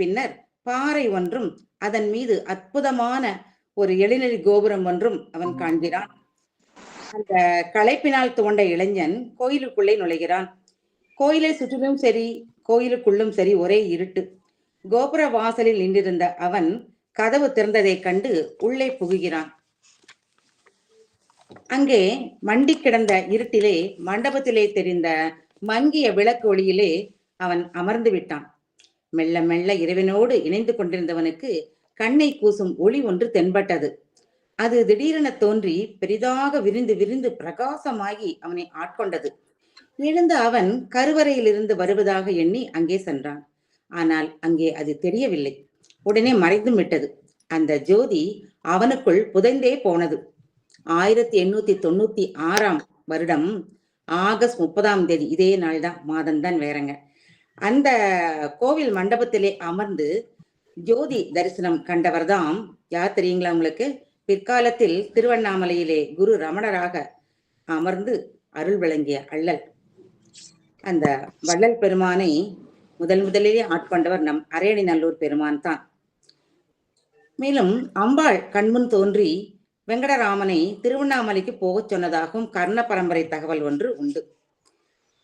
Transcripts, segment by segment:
பின்னர் பாறை ஒன்றும் அதன் மீது அற்புதமான ஒரு எழுநிலை கோபுரம் ஒன்றும் அவன் காண்கிறான். அந்த களைப்பினால் துவண்ட இளைஞன் கோயிலுக்குள்ளே நுழைகிறான். கோயிலை சுற்றிலும் சரி, கோயிலுக்குள்ளும் சரி ஒரே இருட்டு. கோபுர வாசலில் நின்றிருந்த அவன் கதவு திறந்ததைக் கண்டு உள்ளே புகுகிறான். அங்கே மண்டி கிடந்த இருட்டிலே மண்டபத்திலே தெரிந்த மங்கிய விளக்கு ஒளியிலே அவன் அமர்ந்து விட்டான். மெல்ல மெல்ல இறைவனோடு இணைந்து கொண்டிருந்தவனுக்கு கண்ணை கூசும் ஒளி ஒன்று தென்பட்டது. அது திடீரென தோன்றி பெரிதாக விரிந்து விரிந்து பிரகாசமாகி அவனை ஆட்கொண்டது. எழுந்த அவன் கருவறையிலிருந்து வருவதாக எண்ணி அங்கே சென்றான். ஆனால் அங்கே அது தெரியவில்லை. உடனே மறைந்தும் விட்டது. அந்த ஜோதி அவனுக்குள் புதைந்தே போனது. 1896 வருடம் ஆகஸ்ட் 30 இதே நாள் தான், மாதம்தான் வேறங்க. அந்த கோவில் மண்டபத்திலே அமர்ந்து ஜோதி தரிசனம் கண்டவர்தான் யார் தெரியுங்களா உங்களுக்கு? பிற்காலத்தில் திருவண்ணாமலையிலே குரு ரமணராக அமர்ந்து அருள் வழங்கிய அள்ளல். அந்த வள்ளல் பெருமானை முதலிலே ஆட்கொண்டவர் நம் அரையணி நல்லூர் பெருமான் தான். மேலும் அம்பாள் கண்முன் தோன்றி வெங்கடராமனை திருவண்ணாமலைக்கு போகச் சொன்னதாகவும் கர்ண பரம்பரை தகவல் ஒன்று உண்டு.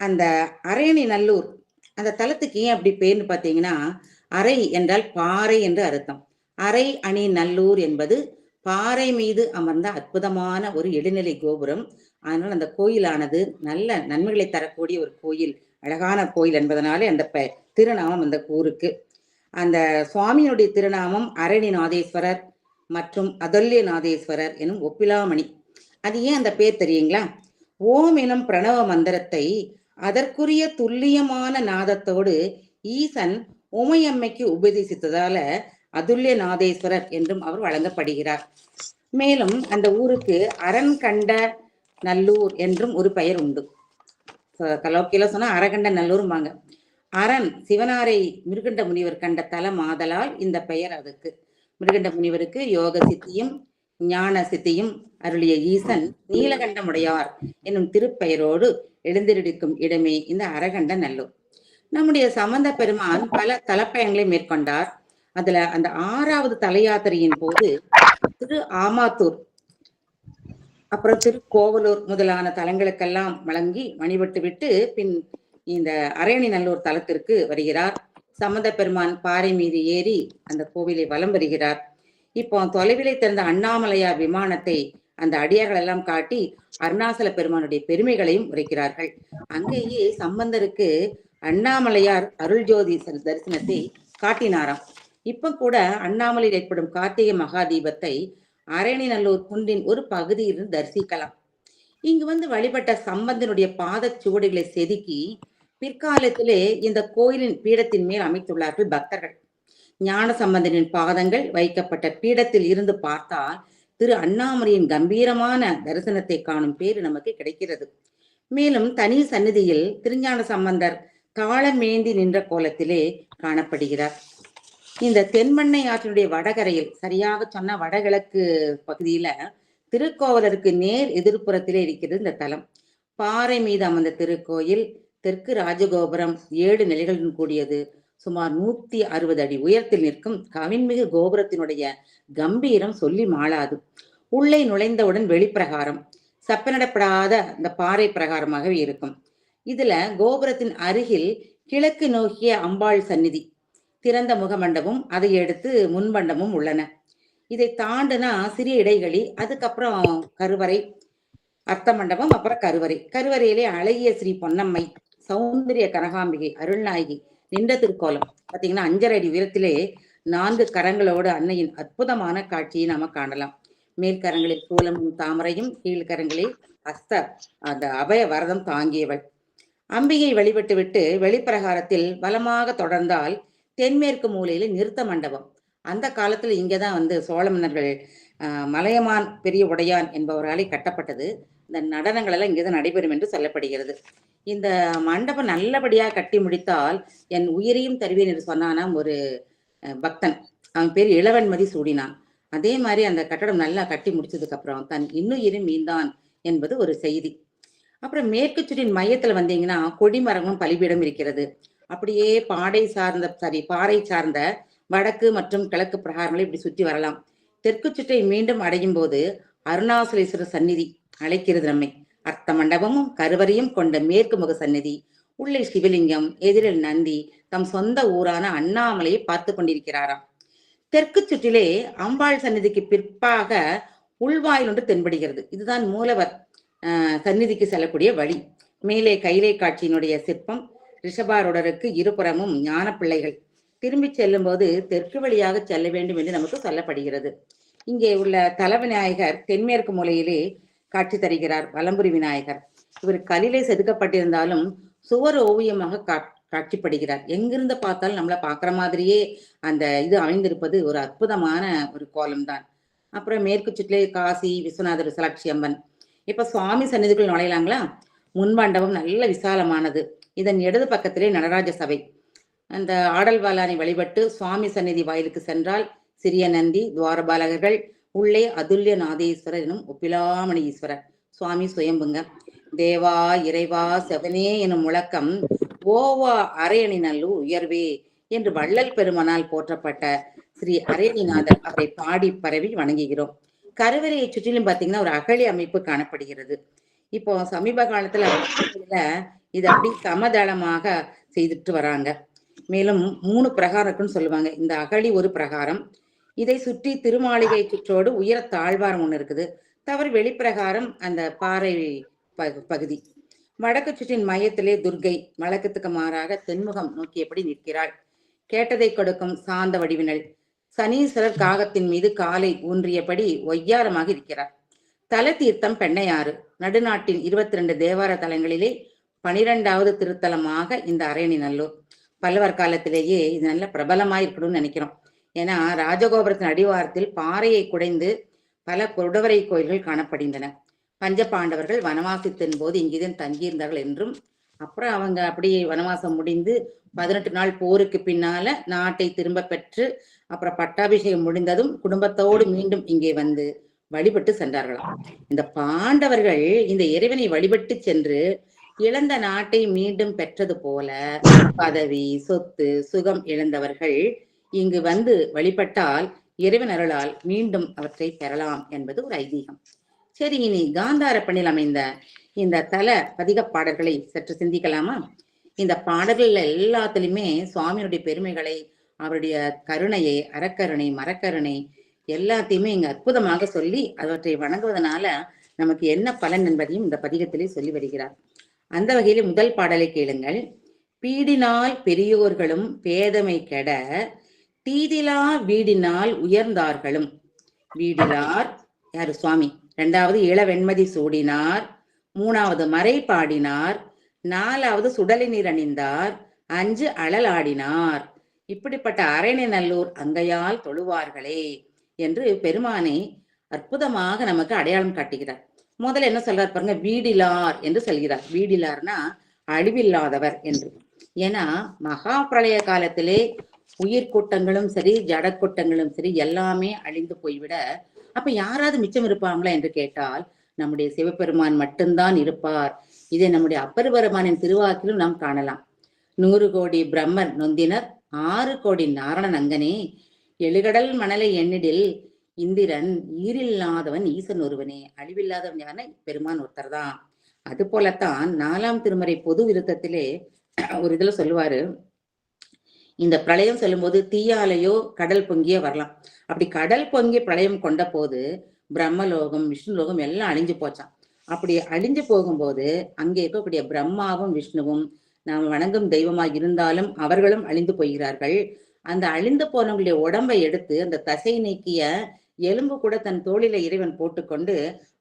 அந்த அரையணி நல்லூர் அந்த தலத்துக்கு ஏன் அப்படி பேர்னு பார்த்தீங்கன்னா, அரை என்றால் பாறை என்று அர்த்தம். அரை அணி நல்லூர் என்பது பாறை மீது அமர்ந்த அற்புதமான ஒரு எழுநிலை கோபுரம். அதனால் அந்த கோயிலானது நல்ல நன்மைகளை தரக்கூடிய ஒரு கோயில், அழகான கோயில் என்பதனாலே அந்த திருநாமம் அந்த ஊருக்கு. அந்த சுவாமியினுடைய திருநாமம் அரணிநாதேஸ்வரர் மற்றும் அதல்யநாதேஸ்வரர் எனும் ஒப்பிலாமணி. அது ஏன் அந்த பேர் தெரியுங்களா? ஓம் எனும் பிரணவ மந்திரத்தை அதற்குரிய துல்லியமான நாதத்தோடு ஈசன் உமையம்மைக்கு உபதேசித்ததால அதுல்யநாதேஸ்வரர் என்றும் அவர் வழங்கப்படுகிறார். மேலும் அந்த ஊருக்கு அரண் கண்ட நல்லூர் என்றும் ஒரு பெயர் உண்டு. கலோக்கியில சொன்னா அரகண்ட நல்லூர்பாங்க. அரண் சிவனாரை மிருகண்ட முனிவர் கண்ட தலம் ஆதலால் இந்த பெயர் அதுக்கு. மிருகண்ட முனிவருக்கு யோக சித்தியும் ஞான சித்தியும் அருளிய ஈசன் நீலகண்டமுடையார் என்னும் திருப்பெயரோடு எழுந்திருக்கும் இடமே இந்த அரகண்ட நல்லூர். நம்முடைய சம்பந்த பெருமான் பல தலப்பயணங்களை மேற்கொண்டார். அதுல அந்த 6வது தல யாத்திரையின் போது திரு ஆமாத்தூர், அப்புறம் திருக்கோவலூர் முதலான தலங்களுக்கெல்லாம் வழங்கி வழிபட்டு விட்டு பின் இந்த அரையணி நல்லூர் தலத்திற்கு வருகிறார். சம்பந்த பெருமான் பாறை மீது ஏறி அந்த கோவிலை வலம் வருகிறார். இப்போ தொலைவிலை திறந்த அண்ணாமலையார் விமானத்தை அந்த அடியார்கள் எல்லாம் காட்டி அருணாசல பெருமானுடைய பெருமைகளையும் உரைக்கிறார்கள். அங்கேயே சம்பந்தருக்கு அண்ணாமலையார் அருள் ஜோதி தரிசனத்தை காட்டினாராம். இப்ப கூட அண்ணாமலையில் ஏற்படும் கார்த்திகை மகா தீபத்தை அரையணி நல்லூர் குன்றின் ஒரு பகுதியிலிருந்து தரிசிக்கலாம். இங்கு வந்து வழிபட்ட சம்பந்தனுடைய பாத சுவடுகளை செதுக்கி பிற்காலத்திலே இந்த கோயிலின் பீடத்தின் மேல் அமைத்துள்ளார்கள் பக்தர்கள். ஞான சம்பந்தனின் பாதங்கள் வைக்கப்பட்ட பீடத்தில் இருந்து பார்த்தால் திரு அண்ணாமலையின் கம்பீரமான தரிசனத்தை காணும் பேரு நமக்கு கிடைக்கிறது. மேலும் தனி சந்நிதியில் திருஞான சம்பந்தர் தாளமேந்தி நின்ற கோலத்திலே காணப்படுகிறார். இந்த தென்மண்ணை ஆற்றினுடைய வடகரையில், சரியாக சொன்ன வடகிழக்கு பகுதியில திருக்கோவலருக்கு நேர் எதிர்ப்புறத்திலே இருக்கிறது இந்த தலம். பாறை மீது அமர்ந்த திருக்கோயில், தெற்கு ராஜகோபுரம் 7 நிலைகளுடன் கூடியது. சுமார் 160 அடி உயரத்தில் நிற்கும் கவின்மிகு கோபுரத்தினுடைய கம்பீரம் சொல்லி மாளாது. உள்ளே நுழைந்தவுடன் வெளிப்பிரகாரம் சப்பனிடப்படாத இந்த பாறை பிரகாரமாகவே இருக்கும். இதுல கோபுரத்தின் அருகில் கிழக்கு நோக்கிய அம்பாள் சந்நிதி, திறந்த முகமண்டபம், அதை எடுத்து முன்மண்டபமும் உள்ளன. இதை தாண்டுனா சிறிய இடைகளி, அதுக்கப்புறம் கருவறை, அர்த்த மண்டபம், அப்புறம் கருவறை. கருவறையிலே அழகிய ஸ்ரீ பொன்னம்மை, சௌந்தரிய கனகாம்பிகை, அருள்நாயகி நின்ற திருக்கோலம். பாத்தீங்கன்னா 5.5 அடி உயரத்திலே 4 கரங்களோடு அன்னையின் அற்புதமான காட்சியை நாம காணலாம். மேல்கரங்களில் சூலமும் தாமரையும், கீழ்கரங்களில் அஸ்த அந்த அபய வரதம் தாங்கியவள். அம்பிகை வழிபட்டு விட்டு வெளிப்பிரகாரத்தில் பலமாக தொடர்ந்தால் தென்மேற்கு மூலையில நிறுத்த மண்டபம். அந்த காலத்துல இங்கதான் வந்து சோழ மன்னர்கள் மலையமான் பெரிய உடையான் என்பவராலே கட்டப்பட்டது. இந்த நடனங்கள் எல்லாம் இங்கேதான் நடைபெறும் என்று சொல்லப்படுகிறது. இந்த மண்டபம் நல்லபடியா கட்டி முடித்தால் என் உயிரையும் தருவேன் என்று சொன்னானாம் ஒரு பக்தன். அவன் பேர் இளவன்மதி சூடினான். அதே மாதிரி அந்த கட்டடம் நல்லா கட்டி முடிச்சதுக்கு அப்புறம் தன் இன்னுயிரும் மீந்தான் என்பது ஒரு செய்தி. அப்புறம் மேற்கு சுற்றின் மையத்துல வந்தீங்கன்னா கொடிமரமும் பலிபீடம் இருக்கிறது. அப்படியே பாறை சார்ந்த வடக்கு மற்றும் கிழக்கு பிரகாரங்களை இப்படி சுற்றி வரலாம். தெற்கு சுற்றை மீண்டும் அடையும் போது அருணாசலேஸ்வரர் சந்நிதி அழைக்கிறது நம்மை. அர்த்த மண்டபமும் கருவறையும் கொண்ட மேற்கு முக சந்நிதி, உள்ளே சிவலிங்கம், எதிரில் நந்தி, தம் சொந்த ஊரான அண்ணாமலையை பார்த்து கொண்டிருக்கிறாராம். தெற்கு சுற்றிலே அம்பாள் சந்நிதிக்கு பிற்பாக உள்வாயில் ஒன்று தென்படுகிறது. இதுதான் மூலவர் சந்நிதிக்கு செல்லக்கூடிய வழி. மேலே கைலை காட்சியினுடைய சிற்பம், ரிஷபாரூடருக்கு இருபுறமும் ஞான பிள்ளைகள். திரும்பி செல்லும் போது தெற்கு வழியாக செல்ல வேண்டும் என்று நமக்கு சொல்லப்படுகிறது. இங்கே உள்ள தல விநாயகர் தென்மேற்கு மூலையிலே காட்சி தருகிறார். வலம்புரி விநாயகர் இவர் கல்லிலே செதுக்கப்பட்டிருந்தாலும் சுவர் ஓவியமாக காட்சிப்படுகிறார். எங்கிருந்து பார்த்தாலும் நம்மளை பார்க்குற மாதிரியே அந்த இது அமைந்திருப்பது ஒரு அற்புதமான ஒரு கோலம்தான். அப்புறம் மேற்கு சுற்றிலே காசி விஸ்வநாதர் விசாலாட்சி அம்மன். இப்ப சுவாமி சந்நிதிக்குள் நுழையலாங்களா? முன்மண்டபம் நல்ல விசாலமானது. இதன் இடது பக்கத்திலே நடராஜ சபை. அந்த ஆடல் பாலானை வழிபட்டு சுவாமி சந்நிதி வாயிலுக்கு சென்றால் சிறிய நந்தி, துவாரபாலகர்கள், உள்ளே அதுல்ய நாதேஸ்வரர் எனும் ஒப்பிலாமணி ஈஸ்வரர், சுவாமி சுயம்புங்க. தேவா இறைவா செவனே எனும் முழக்கம் ஓவா அரையணி நல்லு உயர்வே என்று வள்ளல் பெருமனால் போற்றப்பட்ட ஸ்ரீ அரையணிநாதர் அவரை பாடி பரவி வணங்குகிறோம். கருவறையை சுற்றிலும் பார்த்தீங்கன்னா ஒரு அகழி அமைப்பு காணப்படுகிறது. இப்போ சமீப காலத்துல இது அப்படி சமதளமாக செய்துட்டு வராங்க. மேலும் 3 பிரகாரம்னு சொல்லுவாங்க. இந்த அகழி ஒரு பிரகாரம், இதை சுற்றி திருமாளிகை சுற்றோடு உயர தாழ்வாரம் ஒண்ணு இருக்குது. தவிர வெளிப்பிரகாரம் அந்த பாறை பகுதி. வடக்கு சுற்றின் மையத்திலே துர்க்கை வழக்கத்துக்கு மாறாக தென்முகம் நோக்கியபடி நிற்கிறாள். கேட்டதை கொடுக்கும் சாந்த வடிவினள். சனீஸ்வரர் காகத்தின் மீது காலை ஊன்றியபடி ஒய்யாரமாக இருக்கிறார். தல தீர்த்தம் பெண்ணையாறு நடுநாட்டின் 22 தேவார தலங்களிலே 12வது திருத்தலமாக இந்த அரையணி நல்லூர். பல்லவர் காலத்திலேயே இது நல்ல பிரபலமாயிருக்கணும்னு நினைக்கிறோம். ஏன்னா ராஜகோபுரத்தின் அடிவாரத்தில் பாறையை குடைந்து பல குடவரை கோயில்கள் காணப்படுகின்றன. பஞ்ச பாண்டவர்கள் வனவாசத்தின் போது இங்கேதான் தங்கியிருந்தார்கள் என்றும், அப்புறம் அவங்க அப்படியே வனவாசம் முடிந்து 18 நாள் போருக்கு பின்னால நாட்டை திரும்ப பெற்று அப்புறம் பட்டாபிஷேகம் முடிந்ததும் குடும்பத்தோடு மீண்டும் இங்கே வந்து வழிபட்டு சென்றார்களாம். இந்த பாண்டவர்கள் இந்த இறைவனை வழிபட்டு சென்று இழந்த நாட்டை மீண்டும் பெற்றது போல பதவி, சொத்து, சுகம் இழந்தவர்கள் இங்கு வந்து வழிபட்டால் இறைவன் அருளால் மீண்டும் அவற்றை பெறலாம் என்பது ஒரு ஐதீகம். சரி, இனி காந்தார பண்ணில் அமைந்த இந்த தல பதிக பாடல்களை சற்று சிந்திக்கலாமா? இந்த பாடல்கள் எல்லாத்திலுமே சுவாமியுடைய பெருமைகளை, அவருடைய கருணையை, அறக்கருணை, மரக்கருணை எல்லாத்தையுமே இங்க அற்புதமாக சொல்லி அவற்றை வணங்குவதனால நமக்கு என்ன பலன் என்பதையும் இந்த பதிகத்திலே சொல்லி வருகிறார். அந்த வகையில முதல் பாடலை கேளுங்கள். பீடினால் பெரியோர்களும் பேதமை கெட தீதிலா வீடினால் உயர்ந்தார்களும். வீடிலார் யாரு? சுவாமி. 2வது இளவெண்மதி சூடினார், 3வது மறை பாடினார், 4வது சுடலை நீர் அணிந்தார், 5 அழல் ஆடினார். இப்படிப்பட்ட அரையணி நல்லூர் அங்கையால் தொழுவார்களே என்று பெருமானை அற்புதமாக நமக்கு அடையாளம் காட்டுகிறார். முதல்ல என்ன சொல்றார் பாருங்க, வீடிலார் என்று சொல்கிறார். வீடிலார்னா அழிவில்லாதவர் என்று. ஏன்னா மகா பிரளய காலத்திலே உயிர்கூட்டங்களும் சரி, ஜடக்கூட்டங்களும் சரி எல்லாமே அழிந்து போய்விட அப்ப யாராவது மிச்சம் இருப்பாங்களா என்று கேட்டால் நம்முடைய சிவபெருமான் மட்டும்தான் இருப்பார். இதை நம்முடைய அப்பர் பெருமானின் திருவாக்கிலும் நாம் காணலாம். 100 கோடி பிரம்மர் நொந்தினர் 6 கோடி நாரணன் அங்கனே, எழுகடல் மணலை எண்ணிடில் இந்திரன் ஈரில்லாதவன் ஈசன் ஒருவனே. அழிவில்லாதவன் யாருன்னா பெருமான் ஒருத்தர் தான். அது போலத்தான் 4ஆம் திருமறை பொது விருத்தத்திலே ஒரு இதுல சொல்லுவாரு, இந்த பிரளயம் சொல்லும் போது தீயாலையோ கடல் பொங்கியோ வரலாம். அப்படி கடல் பொங்கி பிரளயம் கொண்ட போது பிரம்மலோகம், விஷ்ணுலோகம் எல்லாம் அழிஞ்சு போச்சான். அப்படி அழிஞ்சு போகும்போது அங்கே இருக்கக்கூடிய பிரம்மாவும் விஷ்ணுவும் நாம் வணங்கும் தெய்வமாக இருந்தாலும் அவர்களும் அழிந்து போகிறார்கள். அந்த அழிந்து போனவங்களுடைய உடம்பை எடுத்து அந்த தசை நீக்கிய எலும்பு கூட தன் தோளில இறைவன் போட்டுக்கொண்டு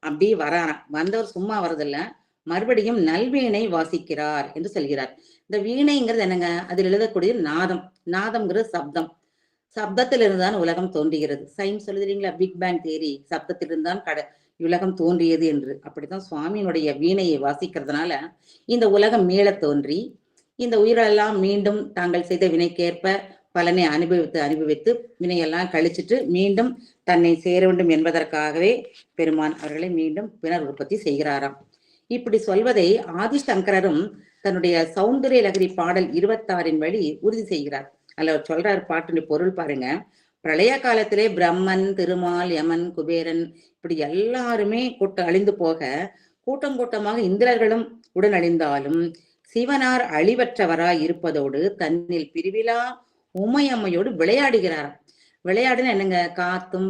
அப்படியே வராராம். வந்தவர் சும்மா வரதில்ல, மறுபடியும் நல்வீணை வாசிக்கிறார் என்று சொல்கிறார். இந்த வீணைங்கிறது என்னங்க? அதில் எழுதக்கூடிய நாதம். நாதம்ங்கிறது சப்தம். சப்தத்திலிருந்தான் உலகம் தோன்றுகிறது. சயின்ஸ் சொல்லுறீங்களா, பிக் பேங் தியரி, சப்தத்திலிருந்தான் உலகம் தோன்றியது என்று. அப்படித்தான் சுவாமியினுடைய வீணையை வாசிக்கிறதுனால இந்த உலகம் மீள தோன்றி இந்த உயிரெல்லாம் மீண்டும் தாங்கள் செய்த வினைக்கேற்ப பலனை அனுபவித்து வினையெல்லாம் கழிச்சிட்டு மீண்டும் தன்னை சேர வேண்டும் என்பதற்காகவே பெருமான் அவர்களை மீண்டும் புனர் உற்பத்தி செய்கிறாராம். இப்படி சொல்வதை ஆதிசங்கரரும் தன்னுடைய சௌந்தரிய லகரி பாடல் 26 வழி உறுதி செய்கிறார். அதுல அவர் சொல்றாரு, பாட்டுடைய பொருள் பாருங்க. பிரளய காலத்திலே பிரம்மன், திருமால், யமன், குபேரன் இப்படி எல்லாருமே அழிந்து போக கூட்டம் கூட்டமாக இந்திரர்களும் உடன் அழிந்தாலும் சிவனார் அழிவற்றவராய் இருப்பதோடு தன்னில் பிரிவிலா உமையம்மையோடு விளையாடுகிறார். விளையாடுன்னு என்னங்க, காத்தும்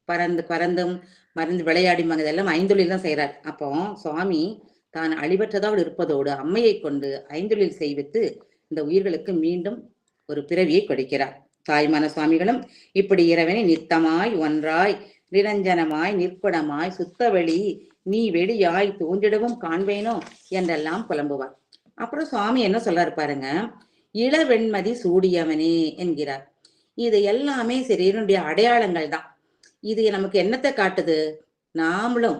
பறந்தும் மறந்து விளையாடிமாங்க, இதெல்லாம் ஐந்தொழில் தான் செய்யறார். அப்போ சுவாமி தான் அழிவற்றதாக இருப்பதோடு அம்மையை கொண்டு ஐந்தொழில் செய்வித்து இந்த உயிர்களுக்கு மீண்டும் ஒரு பிறவியை கொடுக்கிறார். தாய்மான சுவாமிகளும் இப்படி இறைவனை நித்தமாய் ஒன்றாய் நிரஞ்சனமாய் நிற்படமாய் சுத்தவெளி நீ வெளியாய் தோன்றிடவும் காண்பேனோ என்றெல்லாம் புலம்புவார். அப்புறம் சுவாமி என்ன சொல்றாரு பாருங்க, இளவெண்மதி சூடியவனே என்கிறார். இது எல்லாமே சரி என்னுடைய அடையாளங்கள் தான். இது நமக்கு என்னத்தை காட்டுது? நாமளும்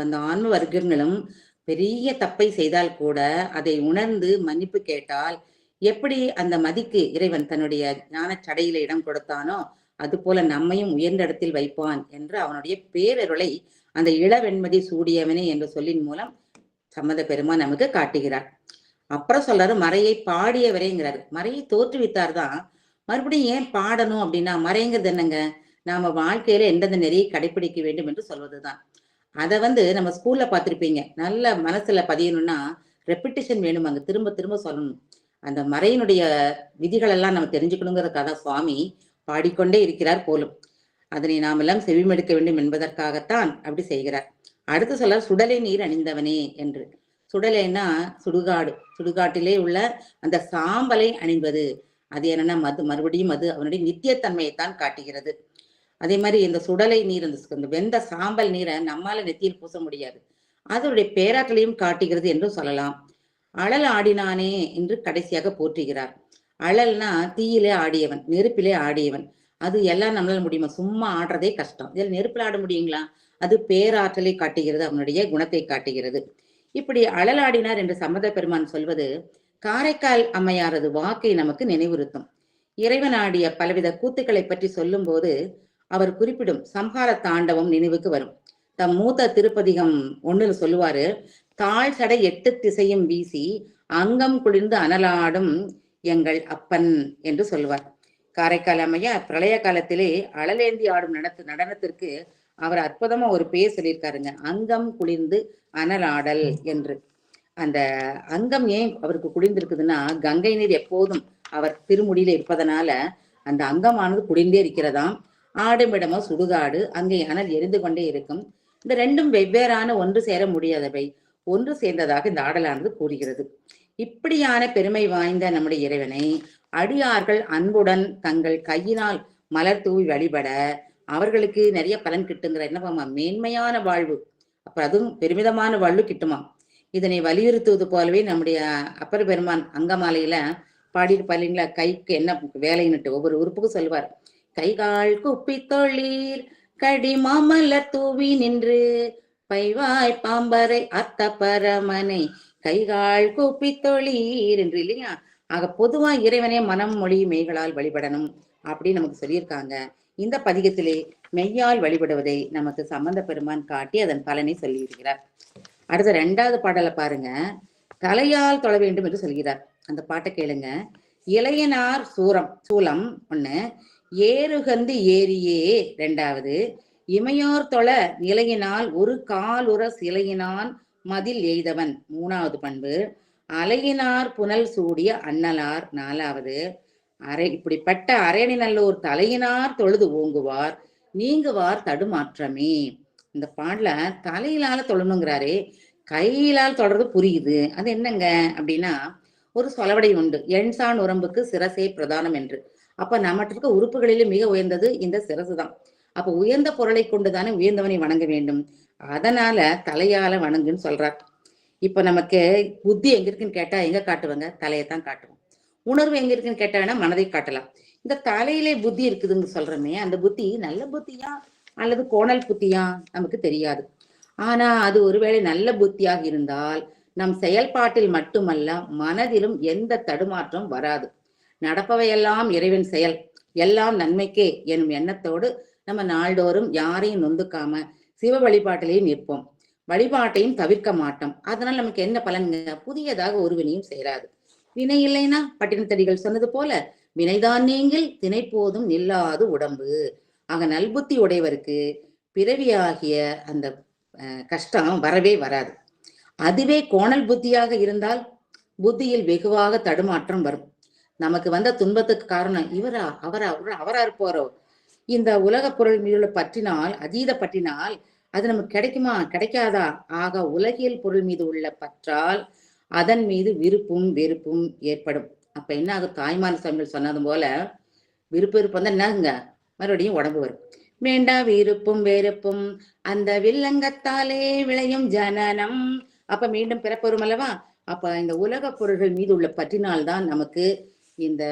அந்த ஆன்ம வர்க்கங்களும் பெரிய தப்பை செய்தால் கூட அதை உணர்ந்து மன்னிப்பு கேட்டால் எப்படி அந்த மதிக்கு இறைவன் தன்னுடைய ஞான சடையில இடம் கொடுத்தானோ அது போல நம்மையும் உயர்ந்த இடத்தில் வைப்பான் என்று அவனுடைய பேரருளை அந்த இளவெண்மதி சூடியவனே என்ற சொல்லின் மூலம் சம்மத பெருமான் நமக்கு காட்டுகிறார். அப்புறம் சொல்றாரு, மறையை பாடியவரேங்கிறாரு. மறையை தோற்றுவித்தார் தான். மறுபடியும் ஏன் பாடணும் அப்படின்னா, மறைங்கிறது என்னங்க, நாம வாழ்க்கையில எந்தெந்த நெறியை கடைபிடிக்க வேண்டும் என்று சொல்வதுதான். அதை நம்ம ஸ்கூல்ல பார்த்திருப்பீங்க. நல்ல மனசுல பதியணும்னா ரெப்பிட்டிஷன் வேணும், அங்க திரும்ப திரும்ப சொல்லணும். அந்த மறையினுடைய விதிகள் எல்லாம் நம்ம தெரிஞ்சுக்கணுங்கிறதுக்காக சுவாமி பாடிக்கொண்டே இருக்கிறார் போலும். அதனை நாமெல்லாம் செவிமெடுக்க வேண்டும் என்பதற்காகத்தான் அப்படி செய்கிறார். அடுத்து சொல்ல, சுடலை நீர் அணிந்தவனே என்று. சுடலைன்னா சுடுகாடு, சுடுகாட்டிலே உள்ள அந்த சாம்பலை அணிந்தது. அது என்னன்னா மறுபடியும் அது அவனுடைய நித்தியத்தன்மையைத்தான் காட்டுகிறது. அதே மாதிரி இந்த சுடலை நீர், அந்த வெந்த சாம்பல் நீரை நம்மால நெத்தியில் பூச முடியாது, அதனுடைய பேராற்றலையும் காட்டுகிறது என்று சொல்லலாம். அழல் ஆடினானே என்று கடைசியாக போற்றுகிறார். அழல்னா தீயிலே ஆடியவன், நெருப்பிலே ஆடியவன். அது எல்லாம் நம்மளால முடியுமா? சும்மா ஆடுறதே கஷ்டம், இதில் நெருப்பில் ஆட முடியுங்களா? அது பேராற்றலை காட்டுகிறது, அவனுடைய குணத்தை காட்டுகிறது. இப்படி அழலாடினார் என்று சம்மத பெருமான் சொல்வது காரைக்கால் அம்மையாரது வாக்கை நமக்கு நினைவுறுத்தும். இறைவன் ஆடிய பலவித கூத்துக்களை பற்றி சொல்லும் போது அவர் குறிப்பிடும் சம்ஹார தாண்டவம் நினைவுக்கு வரும். தம் மூத்த திருப்பதிகம் 1 சொல்லுவாரு, தாழ் சடை 8 திசையும் வீசி அங்கம் குளிர்ந்து அனலாடும் எங்கள் அப்பன் என்று சொல்லுவார். காரைக்கால் அம்மையார் பிரளய காலத்திலே அழலேந்தி ஆடும் நடனத்திற்கு அவர் அற்புதமா ஒரு பேர் சொல்லியிருக்காருங்க, அங்கம் குளிர்ந்து அனலாடல் என்று. அந்த அங்கம் ஏன் அவருக்கு குளிர்ந்திருக்குதுன்னா, கங்கை நீர் எப்போதும் அவர் திருமுடியில இருப்பதனால அந்த அங்கமானது குளிர்ந்தே இருக்கிறதாம். ஆடுமிடமோ சுடுகாடு, அங்கே அனல் எரிந்து கொண்டே இருக்கும். இந்த ரெண்டும் வெவ்வேறான ஒன்று சேர முடியாதவை ஒன்று சேர்ந்ததாக இந்த ஆடலானது கூறுகிறது. இப்படியான பெருமை வாய்ந்த நம்முடைய இறைவனை அடியார்கள் அன்புடன் தங்கள் கையினால் மலர் தூவி வழிபட அவர்களுக்கு நிறைய பலன் கிட்டுங்கிற என்ன மேன்மையான வாழ்வு, அப்ப அதுவும் பெருமிதமான வாழ்வு கிட்டுமா. இதனை வலியுறுத்துவது போலவே நம்முடைய அப்பர் பெருமான் அங்கமாலையில பாடியிருப்பார் இல்லைங்களா, கைக்கு என்ன வேலைன்னுட்டு ஒவ்வொரு உறுப்புக்கும் சொல்லுவார். கைகால் குப்பி தொழில் கடிமாமலர் தூவி நின்று பைவாய் பாம்பரை அத்த பரமனை கைகால் கூப்பி தொழீர் என்று இல்லையா. ஆக பொதுவா இறைவனே மனம் மொழி மெய்களால் வழிபடணும் அப்படின்னு நமக்கு சொல்லியிருக்காங்க. இந்த பதிகத்திலே மெய்யால் வழிபடுவதை நமக்கு சம்பந்த பெருமான் காட்டி அதன் பலனை சொல்லியிருக்கிறார். அடுத்த 2வது பாடலை பாருங்க, தலையால் தொழ வேண்டும் என்று சொல்கிறார். அந்த பாட்டை கேளுங்க. இளையனார் சூலம் 1, ஏறுகந்து ஏரியே 2வது, இமையோர் தொழ நிலையினால் ஒரு காலுற சிலையினான் மதில் எய்தவன் 3வது பண்பு, அலையினார் புனல் சூடிய அண்ணலார் 4வது, இப்படிப்பட்ட அரையணி நல்லோர் தலையினார் தொழுது ஓங்குவார் நீங்குவார் தடுமாற்றமே. இந்த பாடல தலையிலால தொழணுங்கிறாரே, கையிலால் தொடர்றது புரியுது. அது என்னங்க அப்படின்னா, ஒரு சொலவடை உண்டு, எண்சான் உடம்புக்கு சிரசே பிரதானம் என்று. அப்ப நம்மகிட்ட இருக்க உறுப்புகளிலே மிக உயர்ந்தது இந்த சிரசு தான். அப்ப உயர்ந்த பொருளை கொண்டுதானே உயர்ந்தவனை வணங்க வேண்டும். அதனால தலையால வணங்குன்னு சொல்றார். இப்ப நமக்கு புத்தி எங்க இருக்குன்னு கேட்டா எங்க காட்டுவாங்க? தலையைத்தான் காட்டுவோம். உணர்வு எங்க இருக்குன்னு கேட்டாங்கன்னா மனதை காட்டலாம். இந்த தலையிலே புத்தி இருக்குதுன்னு சொல்றமே, அந்த புத்தி நல்ல புத்தியா அல்லது கோணல் புத்தியா நமக்கு தெரியாது. ஆனா அது ஒருவேளை நல்ல புத்தியாக இருந்தால் நம் செயல்பாட்டில் மட்டுமல்ல மனதிலும் எந்த தடுமாற்றம் வராது. நடப்பவையெல்லாம் இறைவன் செயல், எல்லாம் நன்மைக்கே எனும் எண்ணத்தோடு நம்ம நாள்தோறும் யாரையும் நொந்துக்காம சிவ வழிபாட்டிலேயே நிற்போம். வழிபாட்டையும் தவிர்க்க மாட்டோம். அதனால நமக்கு என்ன பலன்ங்க? புதியதாக ஒரு வினையும் சேராது. வினை இல்லைன்னா பட்டினத்தடிகள் சொன்னது போல வினைதான் நீங்கள் திணைப்போதும் நில்லாது உடம்பு. ஆக நல்புத்தி உடையவருக்கு பிறவியாகிய அந்த கஷ்டம் வரவே வராது. அதுவே கோணல் புத்தியாக இருந்தால் புத்தியில் வெகுவாக தடுமாற்றம் வரும். நமக்கு வந்த துன்பத்துக்கு காரணம் இவரா அவரா அவரா இருப்பாரோ, இந்த உலக பொருள் மீது பற்றினால், அதீத பற்றினால் அது நமக்கு கிடைக்குமா கிடைக்காதா? ஆக உலகியல் பொருள் மீது உள்ள பற்றால் அதன் மீது விருப்பும் வெறுப்பும் ஏற்படும். அப்ப என்ன ஆகும்? தாய்மான சாமிகள் சொன்னது போல விருப்பு வெறுப்பு வந்து என்னங்க மறுபடியும் உடம்பு வரும். வேண்டா விருப்பும் வெறுப்பும் அந்த வில்லங்கத்தாலே விளையும் ஜனனம். அப்ப மீண்டும் பிறப்பெறும் அல்லவா? அப்ப இந்த உலக பொருள்கள் மீது உள்ள பற்றினால்தான் நமக்கு இந்த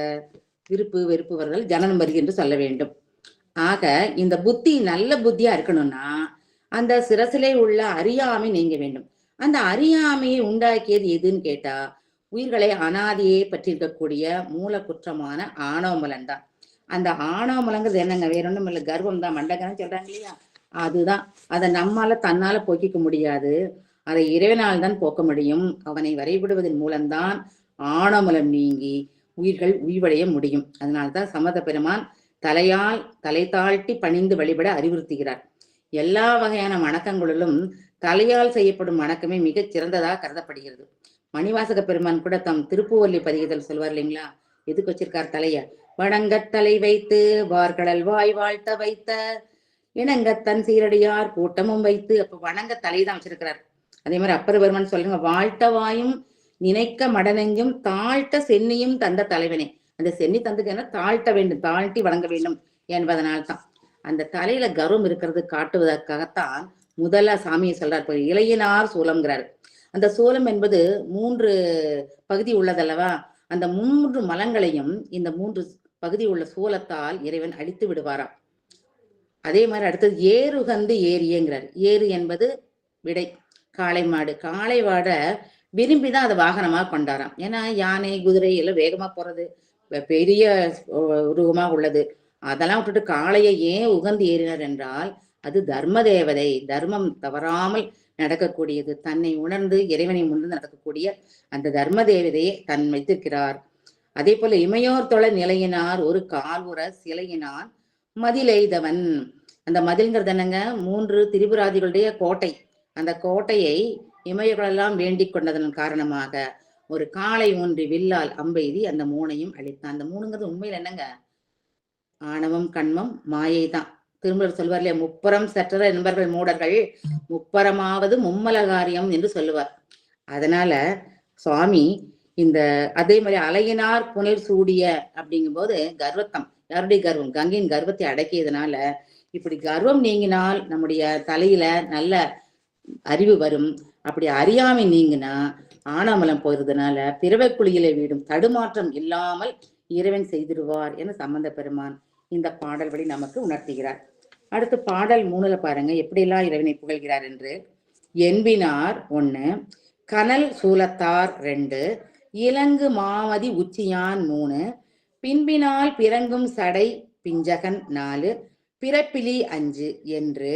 விருப்பு வெறுப்பு வருதல் ஜனனம் வருகின்ற சொல்ல வேண்டும். ஆக இந்த புத்தி நல்ல புத்தியா இருக்கணும்னா அந்த சிரசிலே உள்ள அறியாமை நீங்க வேண்டும். அந்த அறியாமையை உண்டாக்கியது எதுன்னு கேட்டா உயிர்களை அனாதியே பற்றிருக்கக்கூடிய மூல குற்றமான ஆணவமலன் தான். அந்த ஆணவமலங்கிறது என்னங்க? வேற ஒண்ணும் இல்லை, கர்வம் தான். மண்டகரம் சொல்றாங்க இல்லையா? அதுதான். அதை நம்மால தன்னால போக்கிக்க முடியாது. அதை இறைவனால் தான் போக்க முடியும். அவனை வரைபடுவதன் மூலம்தான் ஆணவமலம் நீங்கி உயிர்கள் உய்வடைய முடியும். அதனால்தான் சமத பெருமான் தலையால் தலை தாழ்த்தி பணிந்து வழிபட அறிவுறுத்துகிறார். எல்லா வகையான வணக்கங்களிலும் தலையால் செய்யப்படும் வணக்கமே மிகச் சிறந்ததாக கருதப்படுகிறது. மணிவாசக பெருமான் கூட தம் திருப்புவல்லி பதிகத்தில் சொல்வார் இல்லைங்களா? எதுக்கு வச்சிருக்கார் தலைய? வணங்கத்தலை வைத்து வார்கடல் வாய் வாழ்த்த வைத்த இணங்கத்தன் சீரடியார் கூட்டமும் வைத்து. அப்ப வணங்க தலைதான் வச்சிருக்கிறார். அதே மாதிரி அப்பர் பெருமான் சொல்லுங்க, வாழ்த்த வாயும் நினைக்க மடனெஞ்சும் தாழ்த்த சென்னியும் தந்த தலைவனே. அந்த சென்னி தந்துக்கு என்ன? தாழ்த்த வேண்டும், தாழ்த்தி வணங்க வேண்டும் என்பதனால்தான். அந்த தலையில கர்வம் இருக்கிறது காட்டுவதற்காகத்தான் முதல்ல சாமியை சொல்றார். இளையனார் சூலம்ங்கிறார். அந்த சூலம் என்பது 3 பகுதி உள்ளதல்லவா? அந்த 3 மலங்களையும் இந்த 3 பகுதி உள்ள சூலத்தால் இறைவன் அழித்து விடுவாராம். அதே மாதிரி அடுத்தது ஏறுகந்து ஏரியங்கிறார். ஏறு என்பது விடை, காளை மாடு. காளை மாட விரும்பிதான் அதை வாகனமா கொண்டாராம். ஏன்னா யானை குதிரை எல்லாம் வேகமா போறது, பெரிய உருவமா உள்ளது. அதெல்லாம் விட்டுட்டு காளையை ஏன் உகந்து ஏறினார் என்றால் அது தர்ம தேவதை, தர்மம் தவறாமல் நடக்கக்கூடியது. தன்னை உணர்ந்து இறைவனை உணர்ந்து நடக்கக்கூடிய அந்த தர்ம தேவதையை தன் வைத்திருக்கிறார். அதே போல இமையோர் தொழ நிலையினார் ஒரு கால்வுற சிலையினான் மதிலெய்தவன். அந்த மதில்ங்கிறது என்னங்க? 3 திரிபுராதிகளுடைய கோட்டை. அந்த கோட்டையை இமையர்களெல்லாம் வேண்டிக் கொண்டதன் காரணமாக ஒரு காளை ஒன்றி வில்லால் அம்பெய்தி அந்த 3ஐயும் அழித்தான். அந்த 3ங்கிறது உண்மையில் என்னங்க? ஆணவம் கண்மம் மாயை தான். திருமூலர் சொல்வார் இல்லையா? முப்புறம் சற்றற என்பர்கள் மூடர்கள் முப்பரமாவது மும்மல காரியம் என்று சொல்லுவார். அதனால சுவாமி இந்த அதே மாதிரி அலையினார் புனல் சூடிய அப்படிங்கும் போது கர்வத்தம், யாருடைய கர்வம்? கங்கையின் கர்வத்தை அடக்கியதுனால இப்படி கர்வம் நீங்கினால் நம்முடைய தலையில நல்ல அறிவு வரும். அப்படி அறியாமை நீங்கினா ஆணவமலம் போறதுனால பிறவக்குழியிலே வீடும் தடுமாற்றம் இல்லாமல் இறைவன் செய்திருவார் என சம்பந்த பெருமான் இந்த பாடல் வழி நமக்கு உணர்த்துகிறார். அடுத்து பாடல் 3ல பாருங்க எப்படியெல்லாம் இறைவனை புகழ்கிறார் என்று. என்பினார் 1, கனல் சூலத்தார் 2, இலங்கு மாமதி உச்சியான் 3, பின்பினால் பிறங்கும் சடை பிஞ்சகன் 4, பிறப்பிலி 5 என்று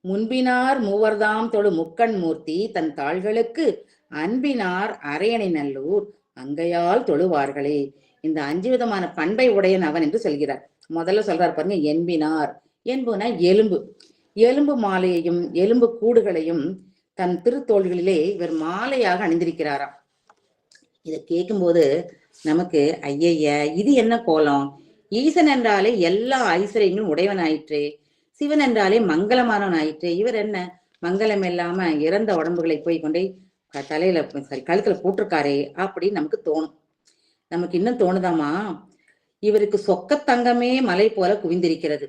முன்பினார் மூவர்தாம் தொழு முக்கண் மூர்த்தி தன் தாள்களுக்கு அன்பினார் அரையணை நல்லூர் அங்கையால் தொழுவார்களே. இந்த 5 விதமான பண்பை உடையன் அவன் என்று சொல்கிறார். முதல்ல சொல்றார் பாருங்க, என்பினார். என்புனா எலும்பு. எலும்பு மாலையையும் எலும்பு கூடுகளையும் தன் திருத்தோள்களிலே இவர் மாலையாக அணிந்திருக்கிறாராம். இதை கேட்கும்போது நமக்கு ஐய இது என்ன கோலம்? ஈசன் என்றாலே எல்லா ஐஸ்வர்யங்களும் உடையவன் ஆயிற்றே, சிவன் என்றாலே மங்களமானவன் ஆயிற்றே, இவர் என்ன மங்களம் இல்லாம இறந்த உடம்புகளை போய் கொண்டே தலையில கழுத்துல போட்டிருக்காரே அப்படின்னு நமக்கு தோணும். நமக்கு இன்னும் தோணுதாமா, இவருக்கு சொக்கத்தங்கமே மலை போல குவிந்திருக்கிறது.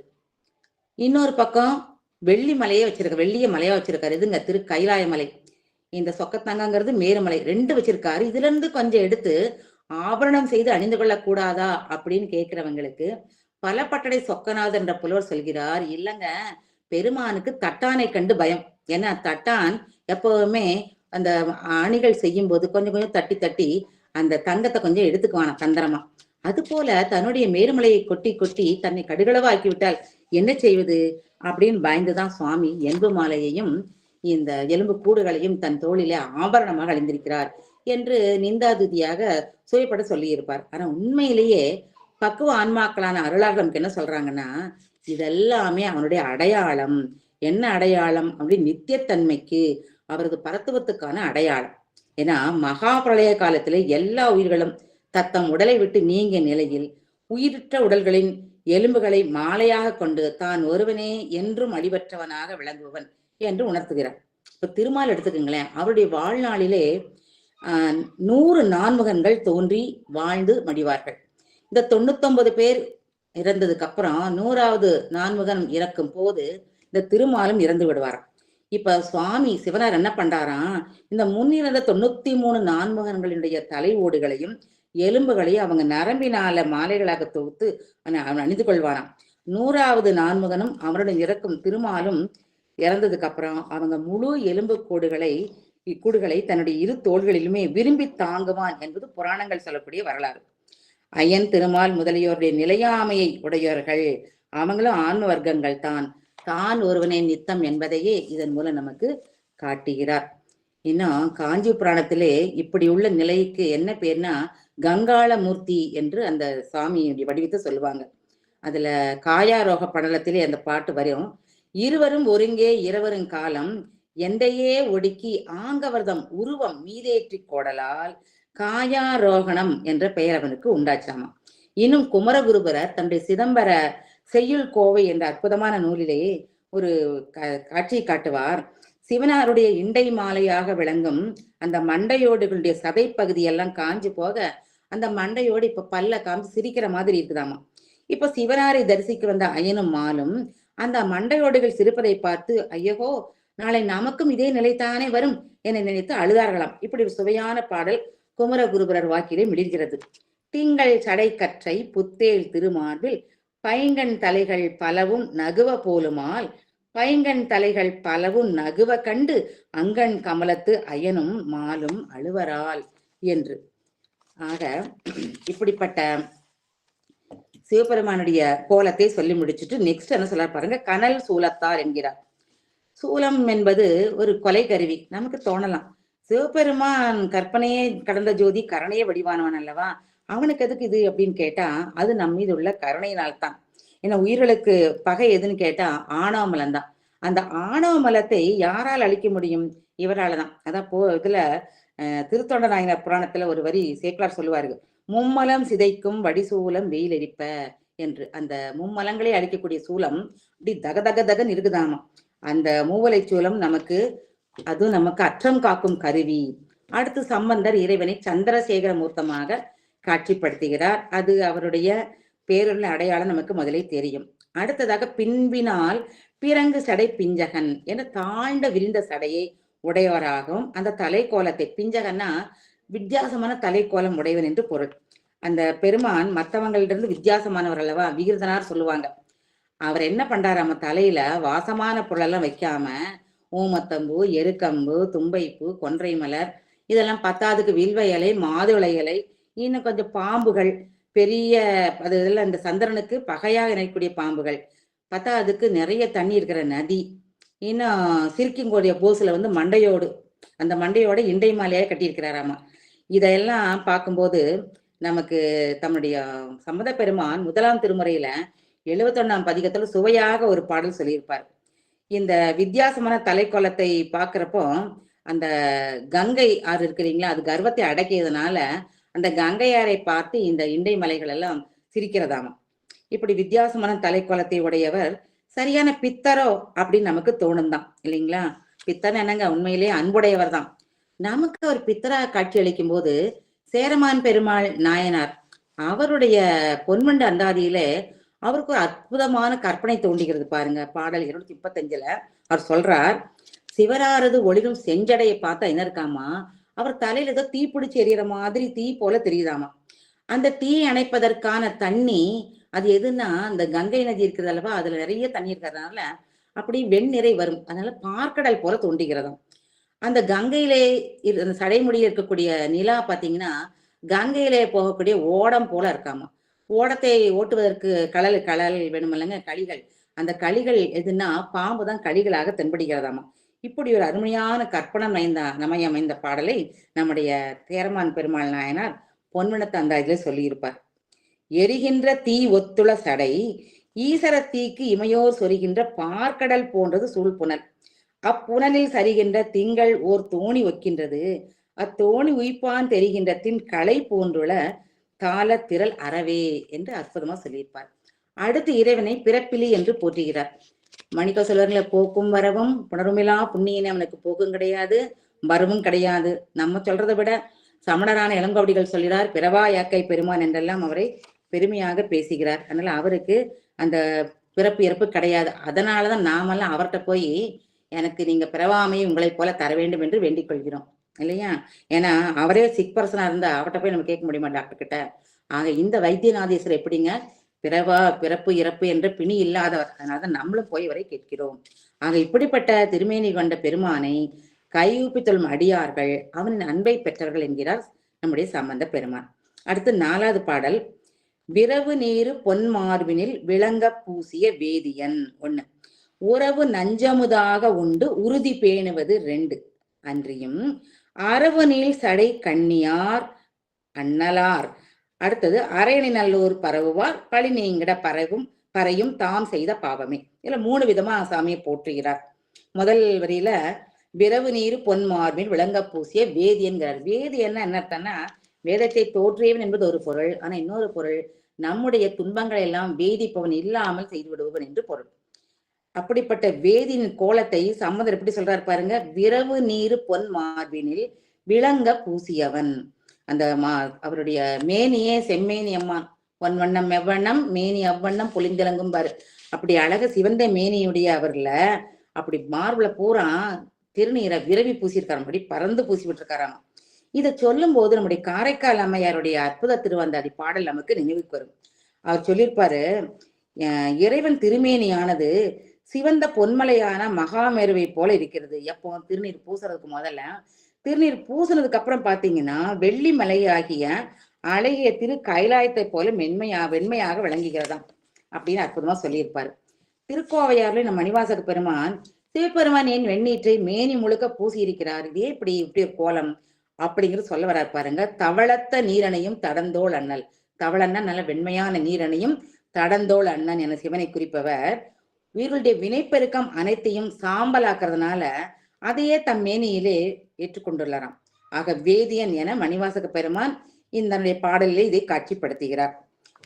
இன்னொரு பக்கம் வெள்ளி மலையே வச்சிருக்க, வெள்ளிய மலையா வச்சிருக்காரு. இதுங்க திரு கைலாய மலை. இந்த சொக்கத்தங்கங்கிறது மேருமலை 2 வச்சிருக்காரு. இதுல இருந்து கொஞ்சம் எடுத்து ஆபரணம் செய்து அணிந்து கொள்ளக்கூடாதா அப்படின்னு கேட்கிறவங்களுக்கு பலப்பட்டடை சொக்கநாதர் என்ற புலவர் சொல்கிறார், இல்லங்க பெருமானுக்கு தட்டானை கண்டு பயம். ஏன்னா தட்டான் எப்பவுமே அந்த அணிகள் செய்யும் போது கொஞ்சம் கொஞ்சம் தட்டி தட்டி அந்த தங்கத்தை கொஞ்சம் எடுத்துக்குவான தந்திரமா. அது போல தன்னுடைய மேருமலையை கொட்டி கொட்டி தன்னை கடுகளவா ஆக்கி விட்டால் என்ன செய்வது அப்படின்னு பயந்துதான் சுவாமி என்பு மாலையையும் இந்த எலும்பு கூடுகளையும் தன் தோளிலே ஆபரணமாக அணிந்திருக்கிறார் என்று நிந்தாதுதியாக சுவைப்பட சொல்லியிருப்பார். ஆனா உண்மையிலேயே பக்குவ ஆன்மாக்களான அருளாளர்களுக்கு என்ன சொல்றாங்கன்னா, இதெல்லாமே அவனுடைய அடையாளம். என்ன அடையாளம் அப்படி நித்தியத்தன்மைக்கு, அவரது பரத்துவத்துக்கான அடையாளம். ஏன்னா மகா பிரளய காலத்திலே எல்லா உயிர்களும் தத்தம் உடலை விட்டு நீங்கிய நிலையில் உயிரற்ற உடல்களின் எலும்புகளை மாலையாக கொண்டு தான் ஒருவனே என்றும் அழிவற்றவனாக விளங்குபவன் என்று உணர்த்துகிறார். இப்ப திருமால் எடுத்துக்கங்களேன், அவருடைய வாழ்நாளிலே 100 நான்முகன்கள் தோன்றி வாழ்ந்து மடிவார்கள். இந்த 99 பேர் இறந்ததுக்கு அப்புறம் 100வது நான்முகன் இறக்கும் போது இந்த திருமாலும் இறந்து விடுவாராம். இப்ப சுவாமி சிவனார் என்ன பண்றாராம், இந்த முன்னிருந்த 93 நான்முகன்களுடைய தலை ஓடுகளையும் எலும்புகளையும் அவங்க நரம்பினால மாலைகளாக தொகுத்து அணிந்து கொள்வாராம். 100வது நான்முகனும் அவருடன் இறக்கும் திருமாலும் இறந்ததுக்கு அப்புறம் அவங்க முழு எலும்பு கூடுகளை தன்னுடைய இரு தோள்களிலுமே விரும்பி தாங்குவான் என்பது புராணங்கள் சொல்லக்கூடிய வரலாறு. ஐயன் திருமால் முதலியோருடைய நிலையாமையை உடையவர்கள், அவங்களும் ஆன்ம வர்க்கங்கள் தான். தான் ஒருவனே நித்தம் என்பதையே இதன் மூலம் நமக்கு காட்டுகிறார். இன்னும் காஞ்சி புராணத்திலே இப்படி உள்ள நிலைக்கு என்ன பேர்னா கங்காளமூர்த்தி என்று அந்த சாமியுடைய வடிவத்தை சொல்லுவாங்க. அதுல காயாரோக படலத்திலே அந்த பாட்டு வரும். இருவரும் ஒருங்கே இரவரும் காலம் எந்தையே ஒடுக்கி ஆங்கவர்தம் உருவம் மீதேற்றி கோடலால் காயாரோகணம் என்ற பெயர் அவனுக்கு உண்டாச்சாமா. இன்னும் குமரகுருபரர் தன்னுடைய சிதம்பர செய்யுள் கோவை என்ற அற்புதமான நூலிலே ஒரு காட்சியை காட்டுவார். சிவனாருடைய இண்டை மாலையாக விளங்கும் அந்த மண்டையோடுகளுடைய சதை பகுதியெல்லாம் காஞ்சு போக அந்த மண்டையோடு இப்ப பல்ல காமிச்சு சிரிக்கிற மாதிரி இருக்குதாமா. இப்ப சிவனாரை தரிசிக்க வந்த அயனும் மாலும் அந்த மண்டையோடுகள் சிரிப்பதை பார்த்து ஐயகோ நாளை நமக்கும் இதே நிலைத்தானே வரும் என நினைத்து அழுதார்களாம். இப்படி ஒரு சுவையான பாடல் குமரகுருபரர் வாக்கிலே மிளிர்கிறது. திங்கள் சடை கற்றை புத்தேல் திருமார்பில் பைங்கண் தலைகள் பலவும் நகுவ போலுமால் பைங்கண் தலைகள் பலவும் நகுவ கண்டு அங்கண் கமலத்து அயனும் மாலும் அழுவரால் என்று. ஆக இப்படிப்பட்ட சிவபெருமானுடைய கோலத்தை சொல்லி முடிச்சுட்டு நெக்ஸ்ட் என்ன சொல்ல பாருங்க, கனல் சூலத்தார் என்கிறார். சூலம் என்பது ஒரு கொலை கருவி. நமக்கு தோணலாம், சிவபெருமான் கற்பனையே கடந்த ஜோதி கருணையே வடிவானவன் அல்லவா, அவனுக்கு எதுக்கு இது அப்படின்னு கேட்டா அது நம் மீது உள்ள கருணையினால்தான். ஏன்னா உயிர்களுக்கு பகை எதுன்னு கேட்டா ஆணவ மலம்தான். அந்த ஆணவ மலத்தை யாரால் அழிக்க முடியும்? இவரால் தான். அதான் இதுல திருத்தொண்ட நாயனார் புராணத்துல ஒரு வரி சேக்கலார் சொல்லுவார்கள், மும்மலம் சிதைக்கும் வடிசூலம் வெயில் எரிப்ப என்று. அந்த மும்மலங்களை அழிக்கக்கூடிய சூலம் அப்படி தக தக தகன் இருக்குதாமா. அந்த மூவலை சூலம் நமக்கு அற்றம் காக்கும் கருவி. அடுத்து சம்பந்தர் இறைவனை சந்திரசேகர மூர்த்தமாக காட்சிப்படுத்துகிறார். அது அவருடைய பேருள்ள அடையாளம் நமக்கு முதலே தெரியும். அடுத்ததாக பின்பினால் பிறங்கு சடை பிஞ்சகன் என தாழ்ந்த விரிந்த சடையை உடையவராகவும் அந்த தலைக்கோலத்தை, பிஞ்சகன்னா வித்தியாசமான தலைக்கோலம் உடையவன் என்று பொருள். அந்த பெருமான் மற்றவங்களிலிருந்து வித்தியாசமானவர் அல்லவா, விகிருதனார் சொல்லுவாங்க. அவர் என்ன பண்றாரு, நம்ம தலையில வாசமான பொருளெல்லாம் வைக்காம ஊமத்தம்பு, எருக்கம்பு, தும்பைப்பூ, கொன்றை மலர், இதெல்லாம் பத்தாதுக்கு வில்வ இலை, மாதுளை இலை, இன்னும் கொஞ்சம் பாம்புகள், பெரிய அது இதெல்லாம் இந்த சந்திரனுக்கு பகையாக இணைக்கக்கூடிய பாம்புகள், பத்தாதுக்கு நிறைய தண்ணி இருக்கிற நதி, இன்னும் சிரிக்கிங்கோடைய போஸ்ல மண்டையோடு, அந்த மண்டையோட இண்டை மாலையாக கட்டியிருக்கிறாராமா. இதெல்லாம் பார்க்கும்போது நமக்கு தம்முடைய சம்பந்த பெருமான் 1ஆம் திருமுறையில 71ஆம் பதிகத்துல சுவையாக ஒரு பாடல் சொல்லியிருப்பார். இந்த வித்தியாசமான தலைக்கோலத்தை பார்க்கிறப்போ அந்த கங்கை ஆறு இருக்கிறீங்களா, அது கர்வத்தை அடக்கியதுனால அந்த கங்கையாரை பார்த்து இந்த இண்டை மலைகள் எல்லாம் சிரிக்கிறதாமா. இப்படி வித்தியாசமான தலைக்கோலத்தை உடையவர் சரியான பித்தரோ அப்படின்னு நமக்கு தோணும் தான் இல்லைங்களா. பித்தன் என்னங்க, உண்மையிலேயே அன்புடையவர் தான். நமக்கு அவர் பித்தரா காட்சி அளிக்கும் போது சேரமான் பெருமாள் நாயனார் அவருடைய பொன்மண்ட அந்தாதியில அவருக்கு ஒரு அற்புதமான கற்பனை தோன்றுகிறது பாருங்க. பாடல் 235ல அவர் சொல்றார், சிவராரது ஒளிரும் செஞ்சடையை பார்த்தா என்ன இருக்காமா, அவர் தலையில ஏதோ தீப்பிடிச்சு எறிகிற மாதிரி தீ போல தெரியுதாமா. அந்த தீ அணைப்பதற்கான தண்ணி அது எதுன்னா அந்த கங்கை நதி இருக்கிறது அல்லவா, அதுல நிறைய தண்ணி இருக்கிறதுனால அப்படி வெண்ணிறை வரும், அதனால பார்க்கடல் போல தோன்றுகிறதாம். அந்த கங்கையிலே அந்த சடைமுடியில் இருக்கக்கூடிய நிலா பாத்தீங்கன்னா கங்கையிலே போகக்கூடிய ஓடம் போல இருக்காமா. ஓடத்தை ஓட்டுவதற்கு களல் வேணுமில்லங்க, களிகள். அந்த களிகள் எதுன்னா பாம்பு தான் களிகளாக தென்படுகிறதாமா. இப்படி ஒரு அருமையான கற்பனம் அமைந்த பாடலை நம்முடைய தேரமான் பெருமாள் நாயனார் பொன்வனத்து அந்தாதியிலே சொல்லியிருப்பார். எரிகின்ற தீ ஒத்துள சடை ஈசர தீக்கு இமையோர் சொரிகின்ற பார்க்கடல் போன்றது சூழ்புனல். அப்புனலில் சரிகின்ற திங்கள் ஓர் தோணி ஒக்கின்றது. அத்தோணி உய்ப்பான் தெரிகின்ற தின் களை போன்றுள்ள தாள திரள் அறவே என்று அற்புதமா சொல்லியிருப்பார். அடுத்து இறைவனை பிறப்பிலி என்று போற்றுகிறார். மணிக்க சொல்வர்களை போக்கும் வரவும் புணருமிலா புண்ணியனே, அவனுக்கு போக்கும் கிடையாது வரவும் கிடையாது. நம்ம சொல்றதை விட சமணரான இளங்கோவடிகள் சொல்கிறார், பிறவா யாக்கை பெருமான் என்றெல்லாம் அவரை பெருமையாக பேசுகிறார். அதனால அவருக்கு அந்த பிறப்பு இறப்பு கிடையாது. அதனாலதான் நாமெல்லாம் அவர்கிட்ட போய் எனக்கு நீங்க பிறவாமையை உங்களை போல தர வேண்டும் என்று வேண்டிக் கொள்கிறோம் இல்லையா? ஏன்னா அவரே சிக் பர்சனா இருந்தா அவர்கிட்ட போய் நம்ம கேட்க முடியுமா டாக்டர் கிட்ட? ஆக இந்த வைத்தியநாதீஸ்வரர் எப்படிங்க, பிறப்பு இறப்பு என்ற பிணி இல்லாதவர். அதனாலதான் நம்மளும் போய் வரை கேட்கிறோம். ஆக இப்படிப்பட்ட திருமேனி கொண்ட பெருமானை கையூப்பி தொழும் அடியார்கள் அவனின் அன்பை பெற்றவர்கள் என்கிறார் நம்முடைய சம்பந்த பெருமான். அடுத்து 4வது பாடல். விரவு நீரு பொன் மார்பினில் விளங்க பூசிய வேதியன் 1. உறவு நஞ்சமுதாக உண்டு உறுதி பேணுவது 2. அன்றியும் அரவு நீள் சடை கண்ணியார் அண்ணலார். அடுத்தது அரையணி நல்லூர் பரவுவார் பழி நீங்கிட பறையும் தாம் செய்த பாவமே. இதுல 3 விதமா சாமியை போற்றுகிறார். முதல் வரியில விரவு நீர் பொன் மார்பின் விளங்க பூசிய வேதியன்கிறார். வேதியன்னா என்ன அர்த்தம்னா, வேதத்தை தோற்றியவன் என்பது ஒரு பொருள். ஆனா இன்னொரு பொருள், நம்முடைய துன்பங்களை எல்லாம் வேதிப்பவன் இல்லாமல் செய்து விடுபவன் என்று பொருள். அப்படிப்பட்ட வேதியின் கோலத்தை சம்பந்தர் எப்படி சொல்றாரு பாருங்க. விரவு நீர் பொன் மார்பினில் விளங்க பூசியவன். அந்த அவருடைய மேனியே செம்மேனி அம்மான், பொன் வண்ணம் எவ்வண்ணம் மேனி அவ்வண்ணம் பொலிந்திலங்கும் பாரு. அப்படி அழக சிவந்த மேனியுடைய அவர்ல அப்படி மார்புல பூரா திருநீரை விரவி பூசியிருக்காராம், அப்படி பறந்து பூசி விட்டுருக்காராம். இதை சொல்லும் போது நம்முடைய காரைக்கால் அம்மையாருடைய அற்புத திருவந்தாதி பாடல் நமக்கு நினைவுக்கு வரும். அவர் சொல்லியிருப்பாரு, இறைவன் திருமேனியானது சிவந்த பொன்மலையான மகாமேருவை போல இருக்கிறது. எப்போ திருநீர் பூசுறதுக்கு முதல்ல, திருநீர் பூசினதுக்கு அப்புறம் பாத்தீங்கன்னா வெள்ளி மலையாகிய அழகிய திரு கைலாயத்தை போல வெண்மையாக விளங்குகிறதாம் அப்படின்னு அற்புதமா சொல்லியிருப்பாரு. திருக்கோவையார்ல நம்ம மணிவாசக பெருமான், சிவபெருமான் என் வெண்ணீற்றை மேனி முழுக்க பூசி இருக்கிறார், இதே இப்படி ஒரு கோலம் அப்படிங்கிறது சொல்ல வராரு பாருங்க. தவளத்த நீரணையும் தடந்தோள் அண்ணல். தவளன்னா நல்ல வெண்மையான நீரணையும் தடந்தோள் அண்ணன் என சிவனை குறிப்பவர் வீர்களுடைய வினைப்பெருக்கம் அனைத்தையும் சாம்பலாக்குறதுனால அதையே தம் மேனியிலே ஏற்றுக்கொண்டுள்ளாராம். ஆக வேதியன் என மணிவாசக பெருமான் இந்த பாடலிலே இதை காட்சிப்படுத்துகிறார்.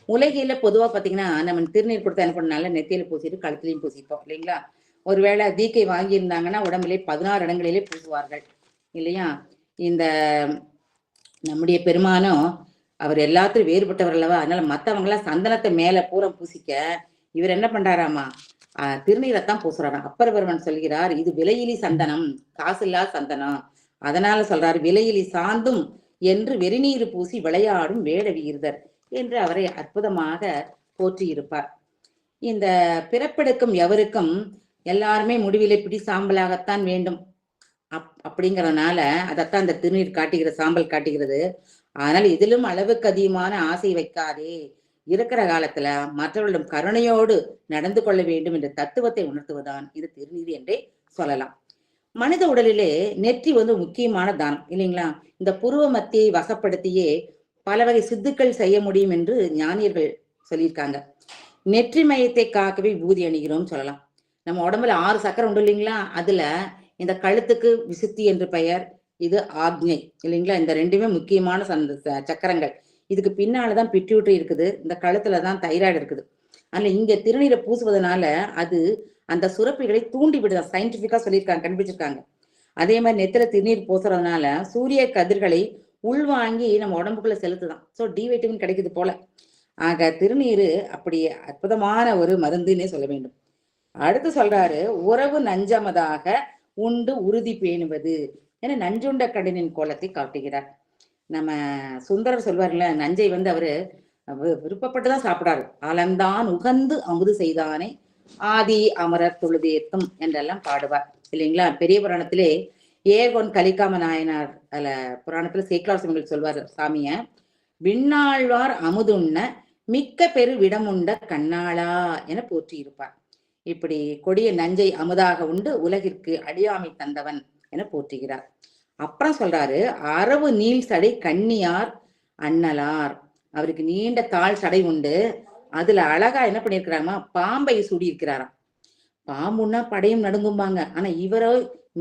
உலகில பொதுவா பாத்தீங்கன்னா நம்ம திருநீர் கொடுத்து என்ன பண்ணால நெத்தியில பூசிட்டு கழுத்திலையும் பூசிப்போம் இல்லைங்களா? ஒருவேளை தீக்கை வாங்கியிருந்தாங்கன்னா உடம்புலே 16 இடங்களிலே பூசுவார்கள் இல்லையா? இந்த நம்முடைய பெருமானும் அவர் எல்லாத்திலும் வேறுபட்டவர் அல்லவா? அதனால மத்தவங்க எல்லாம் சந்தனத்தை மேல பூரா பூசிக்க இவர் என்ன பண்றாராமா, திருநீரைத்தான் பூசுறாராம். அப்பர் பெருமான் சொல்கிறார், இது விலையிலி சந்தனம், காசில்லா சந்தனம். அதனால சொல்றாரு, விலையிலி சாந்தும் என்று வெறிநீர் பூசி விளையாடும் வேட வீரர் என்று அவரை அற்புதமாக போற்றியிருப்பார். இந்த பிறப்பெடுக்கும் எவருக்கும் எல்லாருமே முடிவிலே பிடி சாம்பலாகத்தான் வேண்டும் அப்படிங்கிறதுனால அதைத்தான் அந்த திருநீர் காட்டுகிற, சாம்பல் காட்டுகிறது. ஆனால் இதிலும் அளவுக்கு அதிகமான ஆசை வைக்காதே, இருக்கிற காலத்துல மற்றவர்களிடம் கருணையோடு நடந்து கொள்ள வேண்டும் என்ற தத்துவத்தை உணர்த்துவதான் இது திருநீர் என்றே சொல்லலாம். மனித உடலிலே நெற்றி முக்கியமான தானம் இல்லைங்களா? இந்த புருவ மத்தியை வசப்படுத்தியே பல வகை சித்துக்கள் செய்ய முடியும் என்று ஞானியர்கள் சொல்லியிருக்காங்க. நெற்றி மையத்தை காக்கவே விபூதி அணிகிறோம் சொல்லலாம். நம்ம உடம்புல 6 சக்கரம் உண்டு இல்லைங்களா? அதுல இந்த கழுத்துக்கு விசுத்தி என்று பெயர், இது ஆக்ஞை இல்லைங்களா? இந்த 2மே முக்கியமான சக்கரங்கள். இதுக்கு பின்னாலதான் பிட்யூட்டரி இருக்குது, இந்த கழுத்துலதான் தைராய்டு இருக்குது. அதனால இங்க திருநீரை பூசுவதனால அது அந்த சுரப்பிகளை தூண்டி விடுதான், சயின்டிபிக்கா சொல்லியிருக்காங்க, கண்டுபிடிச்சிருக்காங்க. அதே மாதிரி நெத்தில திருநீர் பூசுறதுனால சூரிய கதிர்களை உள்வாங்கி நம்ம உடம்புக்குள்ள செலுத்துதான். ஸோ டி வைட்டமின் கிடைக்குது போல. ஆக திருநீரு அப்படி அற்புதமான ஒரு மருந்துன்னே சொல்ல வேண்டும். அடுத்து சொல்றாரு, உறவு நஞ்சமதாக உண்டு உறுதி பேணுவது என நஞ்சுண்ட கடனின் கோலத்தை காட்டுகிறார். நம்ம சுந்தரர் சொல்வார்ல, நஞ்சை அவரு விருப்பப்பட்டுதான் சாப்பிடாரு. அலந்தான் உகந்து அமுது செய்தானே ஆதி அமரர் தொழுதேத்தும் என்றெல்லாம் பாடுவார் இல்லைங்களா? பெரிய புராணத்திலே ஏகொன் கலிக்காம நாயனார் அதுல புராணத்துல சேக்கலார் சுவாமிகள் சொல்வார் சாமிய, விண்ணாழ்வார் அமுதுண்ண மிக்க பெரு விடமுண்ட கண்ணாளா என போற்றி இருப்பார். இப்படி கொடிய நஞ்சை அமுதாக உண்டு உலகிற்கு அழியாமை தந்தவன் என போற்றுகிறார். அப்புறம் சொல்றாரு, அரவு நீள் சடை கண்ணியார் அண்ணலார். அவருக்கு நீண்ட தாழ் சடை உண்டு. அதுல அழகா என்ன பண்ணிருக்கிறாமா, பாம்பை சூடி இருக்கிறாராம். பாம்புன்னா படையும் நடுங்கும்பாங்க. ஆனா இவரோ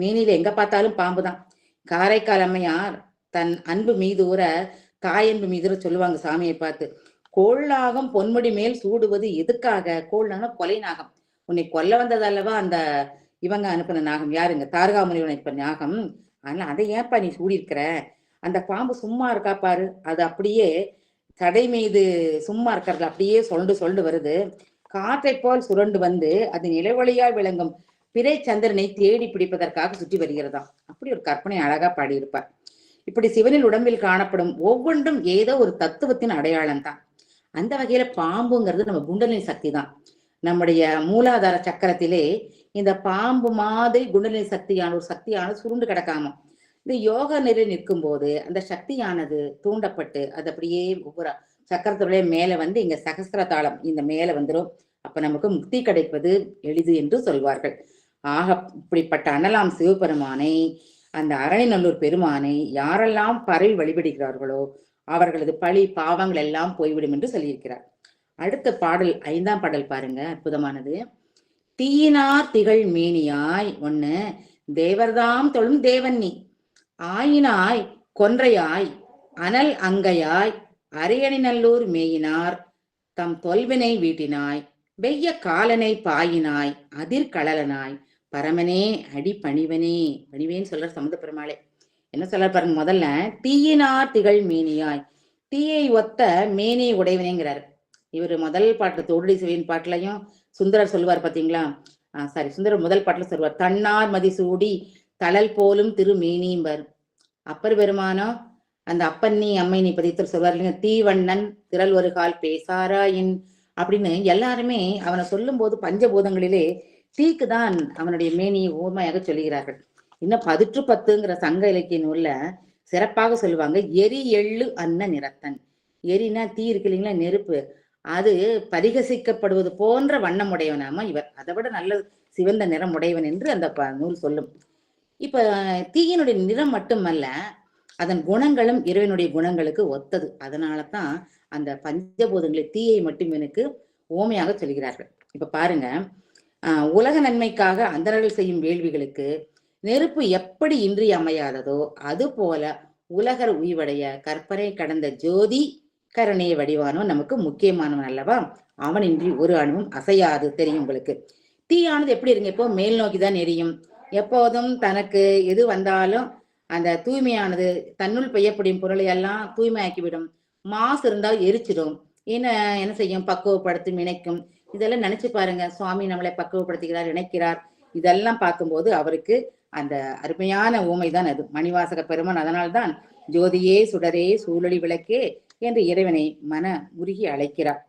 மேனில எங்க பார்த்தாலும் பாம்பு தான். காரைக்கால் அம்மையார் தன் அன்பு மீதூர தாயன்பு மீதூர சொல்லுவாங்க சாமியை பார்த்து, கோள் நாகம் பொன்முடி மேல் சூடுவது எதுக்காக? கோள் நாகம் கொலை நாகம். உன்னை கொல்ல வந்தது அல்லவா அந்த இவங்க அனுப்பின நாகம், யாருங்க, தாரகாமுனிவன் அனுப்பின நாகம். ஆனா அதை ஏன்பா நீ சூடி இருக்கிற? அந்த பாம்பு சும்மா இருக்கா பாரு, அது அப்படியே தடை மீது சும்மா இருக்கிறது அப்படியே சொல்ண்டு சொல்ண்டு வருது. காற்றை போல் சுரண்டு வந்து அது நிலவொளியால் விளங்கும் பிறை சந்திரனை தேடி பிடிப்பதற்காக சுற்றி வருகிறதாம். அப்படி ஒரு கற்பனை அழகா பாடியிருப்பார். இப்படி சிவனின் உடம்பில் காணப்படும் ஒவ்வொன்றும் ஏதோ ஒரு தத்துவத்தின் அடையாளம் தான். அந்த வகையில பாம்புங்கிறது நம்ம குண்டலினி சக்தி தான். நம்முடைய மூலாதார சக்கரத்திலே இந்த பாம்பு மாதிரி குண்டலினி சக்தியான ஒரு சக்தியானது சுருண்டு கிடக்காம இந்த யோக நிலை நிற்கும் போது அந்த சக்தியானது தூண்டப்பட்டு அது அப்படியே ஒவ்வொரு சக்கரத்துடைய மேல வந்து இங்க சகஸ்திர தாளம் இந்த மேல வந்துடும். அப்ப நமக்கு முக்தி கிடைப்பது எளிது என்று சொல்வார்கள். ஆக இப்படிப்பட்ட அண்ணலாம் சிவபெருமானை, அந்த அரணிநல்லூர் பெருமானை யாரெல்லாம் பரவி வழிபடுகிறார்களோ அவர்களது பழி பாவங்கள் எல்லாம் போய்விடும் என்று சொல்லியிருக்கிறார். அடுத்த பாடல் 5ஆம் பாடல் பாருங்க, அற்புதமானது. தீயினார் திகழ் மேனியாய் ஒண்ணு, தேவர்தாம் தொழும் தேவன் நீ, ஆயினாய் கொன்றையாய் அனல் அங்கையாய் அரியணி நல்லூர் மேயினார் தம் தொல்வினை வீட்டினாய், வெய்ய காலனை பாயினாய் அதிர்கழலனாய் பரமனே அடி பணிவனே. பணிவேன்னு சொல்ற சமுத பெருமாளே என்ன சொல்ற பாருங்க. முதல்ல தீயினார் திகழ் மேனியாய், தீயை ஒத்த மேனியை உடையவனேங்கிறாரு. இவர் முதல் பாட்டுல தோடி சிவின் பாட்டுலையும் சுந்தரர் சொல்லுவார் பாத்தீங்களா, சுந்தரர் முதல் பாட்டுல சொல்லுவார், தன்னார் மதிசூடி தளல் போலும் திரு மேனியம்பர். அப்பர் பெருமானோ அந்த அப்பன்னி அம்மை நீ பதித்தல் சொல்வார் இல்லைங்க, தீவண்ணன் திரள் ஒரு கால் பேசாராயின் அப்படின்னு எல்லாருமே அவனை சொல்லும் போது பஞ்சபூதங்களிலே தீக்குதான் அவனுடைய மேனியை ஊர்மையாக சொல்லுகிறார்கள். இன்னும் 10 சங்க இலக்கிய நூல்ல சிறப்பாக சொல்லுவாங்க, எரி எள்ளு அன்ன நிறத்தன். எரினா தீ இருக்கு இல்லைங்களா, நெருப்பு, அது பரிகசிக்கப்படுவது போன்ற வண்ணம் உடையவனாமா இவர், அதை விட நல்ல சிவந்த நிறம் உடையவன் என்று அந்த நூல் சொல்லும். இப்ப தீயினுடைய நிறம் மட்டுமல்ல, அதன் குணங்களும் இறைவனுடைய குணங்களுக்கு ஒத்தது. அதனாலதான் அந்த பஞ்சபூதங்களை தீயை மட்டும் எனக்கு ஓமையாக சொல்கிறார்கள். இப்ப பாருங்க, உலக நன்மைக்காக அந்தணர்கள் செய்யும் வேள்விகளுக்கு நெருப்பு எப்படி இன்றியமையாததோ அது போல உலகர் உய்வடைய கற்பனை கடந்த ஜோதி கருணைய வடிவானோ நமக்கு முக்கியமானவன் அல்லவா. அவனின்றி ஒரு அணுவும் அசையாது. தெரியும் உங்களுக்கு. தீயானது எப்படி இருங்க, இப்போ மேல் நோக்கிதான் எரியும். எப்போதும் தனக்கு எது வந்தாலும் அந்த தூய்மையானது தன்னுள் பெய்யப்படும் பொருளை எல்லாம் தூய்மையாக்கிவிடும். மாசு இருந்தால் எரிச்சிடும். என்ன செய்யும், பக்குவப்படுத்தும், இணைக்கும். இதெல்லாம் நினைச்சு பாருங்க, சுவாமி நம்மளை பக்குவப்படுத்துகிறார், இணைக்கிறார். இதெல்லாம் பார்க்கும்போது அவருக்கு அந்த அருமையான ஊமைதான் அது. மணிவாசக பெருமான் அதனால்தான் ஜோதியே சுடரே சூழலி விளக்கே என்று இறைவனை மன உருகி அழைக்கிறார்.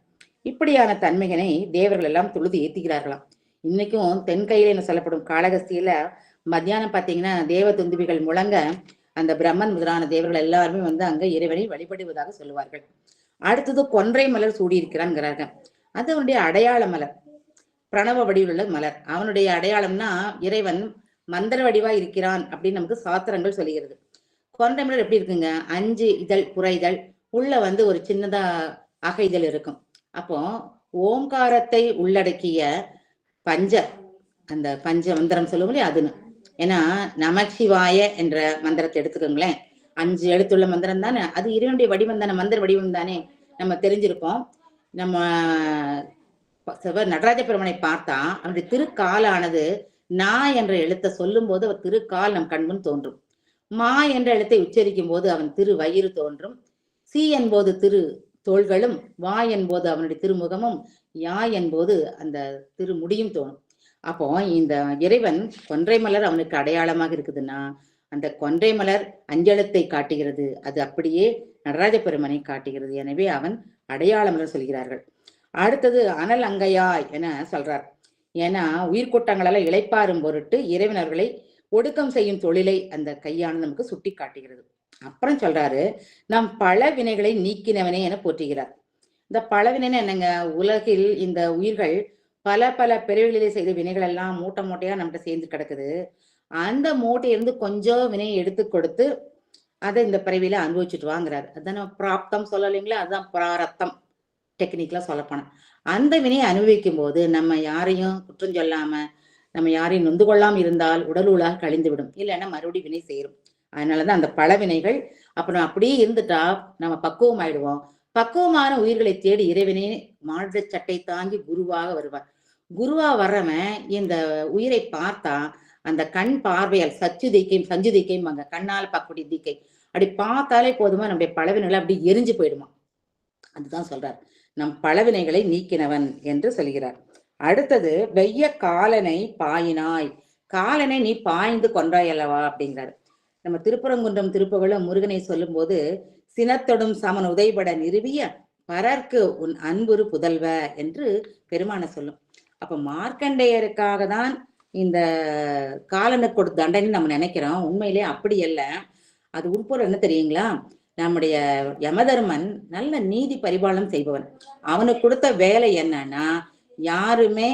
இப்படியான தன்மைகளை தேவர்கள் எல்லாம் தொழுது ஏத்துகிறார்களாம். இன்னைக்கும் தென்கையில சொல்லப்படும் காளகஸ்தியில மத்தியானம் பாத்தீங்கன்னா தேவ துந்துபிகள் முழங்க அந்த பிரம்மன் முதலான தேவர்கள் எல்லாருமே வந்து அங்க இறைவனை வழிபடுவதாக சொல்லுவார்கள். அடுத்தது கொன்றை மலர் சூடியிருக்கிறான்ங்கிறார்கள். அது அவனுடைய அடையாள மலர், பிரணவ வடிவில் உள்ள மலர். அவனுடைய அடையாளம்னா இறைவன் மந்திர வடிவா இருக்கிறான் அப்படின்னு நமக்கு சாத்திரங்கள் சொல்லுகிறது. கொன்றை மலர் எப்படி இருக்குங்க, 5 இதழ் புற இதழ், உள்ள வந்து ஒரு சின்னதா அக இதழ் இருக்கும். அப்போ ஓம்காரத்தை உள்ளடக்கிய பஞ்ச அந்த பஞ்ச மந்திரம் சொல்லுவோம் இல்லையா, அதுன்னு. ஏன்னா நமசிவாய என்ற மந்திரத்தை எடுத்துக்கோங்களேன், 5 எழுத்துள்ள மந்திரம் தானே, அது இறைவனுடைய வடிவம் தானே, மந்திர வடிவம் தானே. நம்ம தெரிஞ்சிருப்போம். நம்ம நடராஜ பெருமனை பார்த்தா அவனுடைய திருக்காலானது நா என்ற எழுத்தை சொல்லும் போது அவர் திருக்கால் நம் கண்முன் தோன்றும். மா என்ற எழுத்தை உச்சரிக்கும் போது அவன் திரு வயிறு தோன்றும். சி என்போது திரு தோள்களும், வா என்போது அவனுடைய திருமுகமும், யா என்போது அந்த திருமுடியும் தோணும். அப்போ இந்த இறைவன் கொன்றை மலர் அவனுக்கு அடையாளமாக இருக்குதுன்னா அந்த கொன்றை மலர் அஞ்சலத்தை காட்டுகிறது. அது அப்படியே நடராஜ பெருமனை காட்டுகிறது. எனவே அவன் அடையாள மலர் சொல்கிறார்கள். அடுத்தது அனல் அங்கையாய் என சொல்றார். ஏன்னா உயிர்கூட்டங்களெல்லாம் இளைப்பாறும் பொருட்டு இறைவனர்களை ஒடுக்கம் செய்யும் தொழிலை அந்த கையானது நமக்கு சுட்டி காட்டுகிறது. அப்புறம் சொல்றாரு, நம் பல வினைகளை நீக்கினவனே என போற்றுகிறார். இந்த பலவினை என்னங்க, உலகில் இந்த உயிர்கள் பல பல பிறவிகளிலே செய்த வினைகள் எல்லாம் மூட்டை மூட்டையா நம்மகிட்ட சேர்ந்து கிடக்குது. அந்த மூட்டையிலிருந்து கொஞ்சம் வினையை எடுத்து கொடுத்து அதை இந்த பிறவியில அனுபவிச்சுட்டு வாங்குறாரு. அதான் பிராப்தம் சொல்லலைங்களா, அதுதான் பிராரத்தம் டெக்னிக்கலா சொல்லப்போனா. அந்த வினையை அனுபவிக்கும் போது நம்ம யாரையும் குற்றம் சொல்லாம, நம்ம யாரையும் நொந்து கொள்ளாம இருந்தால் உடல் உலாக கழிந்து விடும். இல்லைன்னா மறுபடியும் வினை சேரும். அதனாலதான் அந்த பல வினைகள். அப்புறம் அப்படியே இருந்துட்டா நம்ம பக்குவம் ஆயிடுவோம். பக்குவமான உயிர்களை தேடி இறைவனே மாநில சட்டை தாங்கி குருவாக வருவார். குருவா வர்றவன் இந்த உயிரை பார்த்தா அந்த கண் பார்வையால் சஞ்சுதிக்கையும் கண்ணால் பார்க்கக்கூடிய தீக்கை அப்படி பார்த்தாலே போதுமா நம்முடைய பலவினைகளை அப்படி எரிஞ்சு போயிடுமா. அதுதான் சொல்றார், நம் பலவினைகளை நீக்கினவன் என்று சொல்கிறார். அடுத்தது, வெய்ய காலனை பாயினாய், காலனை நீ பாய்ந்து கொன்றாய் அல்லவா அப்படிங்கிறார். நம்ம திருப்பரங்குன்றம் திருப்புகழும் முருகனை சொல்லும் போது, சினத்தொடும் சமன் உதைபட நிறுவிய பரர்க்கு உன் அன்புரு புதல்வ என்று பெருமான சொல்லும். அப்ப மார்க்கண்டேயருக்காக தான் இந்த காலனுக்கு கொடுத்த தண்டனை நம்ம நினைக்கிறோம். உண்மையிலே அப்படி அல்ல. அது உட்பொருள் என்ன தெரியுங்களா, நம்முடைய யமதர்மன் நல்ல நீதி பரிபாலனம் செய்பவன். அவனுக்கு கொடுத்த வேலை என்னன்னா, யாருமே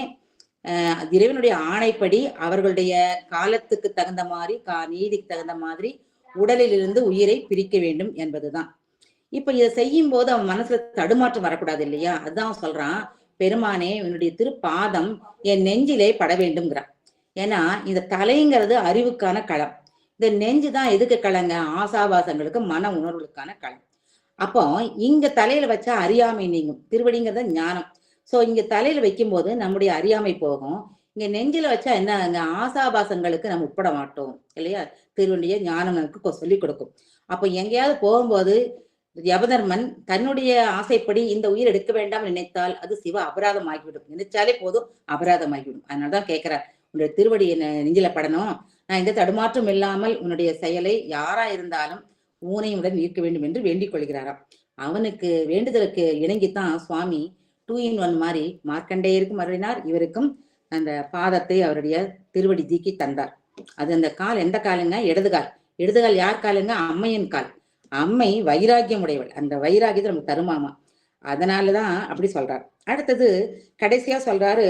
இறைவனுடைய ஆணைப்படி அவர்களுடைய காலத்துக்கு தகுந்த மாதிரி நீதிக்கு தகுந்த மாதிரி உடலில் இருந்து உயிரை பிரிக்க வேண்டும் என்பதுதான். இப்ப இதை செய்யும் போது அவன் மனசுல தடுமாற்றம் வரக்கூடாது இல்லையா. அதுதான் சொல்றான், பெருமானே என்னுடைய திருப்பாதம் என் நெஞ்சிலே பட வேண்டும்ங்கிறான். ஏன்னா இந்த தலைங்கிறது அறிவுக்கான களம், இந்த நெஞ்சுதான் எதுக்கு களங்க, ஆசாபாசங்களுக்கு மன உணர்வுகளுக்கான களம். அப்போ இங்க தலையில வச்சா அறியாமை நீங்கும், திருவடிங்கிறத ஞானம். சோ இங்க தலையில வைக்கும் போது நம்முடைய அறியாமை போகும். இங்க நெஞ்சில வச்சா என்ன, ஆசாபாசங்களுக்கு நம்ம உட்பட மாட்டோம் இல்லையா. திருவடிய ஞானம் நமக்கு சொல்லிக் கொடுக்கும். அப்போ எங்கேயாவது போகும்போது யமதர்மன் தன்னுடைய ஆசைப்படி இந்த உயிர் எடுக்க வேண்டாம் நினைத்தால் அது சிவ அபராதம் ஆகிவிடும். நினைச்சாலே போதும் அபராதம் ஆகிவிடும். அதனாலதான் கேட்கிறார், உன்னுடைய திருவடி நெஞ்சில படணும், நான் எந்த தடுமாற்றம் இல்லாமல் உன்னுடைய செயலை யாரா இருந்தாலும் ஊனையுடன் ஈர்க்க வேண்டும் என்று வேண்டிக் கொள்கிறாராம். அவனுக்கு வேண்டுதலுக்கு இணங்கித்தான் சுவாமி 2-in-1 மாதிரி மார்க்கண்டேயருக்கும் அருளினார், இவருக்கும் அந்த பாதத்தை அவருடைய திருவடி தீக்கி தந்தார். அது அந்த கால் எந்த காலுங்க, இடதுகால். இடதுகால் யார் காலுங்க, அம்மையின் கால். அம்மை வைராக்கியம் உடையவள், அந்த வைராக்கியத்தை நமக்கு தருமாமா. அதனாலதான் அப்படி சொல்றார். அடுத்தது கடைசியா சொல்றாரு,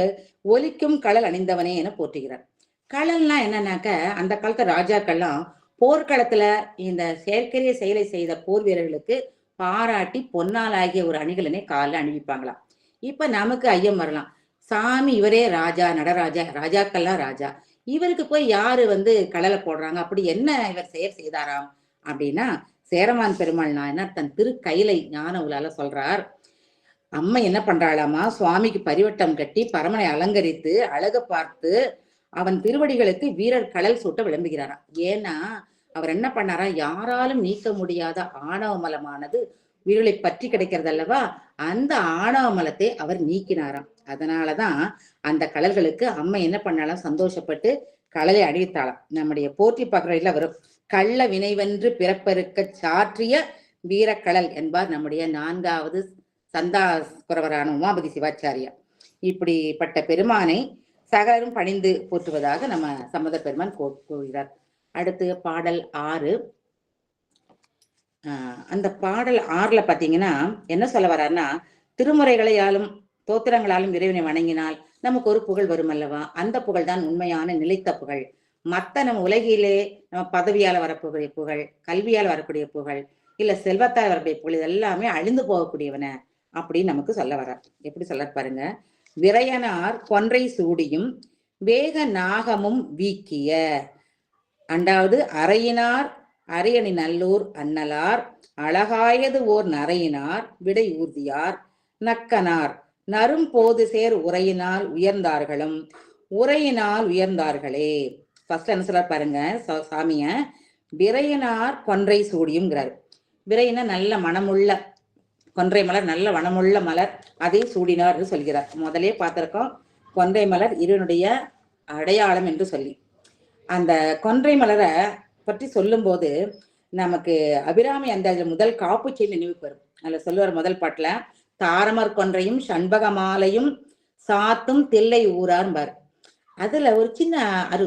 ஒலிக்கும் களல் அணிந்தவனே என போற்றுகிறார். களல்னா என்னன்னாக்க, அந்த காலத்து ராஜாக்கள்லாம் போர்க்களத்துல இந்த செயற்கரிய செயலை செய்த போர் வீரர்களுக்கு பாராட்டி பொன்னால் ஆகிய ஒரு அணிகலனை காலில் அணிவிப்பாங்களாம். இப்ப நமக்கு ஐயம் வரலாம், சாமி இவரே ராஜா, நடராஜா, ராஜாக்கள்லாம் ராஜா, இவருக்கு போய் யாரு களலை போடுறாங்க, அப்படி என்ன இவர் செயல் செய்தாராம் அப்படின்னா, சேரமான் பெருமாள் நாயனார் தன் திரு கைலை ஞான உலால சொல்றார், அம்மா என்ன பண்றாளாமா, சுவாமிக்கு பரிவட்டம் கட்டி பரமனை அலங்கரித்து அழக பார்த்து அவன் திருவடிகளுக்கு வீரர் களல் சூட்ட விளம்புகிறாராம். ஏன்னா அவர் என்ன பண்ணாரா, யாராலும் நீக்க முடியாத ஆணவ மலமானது உயிர்களை பற்றி கிடைக்கிறது அல்லவா, அந்த ஆணவ மலத்தை அவர் நீக்கினாராம். அதனாலதான் அந்த களல்களுக்கு அம்மா என்ன பண்ணாலும் சந்தோஷப்பட்டு களலை அணிவித்தாளாம். நம்முடைய போற்றி பகரையில வரும், கள்ள வினைவென்று பிறப்பருக்க சாற்றிய வீரக்கடல் என்பார் நம்முடைய 4வது சந்தாஸ்குரவரான உமாபதி சிவாச்சாரியா. இப்படிப்பட்ட பெருமானை சகலரும் பணிந்து போற்றுவதாக நம்ம சம்பந்த பெருமான் கூறுகிறார். அடுத்து பாடல் 6. அந்த பாடல் 6ல பாத்தீங்கன்னா என்ன சொல்ல வர்றாருன்னா, திருமுறைகளையாலும் தோத்திரங்களாலும் இறைவனை வணங்கினால் நமக்கு ஒரு புகழ் வரும் அல்லவா, அந்த புகழ் தான் உண்மையான நிலைத்த புகழ். மத்த நம்ம உலகிலே நம்ம பதவியால வரக்கூடிய புகழ், கல்வியால் வரக்கூடிய புகழ், இல்ல செல்வத்தால் வரக்கூடிய புகழ், இதெல்லாமே அழிந்து போகக்கூடியவன அப்படின்னு நமக்கு சொல்ல வர. எப்படி சொல்ல பாருங்க, விரையனார் கொன்றை சூடியும் வேக நாகமும் வீக்கிய, அண்டாவது அறையினார் அரியணி நல்லூர் அன்னலார் அழகாயது ஓர் நரையினார் விடை ஊர்தியார் நக்கனார் நரும் போது சேர் உரையினால் உயர்ந்தார்களும் உரையினால் உயர்ந்தார்களே. ஃபர்ஸ்ட் என்ன சொல்ல பாருங்க சாமிய, விரையினார் கொன்றை சூடியும்ங்கிறாரு. விரையினா நல்ல மனமுள்ள கொன்றை மலர், நல்ல மனமுள்ள மலர், அதை சூடினார் என்று சொல்கிறார். முதலே பார்த்திருக்கோம் கொன்றை மலர் இறைவனுடைய அடையாளம் என்று சொல்லி. அந்த கொன்றை மலரை பற்றி சொல்லும் போது நமக்கு அபிராமி அந்த முதல் காப்பு செய்தி நினைவுக்கு வரும். அதுல சொல்லுவார் முதல் பாட்டுல, தாரமர் கொன்றையும் சண்பகமாலையும் சாத்தும் தில்லை ஊரார்பார். அதுல ஒரு சின்ன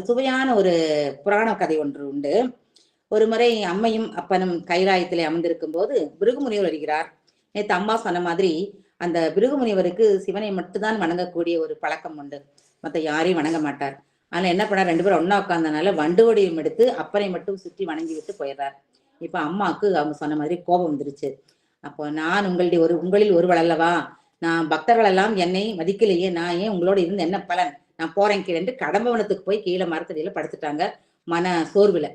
சுவையான ஒரு புராண கதை ஒன்று உண்டு. ஒரு முறை அம்மையும் அப்பனும் கைலாயத்திலே அமர்ந்திருக்கும் போது பிருகுமுனிவர் வருகிறார். நேற்று அம்மா சொன்ன மாதிரி அந்த பிருகுமுனிவருக்கு சிவனை மட்டும்தான் வணங்கக்கூடிய ஒரு பழக்கம் உண்டு, மற்ற யாரையும் வணங்க மாட்டார். அதனால என்ன பண்ணார், 2 பேரும் ஒன்னா உட்கார்ந்தனால வண்டு வடிவம் எடுத்து அப்பனை மட்டும் சுற்றி வணங்கி விட்டு போயிடுறார். இப்ப அம்மாவுக்கு அவங்க சொன்ன மாதிரி கோபம் வந்துருச்சு. அப்போ நான் உங்களில் ஒருவள் அல்லவா, நான் பக்தர்கள் எல்லாம் என்னை மதிக்கலையே, நான் ஏன் உங்களோட இருந்து என்ன பலன், நான் போறேன் கீழே என்று கடம்பவனத்துக்கு போய் கீழே மரத்தடியில படுத்துட்டாங்க மன சோர்வுல.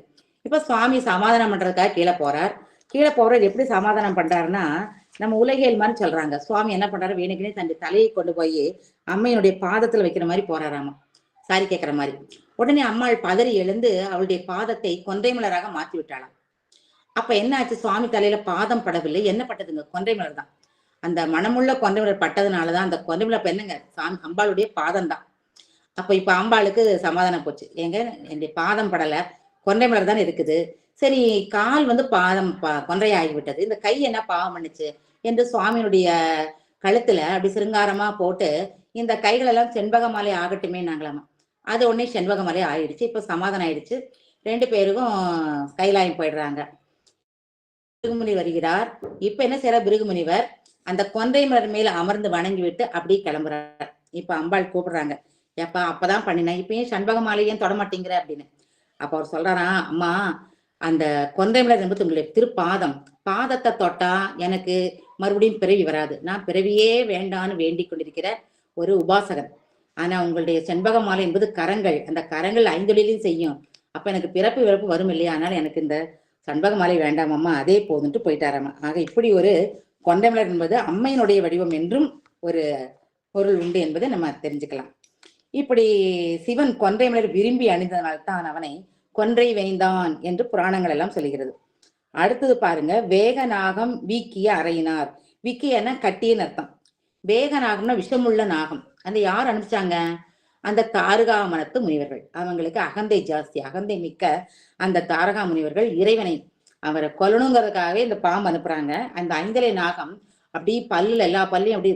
இப்ப சுவாமி சமாதானம் பண்றதுக்காக கீழே போறார். கீழே போறது எப்படி சமாதானம் பண்றாருன்னா, நம்ம உலகியல் மாதிரி சொல்றாங்க. சுவாமி என்ன பண்றாரு, வேணுக்குனே தன் தலையை கொண்டு போய் அம்மையினுடைய பாதத்துல வைக்கிற மாதிரி போறாராமா, சாரி கேட்கிற மாதிரி. உடனே அம்மாள் பதறி எழுந்து அவளுடைய பாதத்தை கொன்றை மலராக மாற்றி விட்டாளாம். அப்ப என்ன ஆச்சு, சுவாமி தலையில பாதம் படவில்லை, என்ன பட்டதுங்க, கொன்றை மலர் தான். அந்த மனமுள்ள கொன்றை மலர் பட்டதுனாலதான் அந்த கொன்றை மலர் என்னங்க, சாமி அம்பாளுடைய பாதம் தான். அப்ப இப்ப அம்பாளுக்கு சமாதானம் போச்சு, எங்க என்னுடைய பாதம் படல, கொன்றை மலர் தான் இருக்குது. சரி, கால் பாதம் கொன்றை ஆகிவிட்டது, இந்த கை என்ன பாவம் பண்ணுச்சு என்று சுவாமியினுடைய கழுத்துல அப்படி சிருங்காரமா போட்டு இந்த கைகள் எல்லாம் செண்பக மாலை ஆகட்டுமே நாங்களாமா. அது உடனே செண்பக மாலை ஆயிடுச்சு. இப்ப சமாதானம் ஆயிடுச்சு. 2 பேருக்கும் கைலாயம் போயிடுறாங்க. பிருகுமுனி வருகிறார். இப்ப என்ன செய்யற, பிருகுமுனிவர் அந்த கொன்றை மலர் மேல அமர்ந்து வணங்கி விட்டு அப்படி கிளம்புறார். இப்ப அம்பாள் கூப்பிடுறாங்க, எப்பா அப்பதான் பண்ணினேன், இப்பயும் செண்பக மாலையும் தொட மாட்டேங்கிற அப்படின்னு. அப்ப அவர் சொல்றாரா, அம்மா அந்த கொன்றை மலர் என்பது உங்களுடைய திருப்பாதம், பாதத்தை தொட்டா எனக்கு மறுபடியும் பிறவி வராது, நான் பிறவியே வேண்டான்னு வேண்டிக் கொண்டிருக்கிற ஒரு உபாசகன். ஆனா உங்களுடைய செண்பக மாலை என்பது கரங்கள், அந்த கரங்கள் 5 தொழிலையும் செய்யும், அப்ப எனக்கு பிறப்பு விறப்பு வரும் இல்லையா, அதனால எனக்கு இந்த செண்பக மாலை வேண்டாமம்மா, அதே போதுன்ட்டு போயிட்டாராமா. ஆக இப்படி ஒரு கொன்றை மலர் என்பது அம்மையினுடைய வடிவம் என்றும் ஒரு பொருள் உண்டு என்பதை நம்ம தெரிஞ்சுக்கலாம். இப்படி சிவன் கொன்றை மலர் விரும்பி அணிந்ததனால்தான் அவனை கொன்றை வேந்தான் என்று புராணங்கள் எல்லாம் சொல்லுகிறது. அடுத்தது பாருங்க, வேகநாகம் வீக்கிய அறையினார். வீக்கியன்னா கட்டியன்னு அர்த்தம். வேகநாகம்னா விஷமுள்ள நாகம். அந்த யார் அனுப்பிச்சாங்க, அந்த தாரகாமனத்து முனிவர்கள். அவங்களுக்கு அகந்தை ஜாஸ்தி, அகந்தை மிக்க அந்த தாரகா முனிவர்கள் இறைவனை அவரை கொல்லணுங்கிறதுக்காகவே இந்த பாம்பு அனுப்புறாங்க. அந்த 5 நாகம் அப்படி பல்லுல எல்லா பல்லையும் அப்படி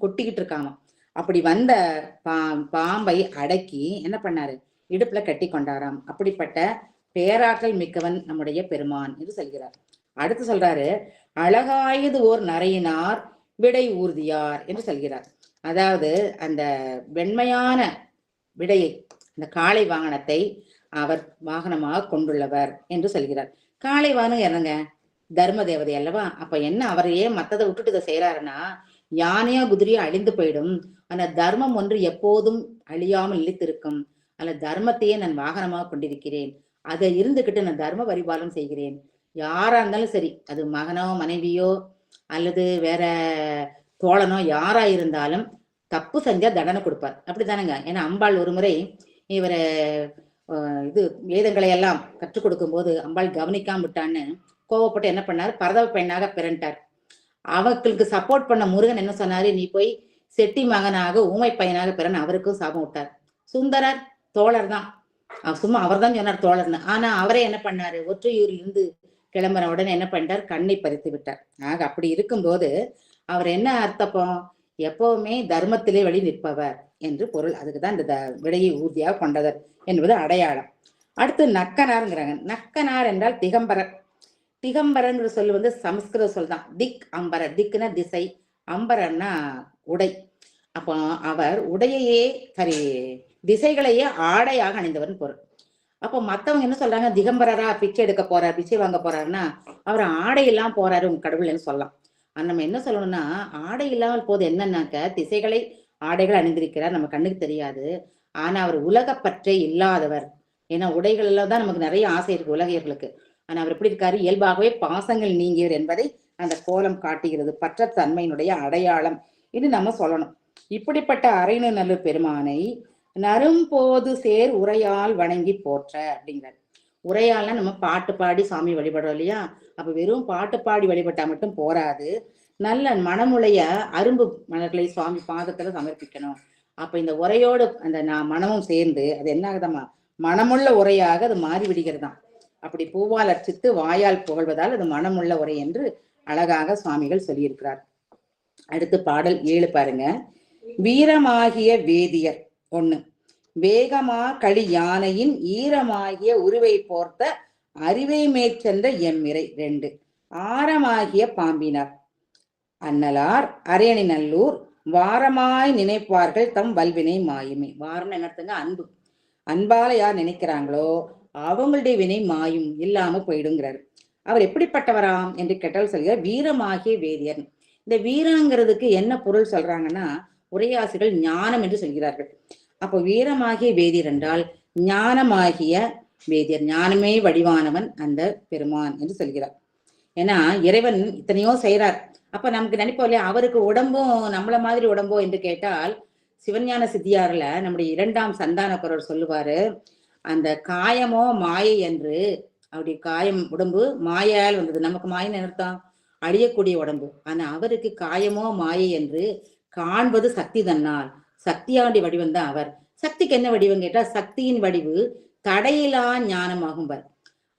கொட்டிக்கிட்டு இருக்காங்க. அப்படி வந்த பாம்பை அடக்கி என்ன பண்ணாரு, இடுப்புல கட்டி கொண்டாராம். அப்படிப்பட்ட பேராற்றல் மிக்கவன் நம்முடைய பெருமான் என்று சொல்கிறார். அடுத்து சொல்றாரு, அழகாயது ஓர் நரையினார் விடை ஊர்தியார் என்று சொல்கிறார். அதாவது அந்த வெண்மையான விடையை, அந்த காளை வாகனத்தை அவர் வாகனமாக கொண்டுள்ளவர் என்று சொல்கிறார். காளை வாகனம் என்னங்க, தர்ம தேவதை அல்லவா. அப்ப என்ன, அவரையே மத்ததை விட்டுட்டு இதை செய்யறாருன்னா, யானையோ குதிரையோ அழிந்து போயிடும், ஆனா தர்மம் ஒன்று எப்போதும் அழியாமல் நிலைத்திருக்கும். அல்ல, தர்மத்தையே நான் வாகனமாக கொண்டிருக்கிறேன், அதை இருந்துகிட்டு நான் தர்ம பரிபாலனம் செய்கிறேன். யாரா இருந்தாலும் சரி, அது மகனோ மனைவியோ அல்லது வேற தோழனோ யாரா இருந்தாலும் தப்பு செஞ்சா தண்டனை கொடுப்பார், அப்படித்தானங்க. ஏன்னா அம்பாள் ஒரு முறை இவரை இது வேதங்களை எல்லாம் கற்றுக் கொடுக்கும் போது அம்பாள் கவனிக்காம விட்டான்னு கோவப்பட்டு என்ன பண்ணார், பரதவ பெண்ணாக பிறண்டார். அவங்களுக்கு சப்போர்ட் பண்ண முருகன் என்ன சொன்னாரு, நீ போய் செட்டி மகனாக ஊமை பையனாக பிறன் அவருக்கும் சாபம் விட்டார். சுந்தரர் தோழர் தான், சும்மா அவர் தான் சொன்னார் தோழர்னு. ஆனா அவரே என்ன பண்ணாரு, ஒற்றையூரில் இருந்து கிளம்புற உடனே என்ன பண்ணிட்டார், கண்ணை பறித்து விட்டார். ஆக அப்படி இருக்கும்போது அவர் என்ன அர்த்தப்போம், எப்பவுமே தர்மத்திலே வழி நிற்பவர் என்று பொருள். அதுக்குதான் இந்த விடையை ஊர்தியாக கொண்டவர் என்பது அடையாளம். அடுத்து நக்கனாருங்கிறாங்க. நக்கனார் என்றால் திகம்பரர். திகம்பரங்கிற சொல் சமஸ்கிருத சொல் தான். திக் அம்பரர், திக்குன்னா திசை, அம்பரர்னா உடை. அப்போ அவர் உடையையே திசைகளையே ஆடையாக அணிந்தவர்னு பொருள். அப்போ மத்தவங்க என்ன சொல்றாங்க, திகம்பரரா பிச்சை எடுக்க போறார், பிச்சை வாங்க போறாருன்னா அவர் ஆடை எல்லாம் போறாரு உங்க கடவுள்னு சொல்லலாம். நம்ம என்ன சொல்லணும்னா, ஆடை இல்லாமல் போது என்னன்னாக்க திசைகளை ஆடைகள் அணிந்திருக்கிறார், நம்ம கண்ணுக்கு தெரியாது. ஆனா அவர் உலகப்பற்றே இல்லாதவர். ஏன்னா உடைகள் எல்லாம் தான் நமக்கு நிறைய ஆசை இருக்கு உலகியர்களுக்கு. ஆனா அவர் எப்படி இருக்காரு, இயல்பாகவே பாசங்கள் நீங்கியவர் என்பதை அந்த கோலம் காட்டுகிறது, பற்ற தன்மையினுடைய அடையாளம் இது நம்ம சொல்லணும். இப்படிப்பட்ட அரைணு நல்ல பெருமானை நரும்போது சேர் உரையால் வணங்கி போற்ற அப்படிங்கிறார். உரையால்னா நம்ம பாட்டு பாடி சாமி வழிபடுறோம் இல்லையா. அப்ப வெறும் பாட்டு பாடி வழிபட்டா மட்டும் போராது, நல்ல மனமுடைய அரும்பு மலர்களை சுவாமி பாதத்துல சமர்ப்பிக்கணும். அப்ப இந்த உரையோடு அந்த மனமும் சேர்ந்து அது என்ன ஆகுதமா, மனமுள்ள உரையாக அது மாறி விடுகிறதாம். அப்படி பூவால் அர்ச்சித்து வாயால் புகழ்வதால் அது மனமுள்ள உரை என்று அழகாக சுவாமிகள் சொல்லியிருக்கிறார். அடுத்து பாடல் 7 பாருங்க. வீரமாகிய வேதியர் 1, வேகமா களி யானையின் ஈரமாகிய உருவை போர்த்த அறிவை மேற்சென்ற எம்மிரை 2, ஆரமாகிய பாம்பினார் அன்னலார் அரியணை நல்லூர் வாரமாய் நினைப்பார்கள் தம் வல்வினை மாயுமே. வாரம் என்னத்துங்க? அன்பு. அன்பால யார் நினைக்கிறாங்களோ அவங்களுடைய வினை மாயும், இல்லாம போயிடுங்கிறாரு. அவர் எப்படிப்பட்டவராம் என்று கேட்டால் சொல்கிறார், வீரமாகிய வேதியர். இந்த வீரங்கிறதுக்கு என்ன பொருள் சொல்றாங்கன்னா, உரையாசிகள் ஞானம் என்று சொல்கிறார்கள். அப்போ வீரமாகிய வேதியர் என்றால் ஞானமாகிய வேதியர், ஞானமே வடிவானவன் அந்த பெருமான் என்று சொல்கிறார். ஏன்னா இறைவன் இத்தனையோ செய்யறார். அப்ப நமக்கு நினைப்போம் இல்லையா, அவருக்கு உடம்பும் நம்மள மாதிரி உடம்போ என்று கேட்டால், சிவஞான சித்தியார்ல நம்முடைய 2ஆம் சந்தானக்குரர் சொல்லுவாரு, அந்த காயமோ மாயை என்று. அப்படி காயம் உடம்பு மாயால் வந்தது, நமக்கு மாயின்னு அர்த்தம் அழியக்கூடிய உடம்பு. ஆனா அவருக்கு காயமோ மாயை என்று காண்பது சக்தி தன்னால், சக்தியாண்டி வடிவம் தான் அவர். சக்திக்கு என்ன வடிவம் கேட்டா, சக்தியின் வடிவு தடையிலா ஞானமாகும் பார்.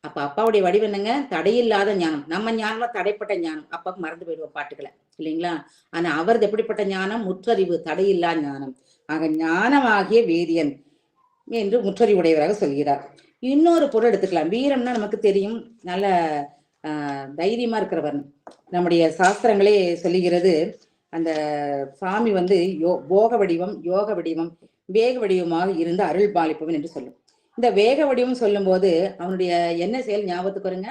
அப்ப அப்பாவுடைய வடிவம் என்னங்க? தடையில்லாத ஞானம். நம்ம ஞானமா தடைப்பட்ட ஞானம், அப்பாவுக்கு மறந்து போயிடுவோம் பாட்டுக்களை இல்லைங்களா? ஆனா அவரது எப்படிப்பட்ட ஞானம்? முற்றறிவு, தடையில்லா ஞானம். ஆக ஞானமாகிய வேதியன் என்று முற்றறிவுடையவராக சொல்கிறார். இன்னொரு பொருள் எடுத்துக்கலாம். வீரம்னா நமக்கு தெரியும், நல்ல தைரியமா இருக்கிறவர். நம்முடைய சாஸ்திரங்களே சொல்லுகிறது, அந்த சாமி வந்து போக வடிவம், யோக வடிவம், வேக வடிவமாக இருந்து அருள் பாலிப்பவன் என்று சொல்லும். இந்த வேக வடிவம் சொல்லும் போது அவனுடைய என்ன செயல் ஞாபகத்துக்கு வருங்க?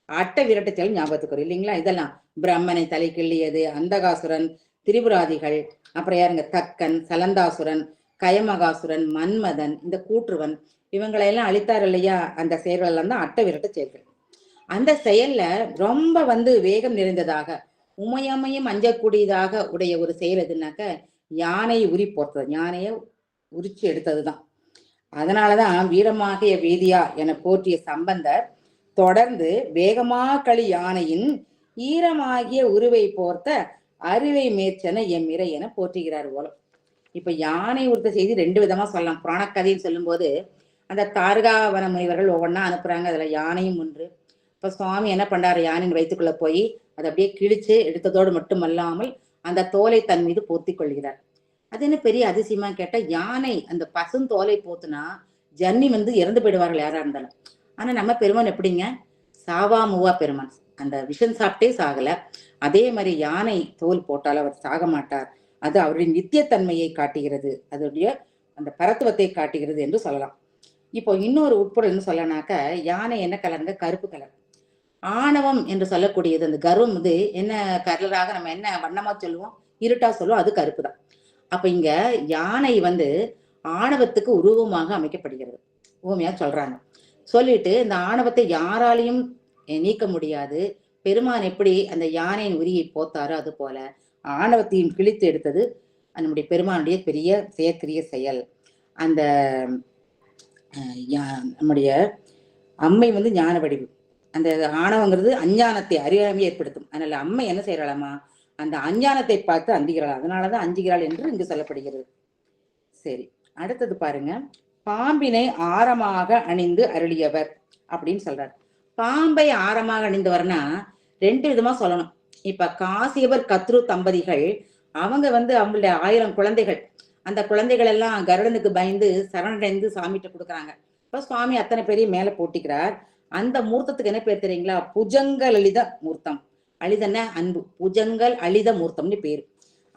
அட்ட விரட்ட செயல் ஞாபகத்துக்கு வரும் இல்லைங்களா? இதெல்லாம் பிரம்மனை தலை கிள்ளியது, அந்தகாசுரன், திரிபுராதிகள், அப்புறம் யாருங்க? தக்கன், சலந்தாசுரன், கயமகாசுரன், மன்மதன், இந்த கூற்றுவன், இவங்களையெல்லாம் அழித்தார் இல்லையா? அந்த செயல்கள் எல்லாம் தான் அட்ட விரட்ட செயல்கள். அந்த செயல்ல ரொம்ப வேகம் நிறைந்ததாக, உமையமையும் அஞ்சக்கூடியதாக உடைய ஒரு செயல் எதுனாக்க, யானையை உரி போர்த்தது, யானையை உரிச்சு எடுத்ததுதான். அதனாலதான் வீரமாகிய வேதியா என போற்றிய சம்பந்தர் தொடர்ந்து வேகமா களி யானையின் ஈரமாகிய உருவை போர்த்த அறிவை மேற்சென எம்மிரை என போற்றுகிறார் போல. இப்ப யானை உறுத்த செய்தி 2 விதமா சொல்லலாம். புராணக்கதைன்னு சொல்லும் போது அந்த தார்காவன முனிவர்கள் ஒவ்வொன்னா அனுப்புறாங்க, அதுல யானையும் ஒன்று. இப்ப சுவாமி என்ன பண்றாரு? யானையின் வயிற்றுக்குள்ள போய் அதை அப்படியே கிழிச்சு எடுத்ததோடு மட்டுமல்லாமல் அந்த தோலை தன் மீது போர்த்தி கொள்கிறார். அது என்ன பெரிய அதிசயமா கேட்டா, யானை அந்த பசுந்தோலை போத்துனா ஜன்னி இறந்து போயிடுவார்கள் யாரா இருந்தாலும். ஆனா நம்ம பெருமான் எப்படிங்க? சாவா மூவா பெருமான், அந்த விஷம் சாப்பிட்டே சாகல. அதே மாதிரி யானை தோல் போட்டால் அவர் சாக மாட்டார். அது அவருடைய நித்தியத்தன்மையை காட்டுகிறது, அதோடைய அந்த பரத்துவத்தை காட்டுகிறது என்று சொல்லலாம். இப்போ இன்னொரு உட்பொருள்னு சொல்லனாக்க, யானை என்ன கலருங்க? கருப்பு கலர். ஆணவம் என்று சொல்லக்கூடியது, அந்த கர்வம் என்ன கலராக நம்ம என்ன வண்ணமா சொல்லுவோம்? இருட்டா சொல்லுவோம், அது கருப்பு தான். அப்ப இங்க யானை ஆணவத்துக்கு உருவமாக அமைக்கப்படுகிறது, ஊமையா சொல்றாங்க. சொல்லிட்டு இந்த ஆணவத்தை யாராலையும் நீக்க முடியாது. பெருமான் எப்படி அந்த யானையின் உரியை போத்தாரோ அது போல ஆணவத்தையும் கிழித்து எடுத்தது நம்முடைய பெருமானுடைய பெரிய செயற்கிரிய செயல். அந்த நம்முடைய அம்மை ஞான வடிவு. அந்த ஆணவங்கிறது அஞ்ஞானத்தை, அறியாமை ஏற்படுத்தும். அதனால அம்மை என்ன செய்யறாளாமா? அந்த அஞ்ஞானத்தை பார்த்து அஞ்சுகிறாள். அதனாலதான் அஞ்சுகிறாள் என்று இங்கு சொல்லப்படுகிறது. சரி, அடுத்தது பாருங்க. பாம்பினை ஆரமாக அணிந்து அருளியவர் அப்படின்னு சொல்றார். பாம்பை ஆரமாக அணிந்தவர்னா 2 விதமா சொல்லணும். இப்ப காசியவர் கத்ரு தம்பதிகள் அவங்க அவங்களுடைய 1000 குழந்தைகள், அந்த குழந்தைகள் எல்லாம் கருடனுக்கு பயந்து சரணடைந்து சாமிகிட்ட கொடுக்குறாங்க. இப்ப சுவாமி அத்தனை பேரையும் மேல போட்டிக்கிறார். அந்த மூர்த்தத்துக்கு என்ன பேர் தெரியுங்களா? புஜங்கல் அளித மூர்த்தம். அளிதன்னா அன்பு, புஜங்கல் அளித மூர்த்தம்னு பேரு.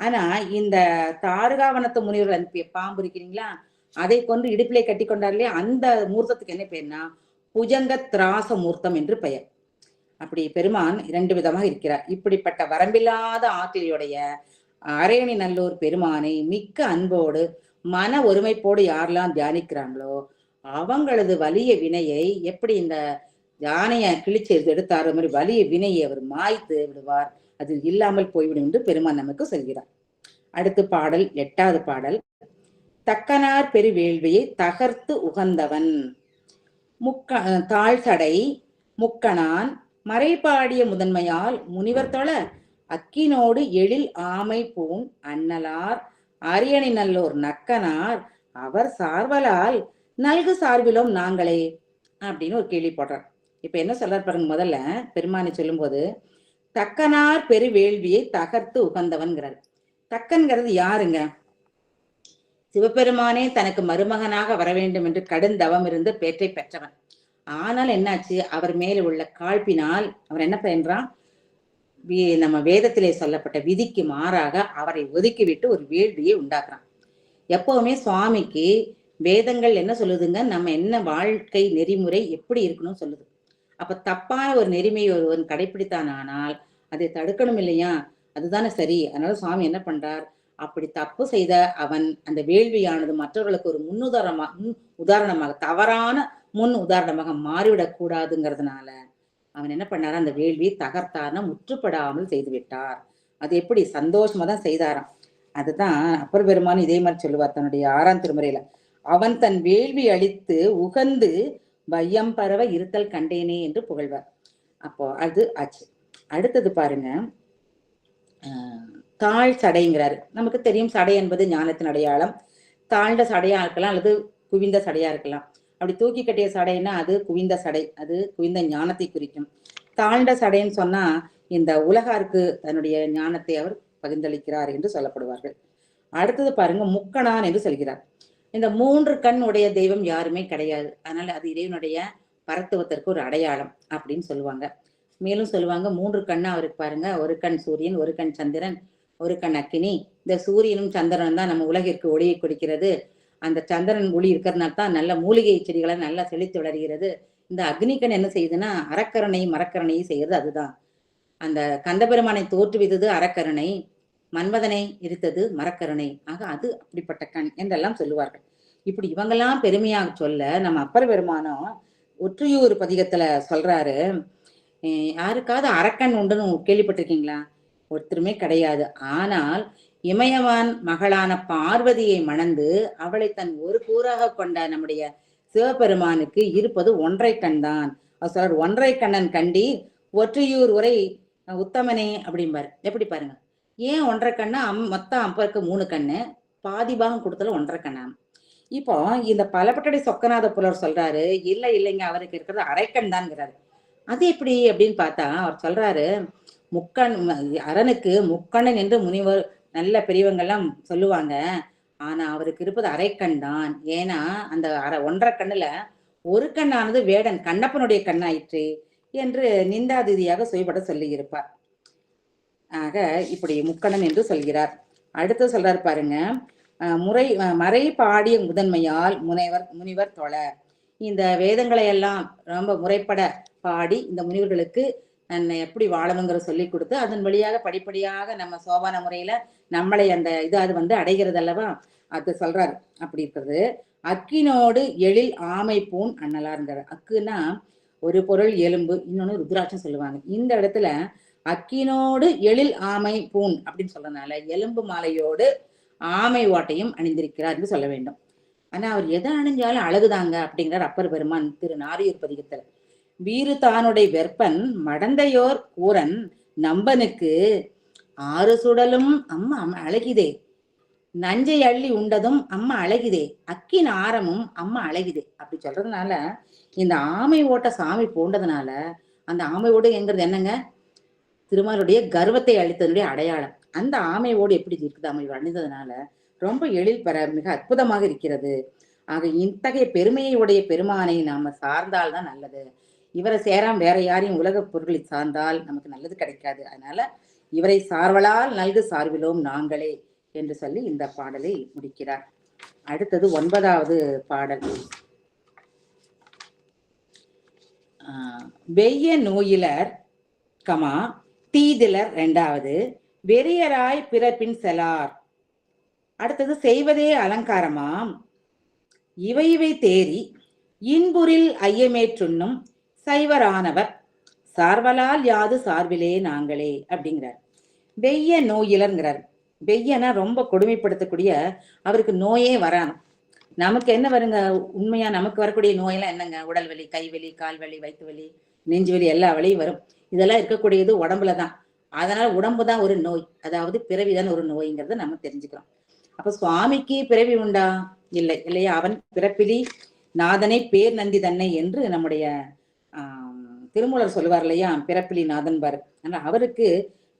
ஆனா இந்த தாருகாவனத்து முனிவர்கள் அனுப்பிய பாம்பு இருக்கிறீங்களா, அதை கொண்டு இடுப்பிலே கட்டி கொண்டார் இல்லையா, அந்த மூர்த்தத்துக்கு என்ன பேர்னா புஜங்க திராச மூர்த்தம் என்று பெயர். அப்படி பெருமான் 2 விதமாக இருக்கிறார். இப்படிப்பட்ட வரம்பில்லாத ஆற்றலையுடைய அரையணி நல்லூர் பெருமானை மிக்க அன்போடு மன ஒருமைப்போடு யாரெல்லாம் தியானிக்கிறாங்களோ அவங்களது வலிய வினையை எப்படி இந்த யானைய கிழிச்சு எடுத்தாரோ மாதிரி வலிய வினையை அவர் மாய்த்து விடுவார், அது இல்லாமல் போய்விடும் என்று பெருமான் நமக்கு சொல்கிறார். அடுத்து பாடல் 8வது பாடல். தக்கனார் பெருவேள்வியை தகர்த்து உகந்தவன் தாழ்சடை முக்கனான் மறைபாடிய முதன்மையால் முனிவர் தொழ அக்கினோடு எழில் ஆமை பூண் அன்னலார் அரியணை நல்லோர் நக்கனார் அவர் சார்வலால் நல்கு சார்பிலும் நாங்களே அப்படின்னு ஒரு கேள்வி போடுறார். இப்ப என்ன சொல்றார் பாருங்க. முதல்ல பெருமானை சொல்லும் போது தக்கனார் பெரு வேள்வியை தகர்த்து உகந்தவன்கிறார். தக்கன்கிறது யாருங்க? சிவபெருமானே தனக்கு மருமகனாக வர வேண்டும் என்று கடுந்தவம் இருந்து பேற்றை பெற்றவன். ஆனால் என்னாச்சு? அவர் மேல உள்ள காழ்ப்பினால் அவர் என்ன பண்றான்? நம்ம வேதத்திலே சொல்லப்பட்ட விதிக்கு மாறாக அவரை ஒதுக்கிவிட்டு ஒரு வேள்வியை உண்டாக்குறான். எப்பவுமே சுவாமிக்கு வேதங்கள் என்ன சொல்லுதுங்க, நம்ம என்ன வாழ்க்கை நெறிமுறை எப்படி இருக்கணும் சொல்லுது. அப்ப தப்பான ஒரு நெறிமையை ஒருவன் கடைபிடித்தான் ஆனால் அதை தடுக்கணும் இல்லையா? அதுதானே சரி. அதனால சுவாமி என்ன பண்றார், அப்படி தப்பு செய்த அவன் அந்த வேள்வியானது மற்றவர்களுக்கு ஒரு உதாரணமாக தவறான முன் உதாரணமாக மாறிவிடக் கூடாதுங்கிறதுனால அவன் என்ன பண்ணாரா, அந்த வேள்வியை தகர்த்தார்னா முற்றுப்படாமல் செய்து விட்டார். அது எப்படி சந்தோஷமா தான் செய்தாராம். அதுதான் அப்பர் பெருமான் இதே மாதிரி சொல்லுவார் தன்னுடைய 6ஆம் திருமுறையில. அவன் தன் வேள்வி அளித்து உகந்து வையம் பரவ இருத்தல் கண்டேனே என்று புகழ்வார். அப்போ அது ஆச்சு. அடுத்தது பாருங்க, தாழ் சடைங்கிறாரு. நமக்கு தெரியும் சடை என்பது ஞானத்தின் அடையாளம். தாழ்ந்த சடையா இருக்கலாம் அல்லது குவிந்த சடையா இருக்கலாம். அப்படி தூக்கி கட்டிய சடைன்னா அது குவிந்த சடை, அது குவிந்த ஞானத்தை குறிக்கும். தாழ்ந்த சடைன்னு சொன்னா இந்த உலகாருக்கு தன்னுடைய ஞானத்தை அவர் பகிர்ந்தளிக்கிறார் என்று சொல்லப்படுவார்கள். அடுத்தது பாருங்க, முக்கணான் என்று சொல்கிறார். இந்த 3 கண் உடைய தெய்வம் யாருமே கிடையாது. அதனால அது இறைவனுடைய பரத்துவத்திற்கு ஒரு அடையாளம் அப்படின்னு சொல்லுவாங்க. மேலும் சொல்லுவாங்க 3 கண்ணா அவருக்கு பாருங்க, ஒரு கண் சூரியன், ஒரு கண் சந்திரன், ஒரு கண் அக்கினி. இந்த சூரியனும் சந்திரனும் தான் நம்ம உலகிற்கு ஒளியை கொடுக்கிறது. அந்த சந்திரன் ஒளி இருக்கிறதுனால தான் நல்ல மூலிகை செடிகளை நல்லா செழித்து வளர்கிறது. இந்த அக்னிக்கண் என்ன செய்யுதுன்னா அறக்கரணையும் மரக்கரணையும் செய்யறது அதுதான். அந்த கந்தபெருமானை தோற்றுவித்தது அறக்கருணை, மன்மதனை இருத்தது மரக்கருணை. ஆக அது அப்படிப்பட்ட கண் என்றெல்லாம் சொல்லுவார்கள். இப்படி இவங்கெல்லாம் பெருமையாக சொல்ல நம்ம அப்பர் பெருமானம் ஒற்றியூர் பதிகத்துல சொல்றாரு, யாருக்காவது அரக்கன் உண்டுன்னு கேள்விப்பட்டிருக்கீங்களா? ஒருத்தருமே கிடையாது. ஆனால் இமயவான் மகளான பார்வதியை மணந்து அவளை தன் ஒரு கூறாக கொண்ட நம்முடைய சிவபெருமானுக்கு இருப்பது ஒன்றை கண் தான். அவர் சொல்றார், ஒன்றை கண்ணன் கண்டி ஒற்றியூர் உரை உத்தமனே அப்படிம்பாரு. எப்படி பாருங்க, ஏன் ஒன்றரை கண்ணா? மொத்தம் அப்பருக்கு 3 கண்ணு, பாதி பாகம் கொடுத்தல 1.5 கண்ணா. இப்போ இந்த பலப்பட்டடி சொக்கநாத புலவர் சொல்றாரு, இல்லைங்க அவருக்கு இருக்கிறது அரைக்கண் தான்ங்கிறாரு. அது எப்படி அப்படின்னு பார்த்தா அவர் சொல்றாரு, முக்கண் அரனுக்கு முக்கண்ணன் என்று முனிவர் நல்ல பெரியவங்கெல்லாம் சொல்லுவாங்க. ஆனா அவருக்கு இருப்பது அரைக்கண் தான். ஏன்னா அந்த 1.5 கண்ணுல ஒரு கண்ணானது வேடன் கண்ணப்பனுடைய கண்ணாயிற்று என்று நிந்தாதிதியாக சுயப்பட சொல்லி இருப்பார். ஆக இப்படி முக்கணன் என்று சொல்கிறார். அடுத்து சொல்றாரு பாருங்க, மறை பாடிய முதன்மையால் முனிவர் தொழ. இந்த வேதங்களை எல்லாம் ரொம்ப முறைப்பட பாடி இந்த முனிவர்களுக்கு எப்படி வாழணுங்கிற சொல்லி கொடுத்து அதன் வழியாக படிப்படியாக நம்ம சோபான முறையில நம்மளை அந்த அது அடைகிறது அல்லவா, அது சொல்றாரு. அப்படி இருக்கிறது. அக்கினோடு எழில் ஆமை பூன் அண்ணலாருங்கிறார். அக்குன்னா ஒரு பொருள் எலும்பு, இன்னொன்னு ருத்ராட்சம் சொல்லுவாங்க. இந்த இடத்துல அக்கினோடு எழில் ஆமை பூன் அப்படின்னு சொல்றதுனால எலும்பு மாலையோடு ஆமை ஓட்டையும் அணிந்திருக்கிறார் என்று சொல்ல வேண்டும். ஆனா அவர் எதை அணிஞ்சாலும் அழகுதாங்க அப்படிங்கிறார் அப்பர் பெருமான் திரு நாரியூர் பதிகத்துல. வீறு தானுடைய வெப்பன் மடந்தையோர் கூரன் நம்பனுக்கு 6 சுடலும் அம்மா அழகிதே, நஞ்சை அள்ளி உண்டதும் அம்மா அழகிதே, அக்கின் ஆரமும் அம்மா அழகிதே அப்படி சொல்றதுனால இந்த ஆமை ஓட்ட சாமி போண்டதுனால அந்த ஆமை ஓடுங்கிறது என்னங்க, திருமாலுடைய கர்வத்தை அளித்ததுடைய அடையாளம். அந்த ஆமை ஓடு எப்படி இருக்குது, அமை அணிந்ததுனால ரொம்ப எழில் பெற மிக அற்புதமாக இருக்கிறது. ஆக இத்தகைய பெருமையை உடைய பெருமானை நாம சார்ந்தால்தான் நல்லது. இவரை சேராம வேற யாரையும் உலக பொருட்களை சார்ந்தால் நமக்கு நல்லது கிடைக்காது. அதனால இவரை சார்வலால் நல்கு சார்பிலோம் நாங்களே என்று சொல்லி இந்த பாடலை முடிக்கிறார். அடுத்தது 9வது பாடல். வெய்ய நோயிலர் கமா தீதிலர் 2வது, வெறியராய் பிறப்பின் செலார். அடுத்தது செய்வதே அலங்காரமாம் இவை தேறி இன்புரில் ஐயமேற்றுண்ணும் சைவரானவர் சார்வலால் யாது சார்பிலே நாங்களே அப்படிங்கிறார். வெய்ய நோயிலர்ங்கிறார். வெய்யனா ரொம்ப கொடுமைப்படுத்தக்கூடிய, அவருக்கு நோயே வராது. நமக்கு என்ன வருங்க, உண்மையா நமக்கு வரக்கூடிய நோயெல்லாம் என்னங்க, உடல் வலி, கை வலி, கால் வலி, வயிற்று வலி, நெஞ்சு வலி, எல்லா வலியும் வரும். இதெல்லாம் இருக்கக்கூடியது உடம்புலதான். அதனால உடம்பு தான் ஒரு நோய், அதாவது பிறவிதான் ஒரு நோய்ங்கிறத நம்ம தெரிஞ்சுக்கிறோம். அப்ப சுவாமிக்கு பிறவி உண்டா? இல்லை இல்லையா? அவன் பிறப்பிலி நாதனை பேர் நந்தி தன்னை என்று நம்முடைய திருமூலர் சொல்லுவார் இல்லையா, பிறப்பிலி நாதன் பாரு. ஆனா அவருக்கு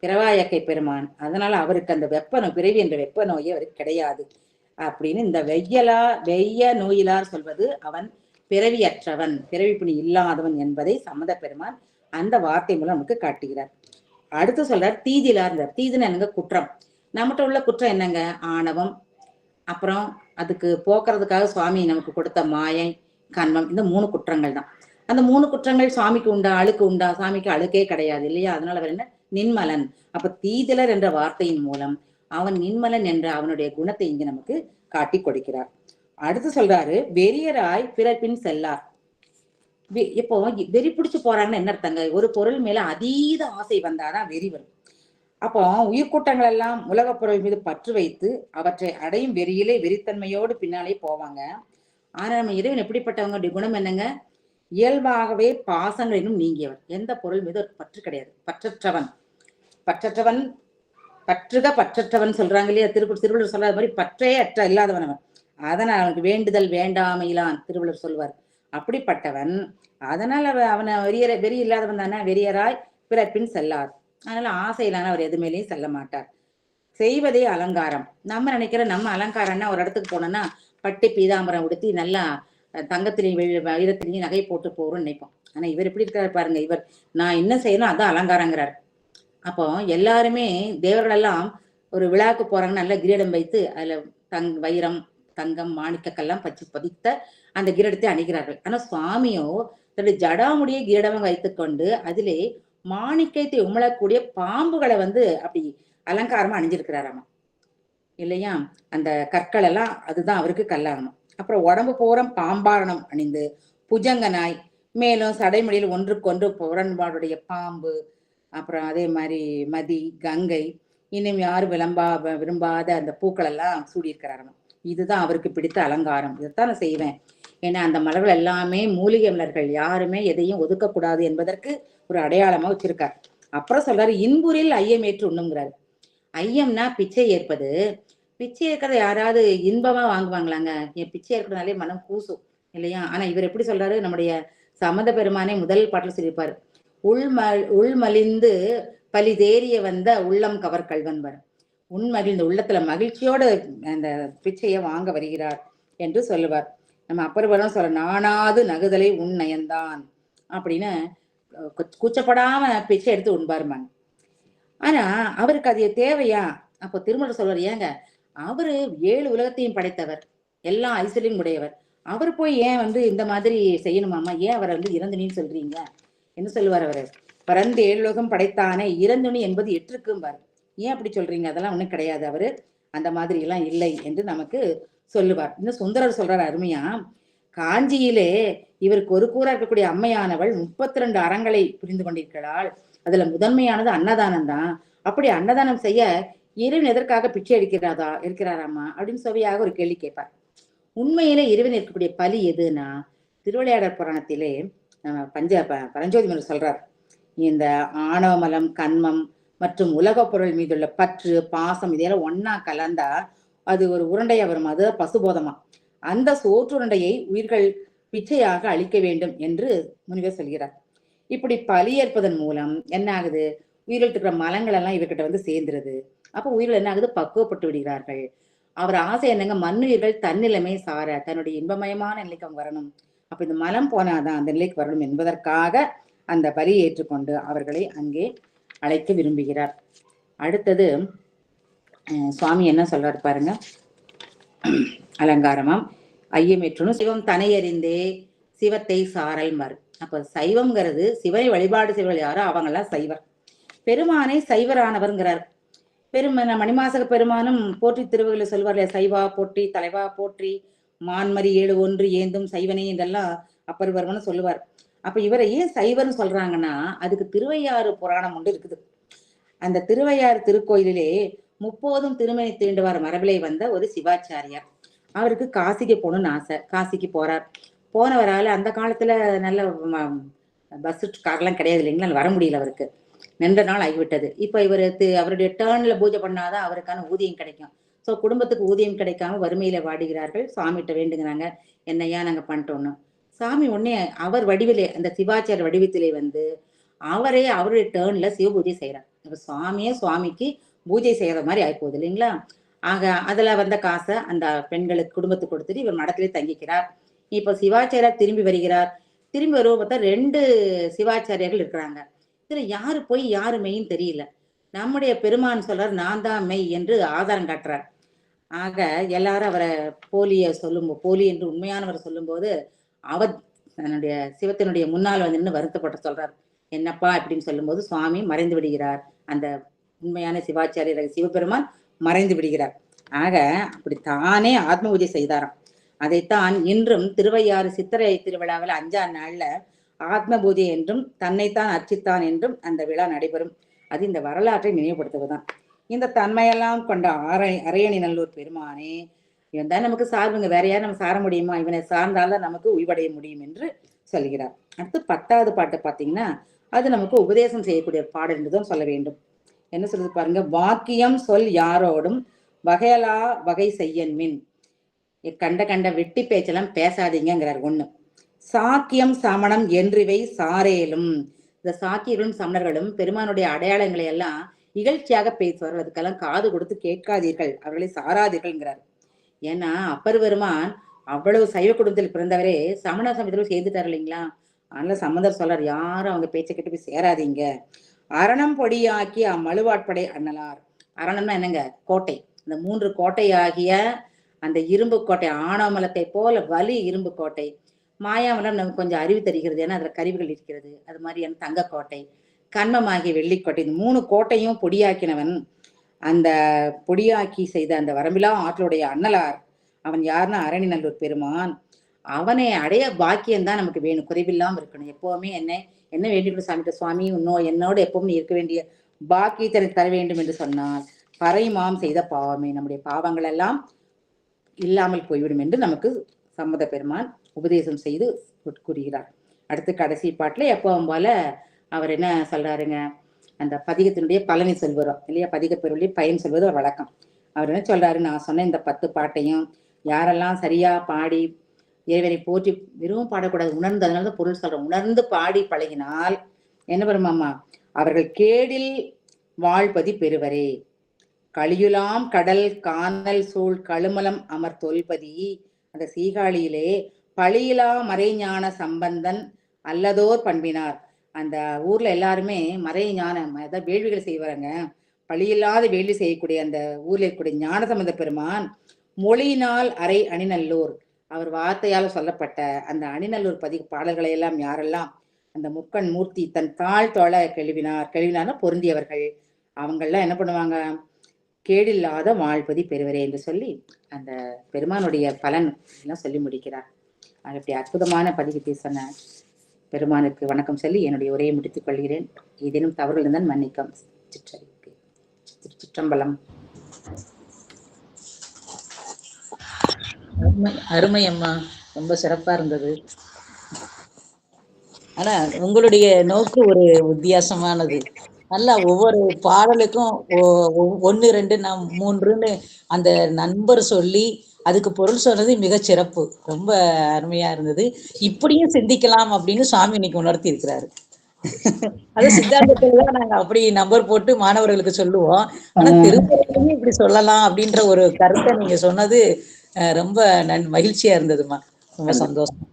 பிறவாயக்கை பெருமான், அதனால அவருக்கு அந்த பிறவி என்ற வெப்ப நோயே அவருக்கு கிடையாது அப்படின்னு இந்த வெய்ய நோயிலார் சொல்வது அவன் பிறவியற்றவன், பிறவி பிணி இல்லாதவன் என்பதை சம்மத பெருமான் அந்த வார்த்தை மூலம் நமக்கு காட்டுகிறார். அடுத்து சொல்றார் தீதிலா இருந்தார். தீதுன்னு என்னங்க? குற்றம். நம்மகிட்ட உள்ள குற்றம் என்னங்க? ஆணவம். அப்புறம் அதுக்கு போக்குறதுக்காக சுவாமி நமக்கு கொடுத்த மாயை, கன்மம், இந்த 3 குற்றங்கள் தான். அந்த 3 குற்றங்கள் சுவாமிக்கு உண்டா? அழுக்கு உண்டா? சாமிக்கு அழுக்கே கிடையாது இல்லையா? அதனால அவர் என்ன? நின்மலன். அப்ப தீதிலர் என்ற வார்த்தையின் மூலம் அவன் நின்மலன் என்ற அவனுடைய குணத்தை இங்கு நமக்கு காட்டி கொடுக்கிறார். அடுத்து சொல்றாரு வெறியராய் பிறப்பின் செல்லார். இப்போ வெறி பிடிச்சு போறாங்கன்னு என்ன அர்த்தங்க? ஒரு பொருள் மேல அதீத ஆசை வந்தாதான் வெறி வரும். அப்போ உயிர்கூட்டங்கள் எல்லாம் உலகப் பொருள் மீது பற்று வைத்து அவற்றை அடையும் வெறியிலே வெறித்தன்மையோடு பின்னாலே போவாங்க. ஆனா நம்ம இறைவன் எப்படிப்பட்டவங்களுடைய குணம் என்னங்க? இயல்பாகவே பாசங்களிலும் நீங்கியவர். எந்த பொருள் மீது ஒரு பற்று கிடையாது. பற்றற்றவன். பற்றற்றவன் பற்றுக பற்றற்றவன் சொல்றாங்க இல்லையா? திருவள்ளுவர் சொல்லாத மாதிரி பற்றே அற்ற இல்லாதவன் அவன். அதனால் அவனுக்கு வேண்டுதல் வேண்டாமையிலான் திருவள்ளுவர் சொல்வார். அப்படிப்பட்டவன். அதனால அவனை வெறி இல்லாதவன் தானே. வெறியராய் பிறப்பின் செல்லார். அதனால ஆசையிலான அவர் எதுமேலையும் செல்ல மாட்டார். செய்வதே அலங்காரம். நம்ம நினைக்கிற நம்ம அலங்காரம்னா ஒரு இடத்துக்கு போனோம்னா பட்டு பீதாம்பரம் உடுத்தி நல்லா தங்கத்திலையும் வைரத்திலையும் நகை போட்டு போறோம்னு நினைப்போம். ஆனா இவர் எப்படி இருக்காரு பாருங்க. இவர் நான் என்ன செய்யணும் அதான் அலங்காரங்கிறார். அப்போ எல்லாருமே தேவர்கள் எல்லாம் ஒரு விழாவுக்கு போறாங்க, நல்ல கிரீடம் வைத்து அதுல வைரம், தங்கம், மாணிக்கக்கெல்லாம் பச்சு பதித்த அந்த கிரீடத்தை அணிகிறார்கள். ஆனா சுவாமியோ தன்னுடைய ஜடாமுடியை கிரீடம் வைத்துக்கொண்டு அதிலே மாணிக்கத்தை உமிழக்கூடிய பாம்புகளை அப்படி அலங்காரமா அணிஞ்சிருக்கிறாராமா இல்லையா? அந்த கற்கள் எல்லாம் அதுதான் அவருக்கு கல்லாகணும். அப்புறம் உடம்பு பூரம் பாம்பாரணம் அணிந்து புஜங்கனாய், மேலும் சடைமொழியில் ஒன்றுக்கொன்று புறன்பாடுடைய பாம்பு, அப்புறம் அதே மாதிரி மதி, கங்கை, இன்னும் யாரும் விரும்பாத அந்த பூக்கள் எல்லாம் சூடியிருக்கிறாராம். இதுதான் அவருக்கு பிடித்த அலங்காரம். இதைத்தான் நான் செய்வேன். ஏன்னா அந்த மலர்கள் எல்லாமே மூலிகை மலர்கள், யாருமே எதையும் ஒதுக்கக்கூடாது என்பதற்கு ஒரு அடையாளமா வச்சிருக்கார். அப்புறம் சொல்றாரு இன்புரில் ஐயம் ஏற்று உண்ணுங்கிறாரு. ஐயம்னா பிச்சை ஏற்பது. பிச்சை ஏற்கிறத யாராவது இன்பமா வாங்குவாங்களாங்க? என் பிச்சை ஏற்கிறதுனாலே மனம் கூசும் இல்லையா? ஆனா இவர் எப்படி சொல்றாரு? நம்முடைய சமந்த பெருமானே முதல் பாட்டில் சொல்லியிருப்பாரு, உள்மலிந்து பலி தேறிய வந்த உள்ளம் கவர் கல்வன்பர். உண்மகிழ்ந்த உள்ளத்துல மகிழ்ச்சியோட அந்த பிச்சையை வாங்க வருகிறார் என்று சொல்லுவார். நம்ம அப்பறம் சொல்ல நானாது நகுதலை உன் நயந்தான் அப்படின்னு கூச்சப்படாம பிச்சை எடுத்து உண்பாருமாங்க. ஆனா அவருக்கு அது தேவையா? அப்போ திருமணம் சொல்வார், ஏங்க அவரு 7 உலகத்தையும் படைத்தவர், எல்லா ஐஸ்வர்யம் உடையவர், அவர் போய் ஏன் இந்த மாதிரி செய்யணுமாமா? ஏன் அவரை இறந்துனின்னு சொல்றீங்க? என்ன சொல்லுவார் அவரு? பறந்து 7 உலகம் படைத்தானே இறந்துணி என்பது எற்றுக்கும்பார். ஏன் அப்படி சொல்றீங்க? அதெல்லாம் ஒண்ணும் கிடையாது, அவரு அந்த மாதிரி எல்லாம் இல்லை என்று நமக்கு சொல்லுவார். இன்னும் சுந்தரர் சொல்றார் அருமையா, காஞ்சியிலே இவருக்கு ஒரு கூறா இருக்கக்கூடிய அம்மையானவள் 32 அறங்களை புரிந்து கொண்டிருக்கிறாள். அதுல முதன்மையானது அன்னதானம் தான். அப்படி அன்னதானம் செய்ய இறைவன் எதற்காக பிச்சை இருக்கிறாராமா அப்படின்னு சுவையாக ஒரு கேள்வி கேட்பார். உண்மையிலே இறைவன் இருக்கக்கூடிய பலி எதுனா, திருவிளையாடற் புராணத்திலே பரஞ்சோதி மன்னர் சொல்றார், இந்த ஆணவமலம், கண்மம் மற்றும் உலக பொருள் மீதுள்ள பற்று, பாசம் இதெல்லாம் ஒன்னா கலந்தா அது ஒரு உருண்டையா வரும். அது பசுபோதமா. அந்த சோற்றுருண்டையை உயிர்கள் பிச்சையாக அளிக்க வேண்டும் என்று முனிவர் சொல்கிறார். இப்படி பலி ஏற்பதன் மூலம் என்ன ஆகுது? உயிர்கள் இருக்கிற மலங்கள் எல்லாம் இவர்கிட்ட சேர்ந்துருது. அப்ப உயிர்கள் என்ன ஆகுது? பக்குவப்பட்டு விடுகிறார்கள். அவர் ஆசை என்னங்க? மண்ணுயிர்கள் தன்னிலைமை சார தன்னுடைய இன்பமயமான நிலைக்கு அவங்க வரணும். அப்ப இந்த மலம் போனாதான் அந்த நிலைக்கு வரணும் என்பதற்காக அந்த பலியை ஏற்றுக்கொண்டு அவர்களை அங்கே அழைக்க விரும்புகிறார். அடுத்தது சுவாமி என்ன சொல்றாரு பாருங்க. அலங்காரமாம் ஐயமேற்றணும் சிவம் தனையறிந்தே சிவத்தை சாரல் மறு. அப்ப சைவம்ங்கிறது சிவனை வழிபாடு செய்வர்கள் யாரோ அவங்கெல்லாம் சைவர். பெருமானை சைவரானவர்ங்கிறார். மணிமாசக பெருமானும் போற்றி திருவுகளை சொல்வார்ல, சைவா போற்றி, தலைவா போற்றி, மான்மரி 7 ஒன்று ஏந்தும் சைவனே என்றெல்லாம் அப்பர் வருமனு சொல்லுவார். அப்ப இவரை ஏன் சைவர்னு சொல்றாங்கன்னா, அதுக்கு திருவையாறு புராணம் ஒன்று இருக்குது. அந்த திருவையாறு திருக்கோயிலிலே 30 திருமணி தீண்டுவார் மரபிலே வந்த ஒரு சிவாச்சாரியார். அவருக்கு காசிக்கு போகணும்னு ஆசை. காசிக்கு போறார். போனவரால் அந்த காலத்துல நல்ல பஸ் கார்லாம் கிடையாது இல்லைங்களா, வர முடியல, அவருக்கு நின்ற நாள் ஆகிவிட்டது. இப்ப இவர் அவருடைய டேர்ன்ல பூஜை பண்ணாதான் அவருக்கான ஊதியம் கிடைக்கும். ஸோ குடும்பத்துக்கு ஊதியம் கிடைக்காம வறுமையில வாடுகிறார்கள். சாமிகிட்ட வேண்டுங்கிறாங்க, என்னையா நாங்க பண்ணிட்டோம்னு. சாமி உடனே அவர் வடிவிலே, அந்த சிவாச்சாரிய வடிவத்திலே அவரே அவருடைய டேர்ன்ல சிவ பூஜை செய்யறார். இப்ப சுவாமிக்கு பூஜை செய்யற மாதிரி ஆயிப்போகுது இல்லைங்களா? ஆக அதுல வந்த காசை அந்த பெண்களுக்கு குடும்பத்துக்கு கொடுத்துட்டு இவர் மடத்திலே தங்கிக்கிறார். இப்ப சிவாச்சாரியார் திரும்பி வருகிறார். திரும்பி வருவ பார்த்தா 2 சிவாச்சாரியர்கள் இருக்கிறாங்க. இதுல யாரு போய் யாரு மெய்ன்னு தெரியல. நம்முடைய பெருமான் சொல்றார் நான் தான் மெய் என்று ஆதாரம் காட்டுறார். ஆக எல்லாரும் அவரை போலி என்று உண்மையானவர் சொல்லும்போது அவர் தன்னுடைய சிவத்தினுடைய முன்னால் வந்து நின்று வருத்தப்பட்டு சொல்றார், என்னப்பா அப்படின்னு சொல்லும்போது சுவாமி மறைந்து விடுகிறார். அந்த உண்மையான சிவாச்சாரியர் சிவபெருமான் மறைந்து விடுகிறார். ஆக அப்படி தானே ஆத்ம பூஜை செய்தாராம். அதைத்தான் இன்றும் திருவையாறு சித்திரை திருவிழாவில் 5ஆம் நாள்ல ஆத்ம பூஜை என்றும் தன்னைத்தான் அர்ச்சித்தான் என்றும் அந்த விழா நடைபெறும். அது இந்த வரலாற்றை நினைவுபடுத்துவதுதான். இந்த தன்மையெல்லாம் கொண்ட அரையணி நல்லூர் பெருமானே, இவன் தான் நமக்கு சார்புங்க, வேற யாரும் நம்ம சார முடியுமா, இவனை சார்ந்தால்தான் நமக்கு உய்வடைய முடியும் என்று சொல்கிறார். அடுத்து 10வது பாட்டு பார்த்தீங்கன்னா அது நமக்கு உபதேசம் செய்யக்கூடிய பாடல் என்றுதான் சொல்ல வேண்டும். என்ன சொல்றது பாருங்க, வாக்கியம் சொல் யாரோடும் வகையலா வகை செய்யன் மின், கண்ட கண்ட வெட்டி பேச்செல்லாம் பேசாதீங்கிறார். ஒண்ணு, சாக்கியம் சமணம் என்றிவை சாரேலும், இந்த சாக்கியர்களும் சமணர்களும் பெருமானுடைய அடையாளங்களை எல்லாம் இகழ்ச்சியாக பேசுவார்கள், அதுக்கெல்லாம் காது கொடுத்து கேட்காதீர்கள், அவர்களை சாராதீர்கள்ங்கிறார். ஏன்னா அப்பர் பெருமான் அவ்வளவு சைவ குடும்பத்தில் பிறந்தவரே சமண சமயத்தில் சேர்ந்துட்டார் இல்லைங்களா. அதனால சம்பந்தர் சொல்றார், யாரும் அவங்க பேச்சை கிட்ட போய் சேராதீங்க. அரணம் பொடியாக்கி அம்மழுவாட்படை அண்ணலார். அரணம்னா என்னங்க, கோட்டை. இந்த 3 கோட்டை ஆகிய அந்த இரும்பு கோட்டை, ஆணவமலத்தை போல வலி இரும்பு கோட்டை. மாயாமலம் நமக்கு கொஞ்சம் அறிவு தெரிகிறது, ஏன்னா அதுல கருவிகள் இருக்கிறது. அது மாதிரியான தங்க கோட்டை, கண்மமாகிய வெள்ளிக்கோட்டை, இந்த 3 கோட்டையும் பொடியாக்கினவன். அந்த பொடியாக்கி செய்த அந்த வரம்பிலா ஆற்றலுடைய அண்ணலார். அவன் யாருன்னா அரணி நல்லூர் பெருமான். அவனை அடைய பாக்கியம்தான் நமக்கு வேணும், குறைவில்லாம இருக்கணும். எப்பவுமே என்ன வேண்டிய சாமிட்ட, சுவாமி என்னோட எப்பவும் இருக்க வேண்டிய பாக்கியத்தை தர வேண்டும் என்று சொன்னால் பறைமாம் செய்த பாவமே, நம்முடைய பாவங்கள் எல்லாம் இல்லாமல் போய்விடும் என்று நமக்கு சம்மத பெருமான் உபதேசம் செய்து கூறுகிறார். அடுத்து கடைசி பாட்டுல எப்பவும் போல அவர் என்ன சொல்றாருங்க, அந்த பதிகத்தினுடைய பலனை சொல்வரும் இல்லையா, பதிக பெருடைய பயன் சொல்வது ஒரு வழக்கம். அவர் என்ன சொல்றாரு, நான் சொன்ன இந்த 10 பாட்டையும் யாரெல்லாம் சரியா பாடி இறைவனை போற்றி வெறும் பாடக்கூடாது, உணர்ந்து, அதனாலதான் பொருள் சொல்றோம், உணர்ந்து பாடி பழகினால் என்ன பெருமாமா, அவர்கள் கேடில் வாழ்பதி பெறுவரே. கலியுலாம் கடல் கானல் சூழ் கழுமலம் அமர் தொல்பதி, அந்த சீகாழியிலே பழியிலா மறைஞான சம்பந்தன் அல்லதோர் பண்பினார். அந்த ஊர்ல எல்லாருமே மறை ஞானம், அதாவது வேள்விகள் செய்வாங்க, பழியில்லாத வேள்வி செய்யக்கூடிய அந்த ஊர்ல இருக்கக்கூடிய ஞான சம்பந்த பெருமான் மொழியினால் அரை அணிநல்லூர், அவர் வார்த்தையால் சொல்லப்பட்ட அந்த அணிநல்லூர் பாடல்களை எல்லாம் யாரெல்லாம் அந்த முக்கண் மூர்த்தி தன் தாழ் தோழ கெழுவினார்னா பொருந்தியவர்கள், அவங்கெல்லாம் என்ன பண்ணுவாங்க, கேடில்லாத வாழ்பதி பெறுவரே என்று சொல்லி அந்த பெருமானுடைய பலன் எல்லாம் சொல்லி முடிக்கிறார். அப்படி அற்புதமான பதிகத்தை சொன்ன பெருமானுக்கு வணக்கம் சொல்லி என்னுடைய உரையை முடித்துக் கொள்கிறேன். ஏதேனும் தவறுகள் இருந்தால் மன்னிக்கம். சிற்றம்பலம். அருமை அம்மா, ரொம்ப சிறப்பா இருந்தது. ஆனா உங்களுடைய நோக்கு ஒரு வித்தியாசமானது. நல்லா ஒவ்வொரு பாடலுக்கும் 1 2 3ன்னு அந்த நண்பர் சொல்லி அதுக்கு பொருள் சொன்னது மிக சிறப்பு, ரொம்ப அருமையா இருந்தது. இப்படியும் சிந்திக்கலாம் அப்படின்னு சுவாமி இன்னைக்கு உணர்த்தி இருக்கிறாரு. அது சித்தாந்தத்துலதான் நாங்க அப்படி நம்பர் போட்டு மாணவர்களுக்கு சொல்லுவோம். ஆனா திருக்குறளையும் இப்படி சொல்லலாம் அப்படின்ற ஒரு கருத்தை நீங்க சொன்னது ரொம்ப மகிழ்ச்சியா இருந்ததுமா, ரொம்ப சந்தோஷம்.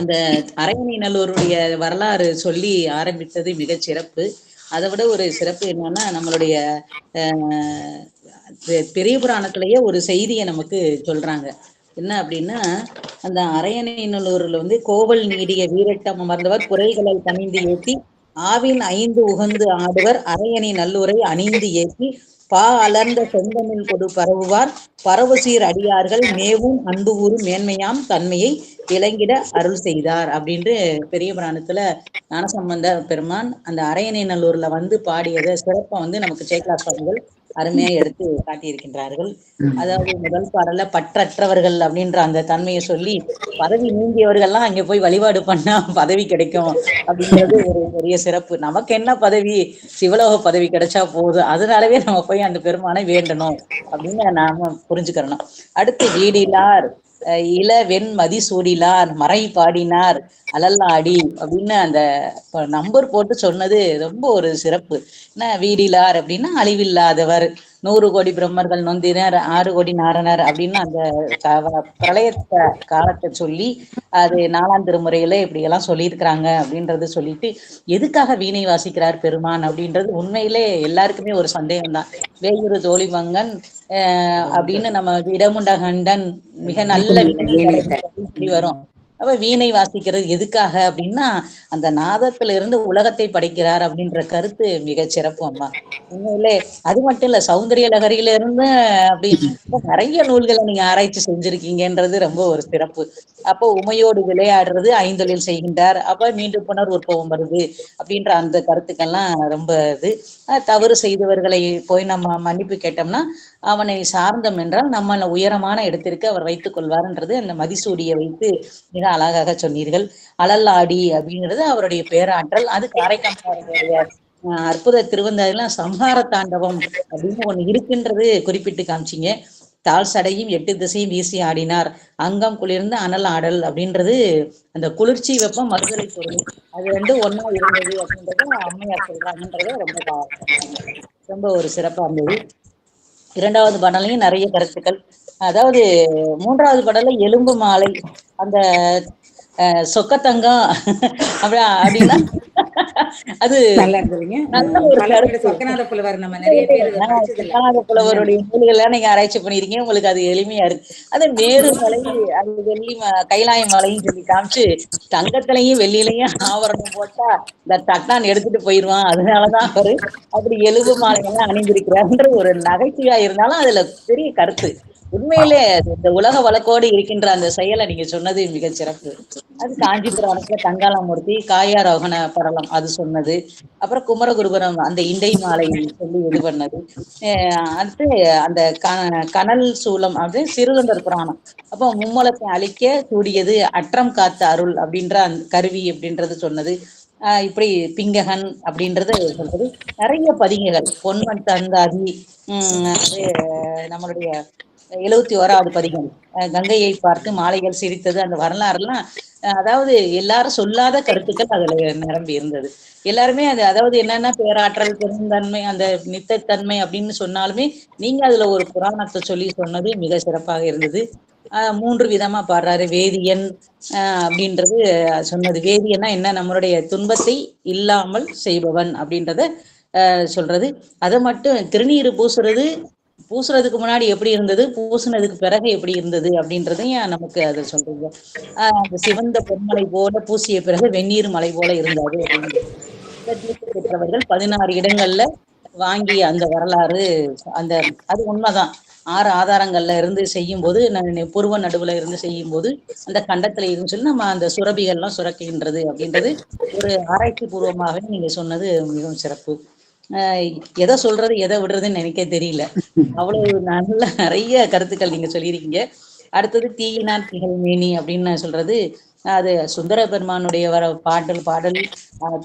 அந்த அரையணை நல்லூருடைய வரலாறு சொல்லி ஆரம்பித்தது மிக சிறப்பு. அதை விட ஒரு சிறப்பு என்னன்னா, நம்மளுடைய பெரிய புராணத்திலேயே ஒரு செய்தியை நமக்கு சொல்றாங்க. என்ன அப்படின்னா, அந்த அரையணை நல்லூர்ல வந்து கோவல் நீடிய வீரட்டம் அமர்ந்தவர் புரைகளில் கனிந்து ஏற்றி ஆவின் 5 உகந்து ஆடுவர் அரையணை நல்லூரை அணிந்து ஏற்றி பா அலர்ந்த செந்தமிழ் கொடு பரவுவார் பரவுசீர் அடியார்கள் மேவும் அன்பு ஊரும் மேன்மையாம் தன்மையை விளங்கிட அருள் செய்தார் அப்படின்ட்டு பெரிய புராணத்துல ஞானசம்பந்த பெருமான் அந்த அரையணை நல்லூர்ல வந்து பாடியதை சிறப்பா வந்து நமக்கு சேக்கலா சுவாமிகள் அருமையா எடுத்து காட்டியிருக்கின்றார்கள். அதாவது முதல் பாடல பற்றற்றவர்கள் அப்படின்ற அந்த தன்மையை சொல்லி, பதவி நீங்கியவர்கள்லாம் அங்க போய் வழிபாடு பண்ணா பதவி கிடைக்கும் அப்படிங்கிறது ஒரு பெரிய சிறப்பு. நமக்கு என்ன பதவி, சிவலோக பதவி கிடைச்சா போதும், அதனாலவே நம்ம போய் அந்த பெருமானை வேண்டணும் அப்படின்னு நாம புரிஞ்சுக்கிறணும். அடுத்து வீடிலார் இளவெண் மதி சூடிலார் மறை பாடினார் அலல்லாடி அப்படின்னு அந்த நம்பர் போட்டு சொன்னது ரொம்ப ஒரு சிறப்பு. என்ன வீடிலார் அப்படின்னா அழிவில்லாதவர், 100 கோடி பிரம்மர்கள் நொந்தினர் 6 கோடி நாரணர் அப்படின்னு அந்த பிரளய காலத்தை சொல்லி அது 4ஆம் திருமுறையில இப்படி எல்லாம் சொல்லியிருக்கிறாங்க அப்படின்றது சொல்லிட்டு எதுக்காக வீணை வாசிக்கிறார் பெருமான் அப்படின்றது உண்மையிலே எல்லாருக்குமே ஒரு சந்தேகம் தான். வேயுறு தோழிமங்கன் அப்படின்னு நம்ம இடமுண்ட கண்டன் மிக நல்ல வீணை வரும். அப்ப வீணை வாசிக்கிறது எதுக்காக அப்படின்னா அந்த நாதத்துல இருந்து உலகத்தை படைக்கிறார் அப்படின்ற கருத்து மிக சிறப்பு அம்மா. உண்மையிலே அது மட்டும் இல்ல, சௌந்தரிய லகரியில இருந்து அப்படி நிறைய நூல்களை நீங்க ஆராய்ச்சி செஞ்சிருக்கீங்கன்றது ரொம்ப ஒரு சிறப்பு. அப்போ உமையோடு விளையாடுறது ஐந்தொழில் செய்கின்றார், அப்ப மீண்டும் புனர் உற்பவம் வருது அப்படின்ற அந்த கருத்துக்கள்லாம் ரொம்ப இது. தவறு செய்தவர்களை போய் நம்ம மன்னிப்பு கேட்டோம்னா அவனை சார்ந்தம் என்றால் நம்ம உயரமான இடத்திற்கு அவர் வைத்துக் கொள்வார்ன்றது அந்த மதிசூடியை வைத்து மிக அழகாக சொன்னீர்கள். அழலாடி அப்படிங்கிறது அவருடைய பேராற்றல். அது காரைக்காலுடைய அற்புத திருவந்தாதிலாம் சம்ஹார தாண்டவம் அப்படின்னு ஒண்ணு இருக்குன்றது குறிப்பிட்டு காமிச்சிங்க. தாழ் சடையும் 8 திசையும் வீசி ஆடினார், அங்கம் குளிர்ந்து அனல் ஆடல் அப்படின்றது அந்த குளிர்ச்சி வெப்பம் மறுதலை பொருள் அது ஒண்ணா இருந்தது அப்படின்றத அம்மையார் சொல்றாங்கன்றத ரொம்ப ஒரு சிறப்பா இருந்தது. 2வது பாடலையும் நிறைய கருத்துக்கள். அதாவது 3வது பாடல எலும்பு மாலை அந்த சொக்கத்தங்கம் அப்படின்னா அது நல்லா இருந்ததுங்க. நல்ல ஒரு கருத்து. சொக்கநாத புலவர் நம்ம நிறைய பேர் சொக்கநாத புலவருடைய நூல்கள் நீங்க ஆராய்ச்சி பண்ணிருக்கீங்க, உங்களுக்கு அது எளிமையா இருக்கு. அது மேரு மலை, அது வெள்ளி கைலாய மலைன்னு சொல்லி காமிச்சு தங்கத்திலையும் வெள்ளியிலையும் ஆவரணம் போட்டா இந்த தட்டான் எடுத்துட்டு போயிருவான், அதனாலதான் அவரு அப்படி எலும்பு மாலையெல்லாம் அணிந்திருக்கிறார்ன்ற ஒரு நகைச்சுவையா இருந்தாலும் அதுல பெரிய கருத்து. உண்மையிலே இந்த உலக வழக்கோடு இருக்கின்ற அந்த செயலை நீங்க சொன்னது மிக சிறப்பு. அது காஞ்சிபுரம் தங்காளமூர்த்தி காயாரோகண படலம் அது சொன்னது. அப்புறம் குமரகுருபுரம் அந்த இண்டை மாலை சொல்லி இது பண்ணது. அடுத்து அந்த கனல் சூலம் அப்படின்னு சிறுதொண்டர் புராணம். அப்போ மும்மலத்தை அழிக்க கூடியது அற்றம் காத்த அருள் அப்படின்ற அந்த கருவி அப்படின்றது சொன்னது. இப்படி பிங்ககன் அப்படின்றது சொல்றது. நிறைய பதிகங்கள் பொன்வன் தந்தாதி, நம்மளுடைய 71வது பதிகம் கங்கையை பார்த்து மாலைகள் சிரித்தது, அந்த வரலாறுலாம் அதாவது எல்லாரும் சொல்லாத கருத்துக்கள் அதுல நிரம்பி இருந்தது. எல்லாருமே அது அதாவது என்னன்னா பேராற்றல் பெருந்தன்மை அந்த நித்தத்தன்மை அப்படின்னு சொன்னாலுமே நீங்க அதுல ஒரு புராணத்தை சொல்லி சொன்னது மிக சிறப்பாக இருந்தது. 3 விதமா பாடுறாரு. வேதியன் அப்படின்றது சொன்னது. வேதியன்னா என்ன, நம்மளுடைய துன்பத்தை இல்லாமல் செய்பவன் அப்படின்றத சொல்றது. அதை மட்டும் திருநீரு பூசுறதுக்கு முன்னாடி எப்படி இருந்தது, பூசுனதுக்கு பிறகு எப்படி இருந்தது அப்படின்றதையும் நமக்கு அதை சொல்றீங்க. அந்த சிவந்த பொன்மலை போல பூசிய பிறகு வெந்நீர் மலை போல இருந்தது பெற்றவர்கள் 16 இடங்கள்ல வாங்கி அந்த வரலாறு அந்த அது உண்மைதான். 6 ஆதாரங்கள்ல இருந்து செய்யும் போது புருவ நடுவுல இருந்து செய்யும் போது அந்த கண்டத்துல இருந்து சொல்லி நம்ம அந்த சுரபிகள்லாம் சுரக்கின்றது அப்படின்றது ஒரு ஆராய்ச்சி பூர்வமாகவே நீங்க சொன்னது மிகவும் சிறப்பு. எதை சொல்றது எதை விடுறதுன்னு நினைக்க தெரியல, அவ்வளவு நல்ல நிறைய கருத்துக்கள் நீங்க சொல்லியிருக்கீங்க. அடுத்தது தீயினார் திகழ் மேனி அப்படின்னு சொல்றது அது சுந்தர பெருமானுடைய பாடல்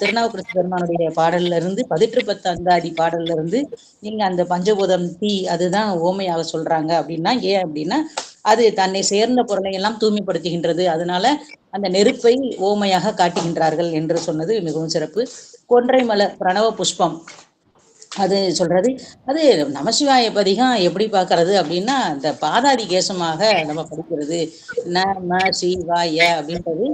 திருநாவுக்கரசு பெருமானுடைய பாடல்ல இருந்து 18 அந்தாதி பாடல்ல இருந்து நீங்க அந்த பஞ்சபூதம் தீ அதுதான் ஓமையாக சொல்றாங்க அப்படின்னா ஏன் அப்படின்னா அது தன்னை சேர்ந்த பொருளை எல்லாம் தூய்மைப்படுத்துகின்றது, அதனால அந்த நெருப்பை ஓமையாக காட்டுகின்றார்கள் என்று சொன்னது மிகவும் சிறப்பு. கொன்றை மலர் பிரணவ புஷ்பம் அது சொல்றது. அது நமசிவாய பதிகம் எப்படி பாக்குறது அப்படின்னா இந்த பாதாதி கேசமாக நம்ம படிக்கிறது. நம சிவாய அப்படின்றது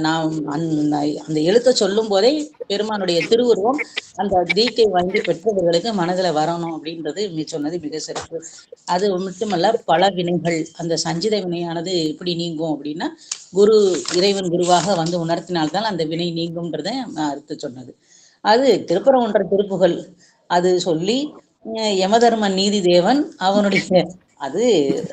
நாம் அந்த எழுத்தை சொல்லும் போதே பெருமானுடைய திருவுருவம் அந்த தீக்கை வாங்கி பெற்றவர்களுக்கு மனதுல வரணும் அப்படின்றது சொன்னது மிக சிறப்பு. அது மட்டுமல்ல பல வினைகள் அந்த சஞ்சித வினையானது எப்படி நீங்கும் அப்படின்னா இறைவன் குருவாக வந்து உணர்த்தினால்தான் அந்த வினை நீங்கும்ன்றத அறுத்து சொன்னது. அது திருப்பரங்குன்ற திருப்புகள் அது சொல்லி யமதர்மன் நீதி தேவன் அவனுடைய அது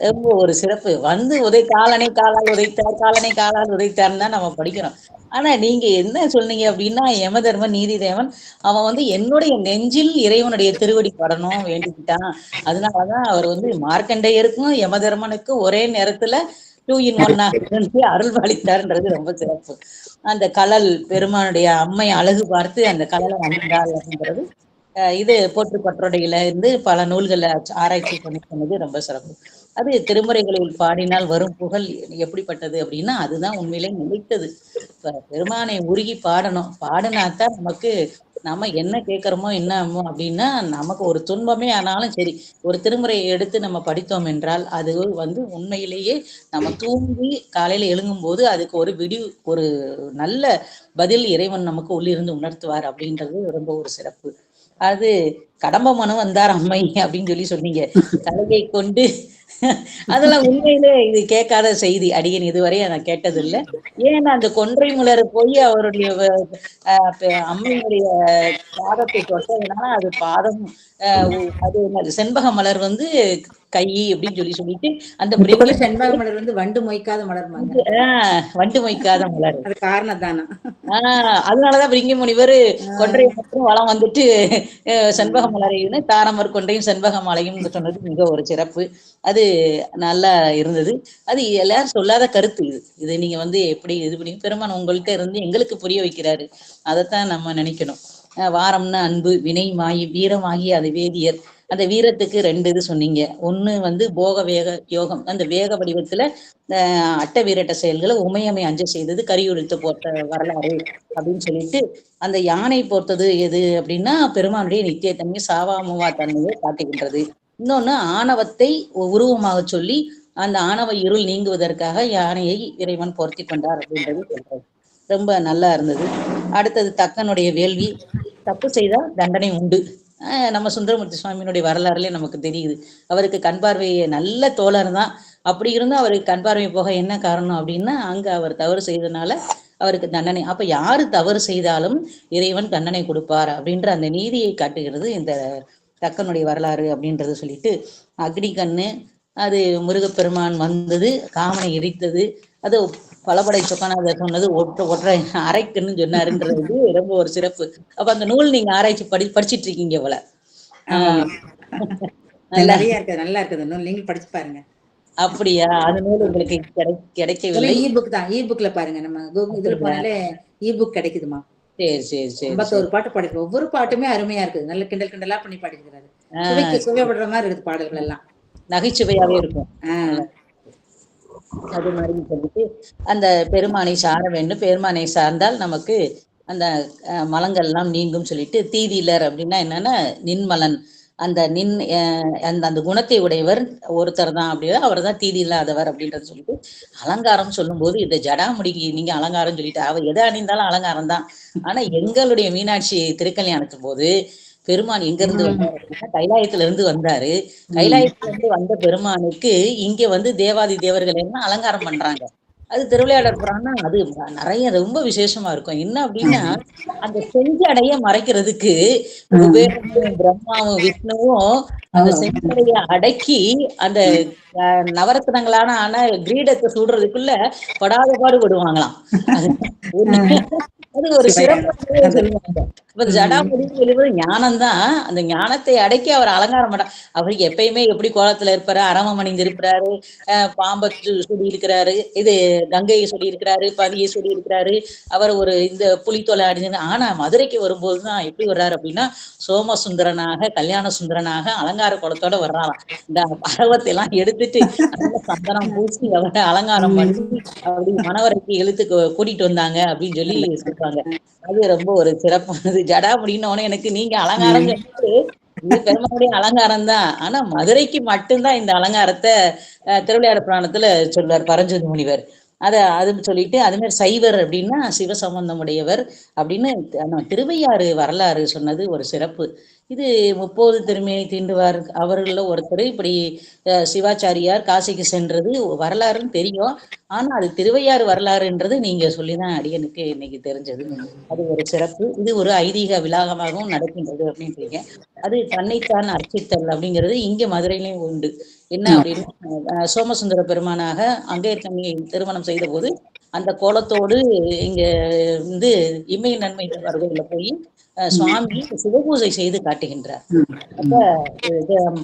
ரொம்ப ஒரு சிறப்பு. வந்து காலனை காலால் உதைத்தார், காலனை காலால் உதைத்தார்னு தான் நம்ம படிக்கிறோம். ஆனா நீங்க என்ன சொன்னீங்க அப்படின்னா யமதர்மன் நீதி தேவன் அவன் வந்து என்னுடைய நெஞ்சில் இறைவனுடைய திருவடி படணும் வேண்டிக்கிட்டான், அதனாலதான் அவர் வந்து மார்க்கண்டேயருக்கும் யமதர்மனுக்கும் ஒரே நேரத்துல 2 in 1 அருள் பாலித்தார்ன்றது ரொம்ப சிறப்பு. அந்த கலல் பெருமானுடைய அம்மை அழகு பார்த்து அந்த கலலை அணிந்தாள் அப்படின்றது இது போற்று பற்றோடையில இருந்து பல நூல்களை ஆராய்ச்சி பண்ணி சொன்னது ரொம்ப சிறப்பு. அது திருமுறைகளில் பாடினால் வரும் புகழ் எப்படிப்பட்டது அப்படின்னா அதுதான் உண்மையிலே நிலைத்தது. பெருமானை உருகி பாடணும், பாடினாத்தான் நமக்கு நம்ம என்ன கேட்கிறோமோ என்னமோ அப்படின்னா நமக்கு ஒரு துன்பமே ஆனாலும் சரி, ஒரு திருமுறையை எடுத்து நம்ம படித்தோம் என்றால் அது உண்மையிலேயே நம்ம தூங்கி காலையில எழுங்கும்போது அதுக்கு ஒரு நல்ல பதில் இறைவன் நமக்கு உள்ளிருந்து உணர்த்துவார் அப்படின்றது ரொம்ப ஒரு சிறப்பு. அது கடம்ப மனு வந்தார் அம்மை அப்படின்னு சொன்னீங்க. தலையை கொண்டு அதெல்லாம் உண்மையிலே இது கேட்காத செய்தி. அடியேன் இதுவரை நான் கேட்டதில்லை. ஏன்னா அந்த கொன்றை மலர் போய் அவருடைய அம்மையுடைய பாதத்தை தொட்டதுனால அது பாதம் அது என்னது செண்பக மலர் கை அப்படின்னு சொல்லிட்டு அந்த இப்ப கூட பிரிங்கி செண்பக மலர் வண்டு மொய்க்காத மலர்மாங்க. வண்டு மொய்க்காத மலர். அது காரணம் தானா? அதனாலதான் பிரிங்கி முனிவர் கொன்றை மட்டும் வளம் செண்பக மலரையும் தாரமர் கொன்றையும் செண்பக மாலையும் சொன்னது மிக ஒரு சிறப்பு. அது நல்லா இருந்தது. அது எல்லாரும் சொல்லாத கருத்து. இது நீங்க எப்படி இது பண்ணி பெருமான் உங்கள்கிட்ட இருந்து எங்களுக்கு புரிய வைக்கிறாரு. அதைத்தான் நம்ம நினைக்கணும். வாரம்னு அன்பு, வினை மாயி, வீரமாகி அது வேதியர். அந்த வீரத்துக்கு 2 இது சொன்னீங்க. ஒண்ணு போக வேக யோகம், அந்த வேக வடிவத்துல அட்ட வீரட்ட செயல்களை உமையமை அஞ்ச செய்தது, கரியுழித்து போட்ட வரலாறு அப்படின்னு சொல்லிட்டு, அந்த யானை போர்த்தது எது அப்படின்னா பெருமானுடைய நித்தியத்தன்மை, சாவாமுவா தன்மையை காட்டுகின்றது. இன்னொன்னு ஆணவத்தை உருவமாக சொல்லி அந்த ஆணவ இருள் நீங்குவதற்காக யானையை இறைவன் பொருத்தி கொண்டார் அப்படின்றது சொல்றது. ரொம்ப நல்லா இருந்தது. அடுத்தது தக்கனுடைய வேள்வி. தப்பு செய்தா தண்டனை உண்டு. நம்ம சுந்தரமூர்த்தி சுவாமியினுடைய வரலாறுல நமக்கு தெரியுது. அவருக்கு கண் பார்வை நல்ல தோழர் தான். அப்படி இருந்தும் அவருக்கு கண் பார்வை போக என்ன காரணம் அப்படின்னா அங்க அவர் தவறு செய்தனால அவருக்கு தண்டனை. அப்ப யாரு தவறு செய்தாலும் இறைவன் தண்டனை கொடுப்பார் அப்படின்ற அந்த நீதியை காட்டுகிறது இந்த தக்கனுடைய வரலாறு அப்படின்றது சொல்லிட்டு, அக்னி கண்ணு அது முருகப்பெருமான் வந்தது, காமனை எரித்தது, அது பலபடை சொக்கநாதர் சொன்னது ஒற்றை அரைக்குன்னு சொன்னாருன்றது ரொம்ப ஒரு சிறப்பு. அப்ப அந்த நூல் நீங்க ஆராய்ச்சி படிச்சிட்டு இருக்கீங்க போல. நிறைய இருக்குது, நல்லா இருக்குது நூல், நீங்க படிச்சு பாருங்க. அப்படியா? அது நூல் உங்களுக்கு கிடைக்கவில்லை? இ-புக் தான், இ-புக்ல பாருங்க. நம்ம இதுல போனாலே இ-புக் கிடைக்குதுமா. சரி சரி சரி. 51 பாட்டு பாடிருக்கு. ஒவ்வொரு பாட்டுமே அருமையா இருக்குது. நல்ல கிண்டல் கிண்டலா பண்ணி பாடிக்கிறாரு. சுவைக்கு சுவைப்படுற மாதிரி இருக்குது பாடல்கள் எல்லாம். நகைச்சுவையாவே இருக்கும். அது மாதிரி சொல்லிட்டு அந்த பெருமானை சார வேண்டும். பெருமானை சார்ந்தால் நமக்கு அந்த மலங்கள் எல்லாம் நீங்கும் சொல்லிட்டு, தீதிலர் அப்படின்னா என்னன்னா நின்மலன். அந்த அந்த குணத்தை உடையவர் ஒருத்தர் தான், அப்படின்னா அவர் தான் தீதி இல்லாதவர் அப்படின்றத சொல்லிட்டு, அலங்காரம் சொல்லும் போது இந்த ஜடாமுடிக்கு நீங்க அலங்காரம் சொல்லிட்டு அவர் எதை அணிந்தாலும் அலங்காரம் தான். ஆனா எங்களுடைய மீனாட்சி திருக்கல்யாணத்தும் போது பெருமான் எங்க இருந்து வந்தாரு அப்படின்னா கைலாயத்துல இருந்து வந்தாரு. கைலாயத்துல இருந்து வந்த பெருமானுக்கு இங்க தேவாதி தேவர்கள் எல்லாம் அலங்காரம் பண்றாங்க. அது திருவிளையாடல் புராணம். அது நிறைய ரொம்ப விசேஷமா இருக்கும். என்ன அப்படின்னா அந்த செஞ்சடைய மறைக்கிறதுக்கு குபேரனும் பிரம்மாவும் விஷ்ணுவும் அந்த செஞ்சடைய அடக்கி அந்த நவரத்னங்களான கிரீடத்தை சூடுறதுக்குள்ள படாத பாடுபடுவாங்களாம். அது ஒரு சிறப்பு சொல்லுவாங்க. இப்ப ஜடாமுடி எழுவது ஞானம் தான். அந்த ஞானத்தை அடக்கி அவர் அலங்காரம் பண்ண. அவருக்கு எப்பயுமே எப்படி கோலத்துல இருப்பாரு, அரவம் அணிந்து இருக்கிறாரு, பாம்பை சொல்லி இருக்கிறாரு, இது கங்கையை சொல்லி இருக்கிறாரு, பதியை சொல்லி இருக்கிறாரு, அவர் ஒரு இந்த புலித்தோலை அணிஞ்சு. ஆனா மதுரைக்கு வரும்போதுதான் எப்படி வர்றாரு அப்படின்னா சோமசுந்தரனாக, கல்யாண சுந்தரனாக அலங்கார கோலத்தோட வர்றாராம். இந்த பரவத்தை எல்லாம் எடுத்துட்டு சந்தனம் பூசி அவரை அலங்காரம் பண்ணி அப்படி மணவரைக்கு இழுத்து கூட்டிட்டு வந்தாங்க அப்படின்னு சொல்லி சொல்றாங்க. அது ரொம்ப ஒரு சிறப்பானது. ஜடா முடினோடனே எனக்கு நீங்க அலங்காரம் சொல்லிட்டு இது பெருமாளுடைய அலங்காரம் தான். ஆனா மதுரைக்கு மட்டும்தான் இந்த அலங்காரத்தை திருவிளையாட புராணத்துல சொல்வார் பரஞ்சோதி முனிவர். அது சொல்லிட்டு அது மாதிரி சைவர் அப்படின்னா சிவசம்பந்தம் உடையவர் அப்படின்னு திருவையாறு வரலாறு சொன்னது ஒரு சிறப்பு. இது 30 திருமேனி தீண்டுவார் அவர்கள ஒருத்தர். இப்படி சிவாச்சாரியார் காசிக்கு சென்றது வரலாறுன்னு தெரியும். ஆனா அது திருவையாறு வரலாறுன்றது நீங்க சொல்லிதான் அடியனுக்கு இன்னைக்கு தெரிஞ்சது. அது ஒரு சிறப்பு. இது ஒரு ஐதீக விலாகமாகவும் நடக்கின்றது அப்படின்றீங்க. அது தன்னைத்தான் அர்ச்சித்தல் அப்படிங்கிறது இங்க மதுரையிலையும் உண்டு. என்ன அப்படின்னா சோமசுந்தர பெருமானாக அங்கேயர்கண்ணியை திருமணம் செய்த போது அந்த கோலத்தோடு இங்க இம்மை நன்மை வருகையில போய் சுவாமி சிவபூஜை செய்து காட்டுகின்றார். அப்ப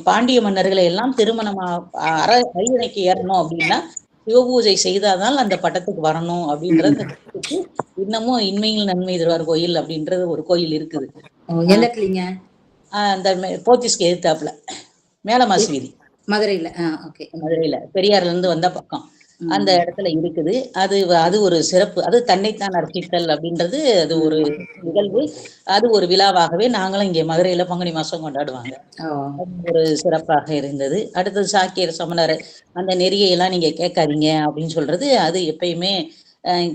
பாண்டிய மன்னர்களை எல்லாம் திருமணமா அரியணைக்கு ஏறணும் அப்படின்னா சிவபூஜை செய்தாதான் அந்த பட்டத்துக்கு வரணும் அப்படின்றது இன்னமும் இன்மையில் நன்மை தருவார் கோயில் அப்படின்றது ஒரு கோயில் இருக்குது. அந்த போத்திஸ்க்கு எதிர்த்தாப்புல மேலமாசி வீதி, மதுரையில. மதுரையில பெரியார்ல இருந்து வந்த பக்கம் அந்த இடத்துல இருக்குது. அது ஒரு சிறப்பு. அது தன்னைத்தான் அர்ப்பணித்தல் அப்படின்றது அது ஒரு நிகழ்வு. அது ஒரு விழாவாகவே நாங்களும் இங்கே மதுரையில பங்குனி மாசம் கொண்டாடுவாங்க. ஓ. அது ஒரு சிறப்பாக இருந்தது. அடுத்தது சாக்கியர் சமணர் அந்த நெறியை எல்லாம் நீங்க கேட்காதீங்க அப்படின்னு சொல்றது அது எப்பயுமே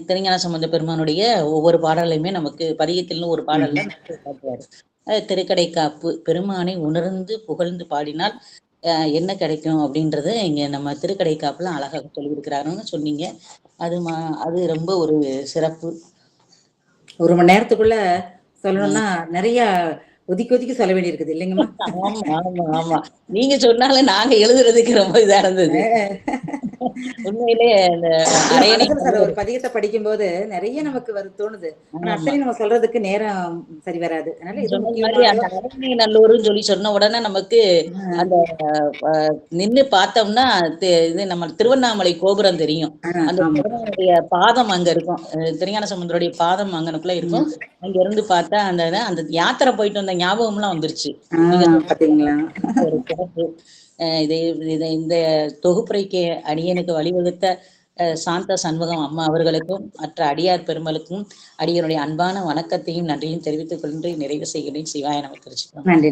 திருஞான சம்பந்த பெருமானுடைய ஒவ்வொரு பாடலையுமே நமக்கு பதிகத்திலும் ஒரு பாடல்ல நமக்கு காட்டுவாரு. திருக்கடை காப்பு பெருமானை உணர்ந்து புகழ்ந்து பாடினால் என்ன கிடைக்கும் அப்படின்றது இங்க நம்ம திருக்கடை காப்புல அழகாக சொல்லியிருக்கிறாருன்னு சொன்னீங்க. அது ரொம்ப ஒரு சிறப்பு. ஒரு மணி நேரத்துக்குள்ள சொல்லணும்னா நிறைய ஒதுக்கி சொல்ல வேண்டியிருக்குது இல்லைங்கம்மா? ஆமா ஆமா ஆமா. நீங்க சொன்னாலும் நாங்க எழுதுறதுக்கு ரொம்ப இதா இருந்தது. உண்மையிலே அந்த அரையணை ஒரு பதிகத்தை படிக்கும் போது நிறைய நமக்கு தோணுது. ஆனா அத்தனை நம்ம சொல்றதுக்கு நேரம் சரி வராது. அதனால இது சொன்ன மாதிரி அந்த அரையணை நல்லூர்னு சொல்லி சொன்ன உடனே நமக்கு அந்த நின்னு பார்த்தோம்னா இது நம்ம திருவண்ணாமலை கோபுரம் தெரியும். அந்த திருவண்ணாமலைய பாதம் அங்க இருக்கும். திருஞான சம்பந்தருடைய பாதம் அங்கனுக்குள்ள இருக்கும். அங்க இருந்து பார்த்தா அந்த யாத்திரை போயிட்டு வந்த ஞாபகம் எல்லாம் வந்துருச்சு. பாத்தீங்களா? ஒரு சிறப்பு. இந்த தொகுப்புரைக்கு அடியனுக்கு வழிவகுத்த சாந்த சண்முகம் அம்மா அவர்களுக்கும் மற்ற அடியார் பெருமளுக்கும் அடியனுடைய அன்பான வணக்கத்தையும் நன்றியும் தெரிவித்துக் கொண்டு நிறைவு செய்கிறேன். சிவாய நமக்கு. நன்றி.